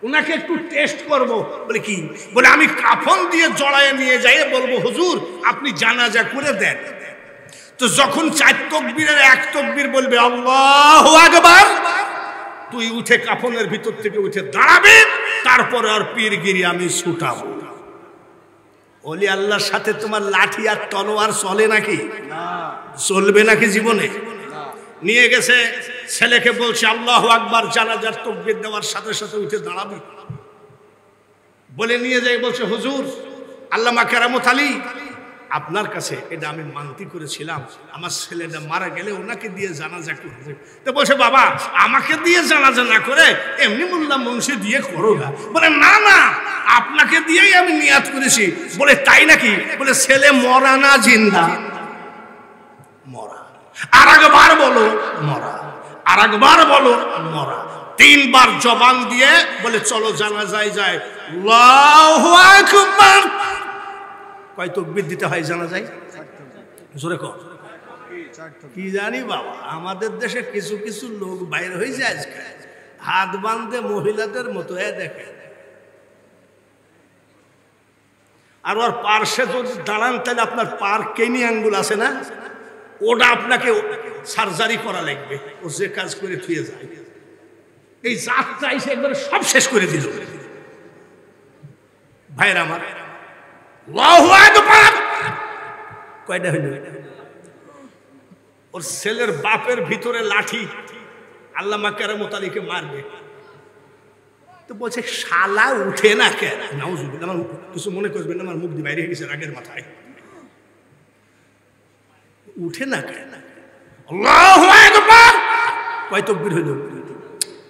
উনাকে একটু টেস্ট করব। বলে কি? বলে আমি কাফন দিয়ে জড়ায় নিয়ে যাই, বলবো হুজুর আপনি জানাজা করে দেন। তো যখন 4 তাকবীরের 1 তাকবীর বলবে আল্লাহু আকবার, তুই উঠে কাফনের ভিতর থেকে উঠে দাঁড়াবে, তারপরে আর পীরগিরি আমি ছুটাবো। ওলি আল্লাহর সাথে তোমার লাঠি আর তলোয়ার চলে নাকি? চলবে নাকি জীবনে? নিয়ে গেছে, ছেলেকে বলছে আল্লাহু আকবার, জানাজার তাকবীর দেওয়ার সাথে সাথে উঠে দাঁড়াবি। বলে নিয়ে যাই, বলছে হুজুর আল্লামা কেরামত আলী, আপনার কাছে এটা আমি মানতি করেছিলাম, আমার ছেলেটা মারা গেলে ওনাকে দিয়ে জানাজা করবে। তো বলছে বাবা আমাকে দিয়ে জানাজা না করে এমনি মোল্লা মুন্সি দিয়ে করো না। বলে না না, আপনাকে দিয়েই আমি নিয়াত করেছি। বলে তাই নাকি? বলে ছেলে মরা না জিন্দা? মরা। আর একবার বলো মরা, আর একবার বলো মরা। 3 বার জবান দিয়ে বলে চলো জানাজায় যায়। আল্লাহু আকবার। কয় তাকবীর দিতে হয় জানাজায়? জোরে কর। কি জানি বাবা, আমাদের দেশে কিছু কিছু লোক বাইরে হয়ে যায় আজকে, হাত বাঁধে মহিলাদের মতো দেখে। আর ওর পার্শ্বে যদি দাঁড়ান তাহলে আপনার পার কেনি আঙ্গুল আছে না, ওটা আপনাকে সার্জারি করা লাগবে। ও যে কাজ করে থুয়ে যায়, এই জাতটা এসে একবারে সব শেষ করে দিল। ভাইরা আমার, আল্লাহু আকবার কয়টা হইল? ওর ছেলের বাপের ভিতরে লাঠি, আল্লামা কেরামত আলীকে মারবে। তো বলছে শালা উঠে না কেন? নাউজুবিল্লাহ, আমার কিছু মনে করবেন না, আমার মুখ দিয়ে বাইরে হয়ে গেছে রাগের মাথায়। উঠে না কেন? আল্লাহু আকবার কয় তাকবীর হইল?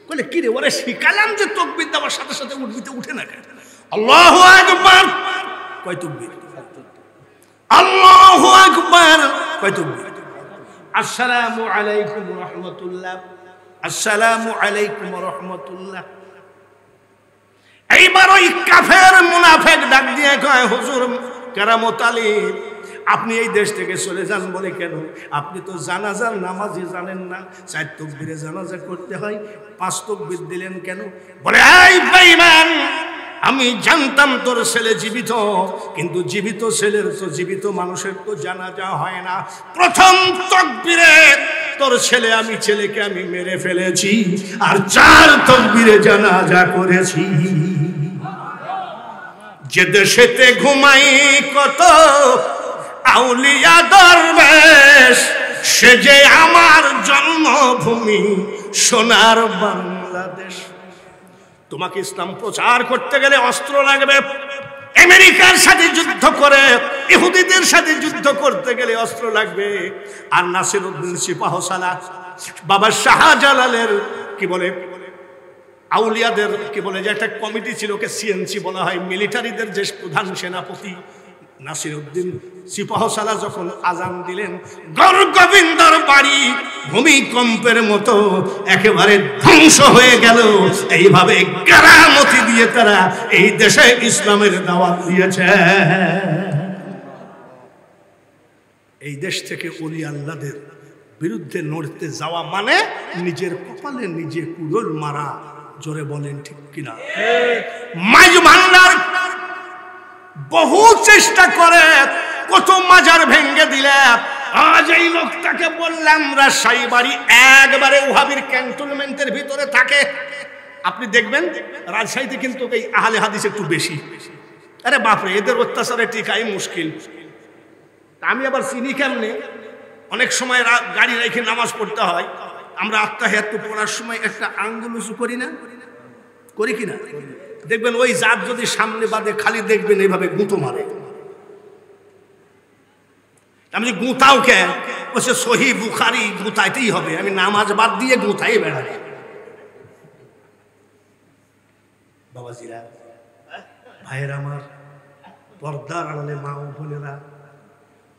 বলে কি রে, ওরে শিখালাম যে তাকবীর দেওয়ার সাথে সাথে উঠবি, তো উঠে না কেন? আল্লাহু আকবার কয় তাকবীর? আল্লাহু আকবার কয় তাকবীর? আসসালামু আলাইকুম রহমতুল্লাহ, আসসালামু আলাইকুম রহমতুল্লাহ। এইবার ওই কাফের মুনাফেক ডাক দিয়ে কয়, হুজুর কেরামত আলী, আপনি এই দেশ থেকে চলে যান বলে কেন? আপনি তো জানাজার নামাজই জানেন না, 4 তাকবীরে জানাজা করতে হয়, 5 তাকবীর দিলেন কেন? বলে এই বেঈমান, আমি জানতাম তোর ছেলে জীবিত, কিন্তু জীবিত ছেলের তো জীবিত মানুষের তো জানাজা হয় না। প্রথম তাকবীরে তোর ছেলেকে আমি মেরে ফেলেছি, আর 4 তাকবীরে জানাজা করেছি। যে দেশেতে ঘুমাই কত আউলিয়া দরবেশ, সে যে আমার জন্মভূমি সোনার বাংলাদেশ। তোমাকে ইসলাম প্রচার করতে গেলে অস্ত্র লাগবে, আমেরিকার সাথে যুদ্ধ করে ইহুদিদের সাথে যুদ্ধ করতে গেলে অস্ত্র লাগবে। আর নাসিরউদ্দিন সিপাহসালার বাবা শাহজালালের কি বলে আউলিয়াদের কি বলে যে একটা কমিটি ছিল, ওকে সিএনসি বলা হয়, মিলিটারিদের যে প্রধান সেনাপতি নাসিরউদ্দিন সিপাহসালার যখন আজান দিলেন, গৌরগোবিন্দর বাড়ি ভূমিকম্পের মতো একেবারে ধ্বংস হয়ে গেল। এইভাবে কেরামতি দিয়ে তারা এই দেশে ইসলামের দাওয়াত দিয়েছে। এই দেশ থেকে ওলি আল্লাহদের বিরুদ্ধে লড়তে যাওয়া মানে নিজের কপালে নিজে কুড়োল মারা। জোরে বলেন ঠিক কিনা? মাঝ ভান্ডার বহু চেষ্টা করে কত মাজার ভেঙ্গে দিলে। আজ এই লোকটাকে বললাম রাজশাহী বাড়ি, একবারে ওহাবির ক্যান্টনমেন্টের ভিতরে থাকে। আপনি দেখবেন রাজশাহীতে কিন্তু এই আহলে হাদিস একটু বেশি। আরে বাপরে, এদের অত্যাচারে টিকাই মুশকিল। আমি আবার চিনি কেমনে, অনেক সময় গাড়ি রেখে নামাজ পড়তে হয়, আমরা আত্মাহিয়াত পড়ার সময় একটা আঙ্গুল উঁচু করি না, করি কিনা? দেখবেন ওই জাত যদি সামনে বাদে খালি দেখবেন এইভাবে গুঁতো মারে। আমি গুঁতাও কে বলছে সহি বুখারি গুঁতাইতেই হবে, আমি নামাজ বাদ দিয়ে গুঁতাই বেড়াই। বাবাজিরা, ভাইয়ের আমার, পর্দার আড়ালে মা ও বোনেরা,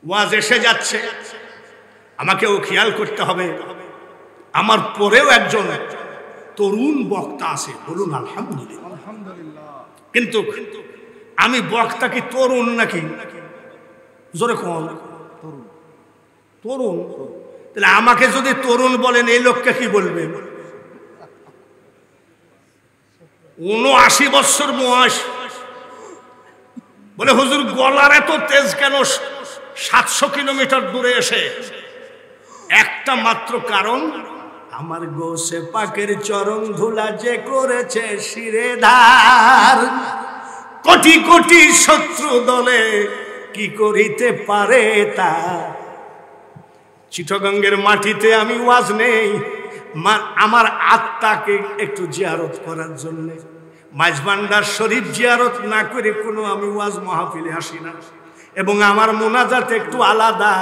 ওয়াজ এসে যাচ্ছে, আমাকেও খেয়াল করতে হবে। আমার পরেও একজন তরুণ বক্তা আছে, বলুন আলহামদুলিল্লাহ। কিন্তু আমি বক্তা কি তরুণ নাকি? জোরে কোন তরুণ? তাহলে আমাকে যদি তরুণ বলেন, এই লোককে কি বলবেন? 79 বছর বয়স। বলে হুজুর গলার এত তেজ কেন 700 কিলোমিটার দূরে এসে? একটা মাত্র কারণ, আমার গোসে পাকের চরণ ধুলা যে করেছে শিরে ধার। কোটি কোটি শত্রু দলে কি করিতে পারে তা। চিটাগঙ্গের মাটিতে আমি ওয়াজ নেই আমার আত্মাকে একটু জিয়ারত করার জন্য। মাঝভান্ডার শরীফ জিয়ারত না করে কোনো আমি ওয়াজ মাহফিলে আসি না, এবং আমার মোনাজাত একটু আলাদা।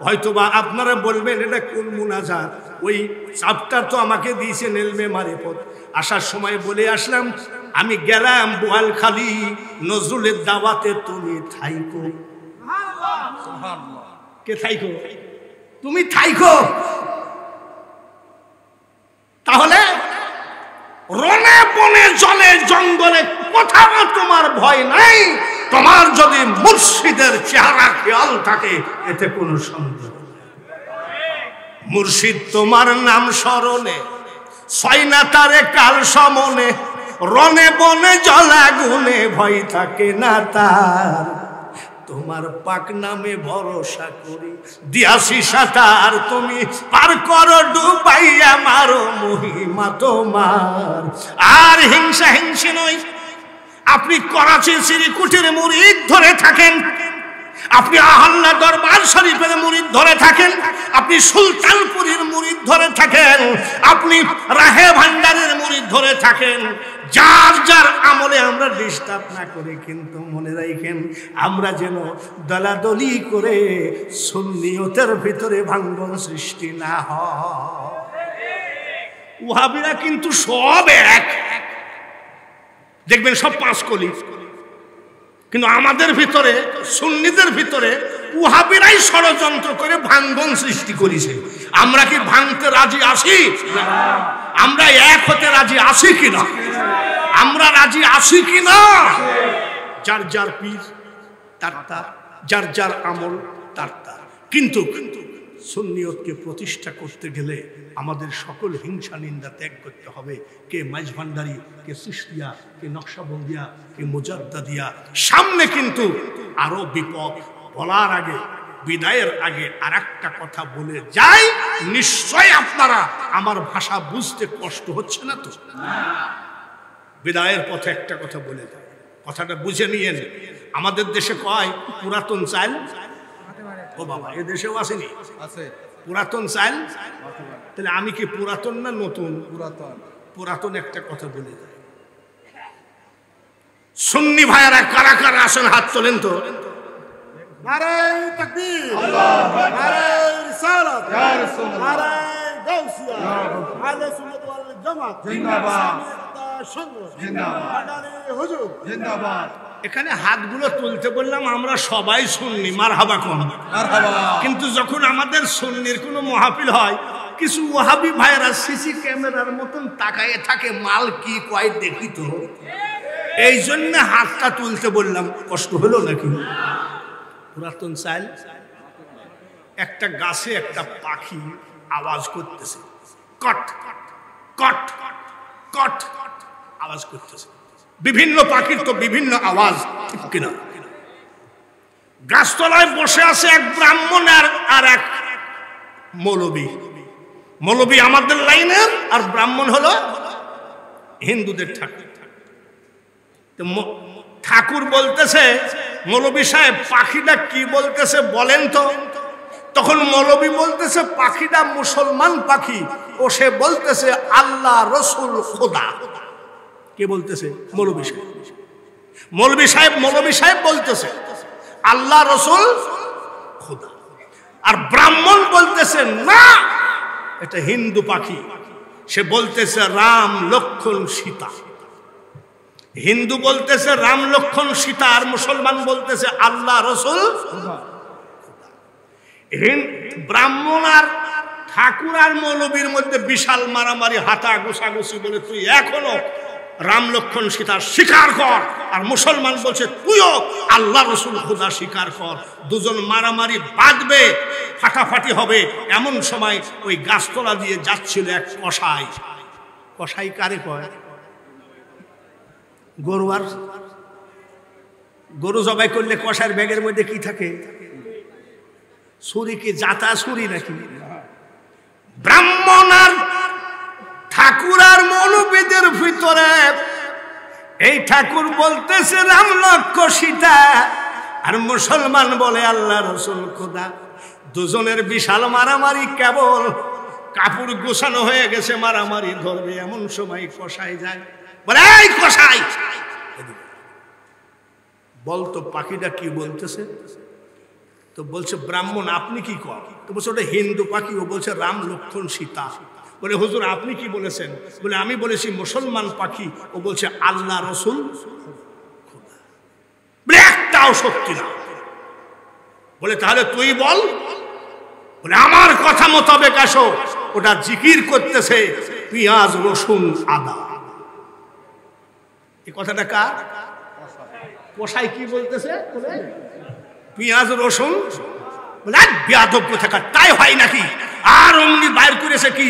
হয়তোবা আপনারা বলবেন এটা কোন মুনাজাত? ওই চাপটার তো আমাকে দিয়েছেন এলমে মারিফত। আসার সময় বলে আসলাম, আমি গেলাম বোয়ালখালী, নজরুলের দাওয়াতে তুমি থাইকো। কে থাইকো? তুমি থাইকো। তাহলে রনে বনে জলে জঙ্গলে কোথাও তোমার ভয় নাই। তোমার যদি মুর্শিদের চেহারা খেয়াল থাকে, এতে কোনো সন্দেহ। মুর্শিদ তোমার নাম স্মরণে, ছয় না তারে কাল সমনে। রনে বনে জলা গুনে ভয় থাকে না তার। তোমার পাক নামে ভরসা করি দিয়াছি সাঁতার। তুমি পার করো ডুবাইয়া মারো মহিমা তোমার। আর হিংসা হিংসি নয়। আপনি করাচি সিরিকুটির মুরিদ ধরে থাকেন, আপনি আহল্লা দরবার শরীফের মুরিদ ধরে থাকেন, আপনি সুলতানপুরের মুরিদ ধরে থাকেন, আপনি রাহে ভান্ডারের মুরিদ ধরে থাকেন। যার যার আমলে আমরা ডিস্টার্ব না করি, কিন্তু মনে রাখেন আমরা যেন দলাদলি করে সুন্নিয়তের ভিতরে ভাঙ্গন সৃষ্টি না হয়। ওয়াহাবিরা কিন্তু সব এক, দেখবেন সব 5 কলি। কিন্তু আমাদের ভিতরে সুন্নিদের ভিতরে ওয়াহাবিরাই ষড়যন্ত্র করে ভাঙন সৃষ্টি করেছে। আমরা কি ভাঙতে রাজি আছি? আমরা এক হতে রাজি আছি কিনা? আমরা রাজি আছি কিনা? যার যার পীর তার তার, যার যার আমল তার তার। কিন্তু সুন্নিয়তকে প্রতিষ্ঠা করতে গেলে আমাদের সকল হিংসা নিন্দা ত্যাগ করতে হবে। কে মাইজভান্ডারি, কে চিশতিয়া, কে নকশবন্দিয়া, কে মুজাদ্দাদিয়া। সামনে কিন্তু আরো বিপদ। বলার আগে, বিদায়ের আগে আর একটা কথা বলে যাই, নিশ্চয় আপনারা আমার ভাষা বুঝতে কষ্ট হচ্ছে না তো? বিদায়ের পথে একটা কথা বলে যায়, কথাটা বুঝে নিয়েন। আমাদের দেশে কয় পুরাতন চাল, ও বাবা এ দেশেও আসেনি পুরাতন চাল। তাহলে আমি কি পুরাতন না নতুন? পুরাতন একটা কথা বলে যায়। সুন্নি ভাইয়ারা কারা কারা আসেন হাত তোলেন তো। নারে তাকবীর, নারে রিসালাত, নারে গাউসিয়া, আহলে সুন্নাত ওয়াল জামাত জিন্দাবাদ, জিন্দাবাদ, হুজুর জিন্দাবাদ। এখানে হাতগুলো তুলতে বললাম, আমরা সবাই সুন্নি, মারহাবা কোন। কিন্তু যখন আমাদের সুন্নির কোনো মাহফিল হয়, কিছু ওয়াহাবি ভাইয়েরা সিসি ক্যামেরার মতন তাকায়ে থাকে, মাল কি কয় দেখি তো। এই জন্য হাতটা তুলতে বললাম। কষ্ট হলো নাকি? পুরাতন চাল, একটা গাছে একটা পাখি আওয়াজ করতেছে, কট কট কট আওয়াজ করতেছে। বিভিন্ন পাখির তো বিভিন্ন আওয়াজ, ঠিক কিনা? গাছতলায় বসে আছে এক ব্রাহ্মণ আর এক মৌলবী। মৌলবী আমাদের লাইনের, আর ব্রাহ্মণ হলো হিন্দুদের ঠাকুর। ঠাকুর বলতেছে, মৌলবী সাহেব পাখিটা কি বলতেছে বলেন তো। তখন মৌলবী বলতেছে পাখিটা মুসলমান পাখি, ও সে বলতেছে আল্লাহ রসুল খোদা। কে বলতেছে? মৌলবী সাহেব। মৌলবী সাহেব বলতেছে আল্লাহ রসুল খোদা, আর ব্রাহ্মণ বলতেছে না এটা হিন্দু পাখি, সে বলতেছে রাম লক্ষ্মণ সীতা। হিন্দু বলতেছে রাম লক্ষ্মণ সীতা, আর মুসলমান বলতেছে আল্লাহ রসুল। ব্রাহ্মণ আর ঠাকুর আর মৌলবীর মধ্যে বিশাল মারামারি, হাতা গোসাগুসি, বলে তুই এখনো রাম লক্ষ্মণ সীতা স্বীকার কর, আর মুসলমান বলছে তুইও আল্লাহ রসুল খোদা স্বীকার কর। দুজন মারামারি বাঁধবে, ফাটাফাটি হবে। এমন সময় ওই গাছতলা দিয়ে যাচ্ছিল এক কসাই। কসাই কারে কয়? গরু জবাই করলে কষার ব্যাগের মধ্যে কি থাকে? ছুরি। কি জাতা ছুরি নাকি? ব্রাহ্মণ আর ঠাকুর আর মৌলবীদের ভিতরে এই ঠাকুর বলতেছে রাম লক্ষ্মণ সীতা, আর মুসলমান বলে আল্লাহ রসুল খোদা। দুজনের বিশাল মারামারি, কেবল কাপড় গোছানো হয়ে গেছে, মারামারি ধরবে। এমন সময় কষাই যায়, বলে এই কষাই বলতো পাখিটা কি বলতেছে। তো বলছে ব্রাহ্মণ আপনি কি কর? তো বলছে ওটা হিন্দু পাখি, ও বলছে রাম লক্ষ্মণ সীতা। বলে হুজুর আপনি কি বলেছেন? বলে আমি বলেছি মুসলমান পাখি, ও বলছে আল্লাহ রসুল খোদা। বলে একটাও সত্যি না। বলে তাহলে তুই বল। বলে আমার কথা মোতাবেক আসো, ওটা জিকির করতেছে পেঁয়াজ রসুন আদা। এই কথাটা কার? কসাই কি বলতেছে? বলে পেঁয়াজ রসুন। বলে বেয়াদব কোথাকার, তাই হয় নাকি? আর অমনি বাইর করেছে কি?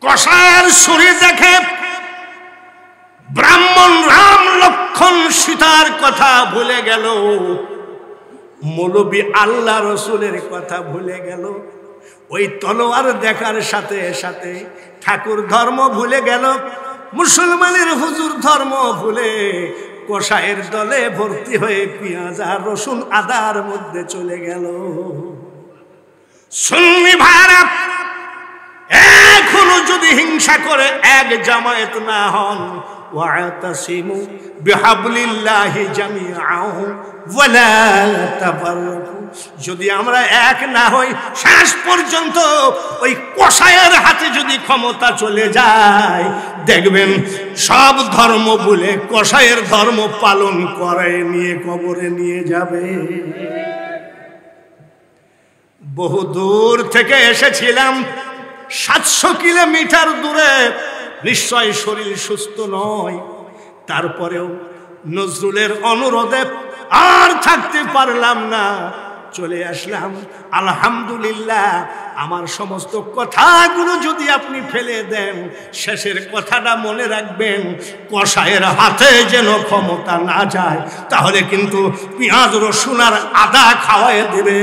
কসাইয়ের শরীর দেখে ব্রাহ্মণ রাম লক্ষ্মণ সীতার কথা ভুলে গেল, মৌলবী আল্লাহ রসুলের কথা ভুলে গেল। ওই তলোয়ার দেখার সাথে সাথে ঠাকুর ধর্ম ভুলে গেল, মুসলমানের হুজুর ধর্ম ভুলে কসাইয়ের দলে ভর্তি হয়ে পেঁয়াজ আর রসুন আদার মধ্যে চলে গেল। সুন্নি ভাইরা এখনো যদি হিংসা করে এক জামায়াত না হন, ওয়াতাসিমু বিহাবলিল্লাহি জামিআন ওয়ালা তাফাররাকু, যদি আমরা এক না হই, শেষ পর্যন্ত ওই কসাইয়ের হাতে যদি ক্ষমতা চলে যায়, দেখবেন সব ধর্ম বলে কসাইয়ের ধর্ম পালন করে নিয়ে কবরে নিয়ে যাবে। বহু দূর থেকে এসেছিলাম, 700 কিলোমিটার দূরে, নিশ্চয় শরীর সুস্থ নয়, তারপরেও নজরুলের অনুরোধে আর থাকতে পারলাম না, চলে আসলাম। আলহামদুলিল্লাহ, আমার সমস্ত কথাগুলো যদি আপনি ফেলে দেন, শেষের কথাটা মনে রাখবেন, কসাইয়ের হাতে যেন ক্ষমতা না যায়, তাহলে কিন্তু পেঁয়াজ রসুন আর আদা খাওয়াই দিবে।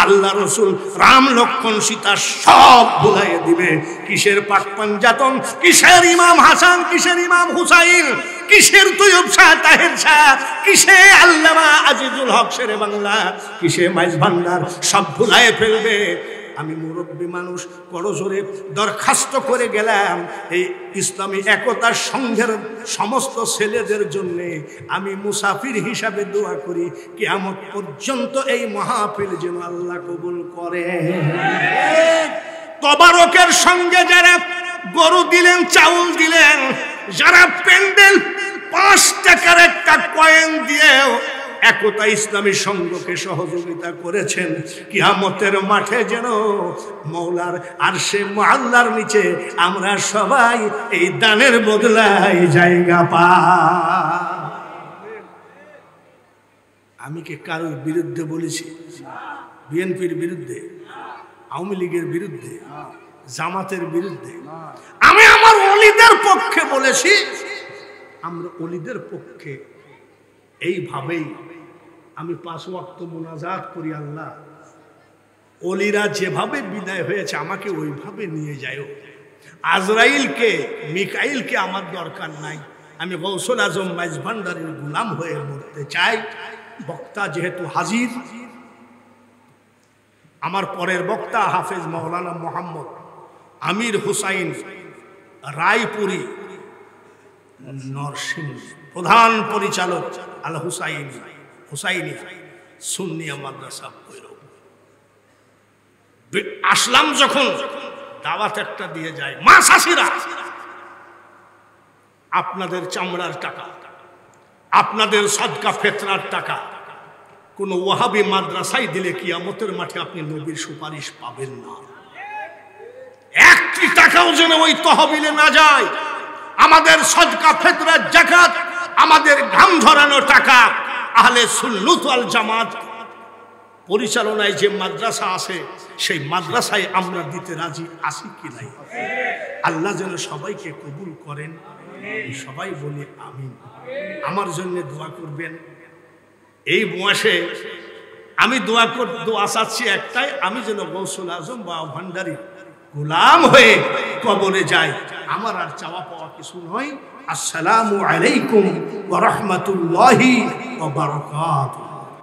আল্লাহ রসুল রাম লক্ষ্মণ সীতা সব ভুলাই দিবে। কিসের পাক পাঞ্জাতন, কিসের ইমাম হাসান, কিসের ইমাম হুসাইন, কিসের তৈয়ব শাহ, তাহের শাহ, কিসে আল্লামা আজিজুল হক শেরে বাংলা, কিসে মাইজ ভান্ডার, সব ভুলাই ফেলবে। আমি মুরব্বী মানুষ, করজোরে দরখাস্ত করে গেলাম, এই ইসলামী একতার সংঘের সমস্ত ছেলেদের জন্য আমি মুসাফির হিসাবে দোয়া করি, কিয়ামত পর্যন্ত এই মাহফিল যেন আল্লাহ কবুল করে। তবারকের সঙ্গে যারা গরু দিলেন, চাউল দিলেন, যারা প্যান্ডেল 5 টাকার একটা কয়েন দিয়েও একতা ইসলামী সংঘকে সহযোগিতা করেছেন, কিয়ামতের মাঠে যেন মৌলার আরশে মুআল্লার নিচে আমরা সবাই এই দানের বদলায় জায়গা পাই। আমি কি কারোর বিরুদ্ধে বলেছি? বিএনপির বিরুদ্ধে, আওয়ামী লীগের বিরুদ্ধে, জামাতের বিরুদ্ধে? আমি আমার ওলিদের পক্ষে বলেছি। আমরা ওলিদের পক্ষে এইভাবেই আমি 5 ওয়াক্ত মুনাজাত করি, আল্লাহ ওলিরা যেভাবে বিদায় হয়েছে আমাকে ওইভাবে নিয়ে যাও। আজরাইলকে, মিকাইলকে আমার দরকার নাই, আমি গৌসুল আজম মাইজ ভান্ডারের গোলাম হয়ে মরতে চাই। বক্তা যেহেতু হাজির, আমার পরের বক্তা হাফেজ মাওলানা মোহাম্মদ আমির হুসাইন রায়পুরি নরসিংহ, প্রধান পরিচালক আল হুসাইনি সুন্নিয়া মাদ্রাসা ভৈরব। আসলাম যখন দাওয়াত একটা দিয়ে যায়, মা শাশিরা, আপনাদের চামড়ার টাকা, আপনাদের সদকা ফেতরার টাকা কোন ওয়াহাবি মাদ্রাসায় দিলে কিয়ামতের মাঠে আপনি নবীর সুপারিশ পাবেন না। 1 টাকাও যেন ওই তহবিলে না যায়। আমাদের সদকা ফেতরার যাকাত, আমাদের ঘাম ঝরানো টাকা আহলে সুন্নাত ওয়াল জামাত পরিচালনায় যে মাদ্রাসা আছে, সেই মাদ্রাসায় আমরা দিতে রাজি আছি কি নাই? আল্লাহ যেন সবাইকে কবুল করেন, সবাই বলি আমিন। আমার জন্য দোয়া করবেন। এই বয়সে আমি দোয়া চাচ্ছি একটাই, আমি যেন গৌসুল আজম বা ভান্ডারী গোলাম হয়ে কবরে যাই। আমার আর চাওয়া পাওয়া কিছু নয়। আসসালামু আলাইকুম ওয়া রাহমাতুল্লাহি ওয়া বারাকাতুহু।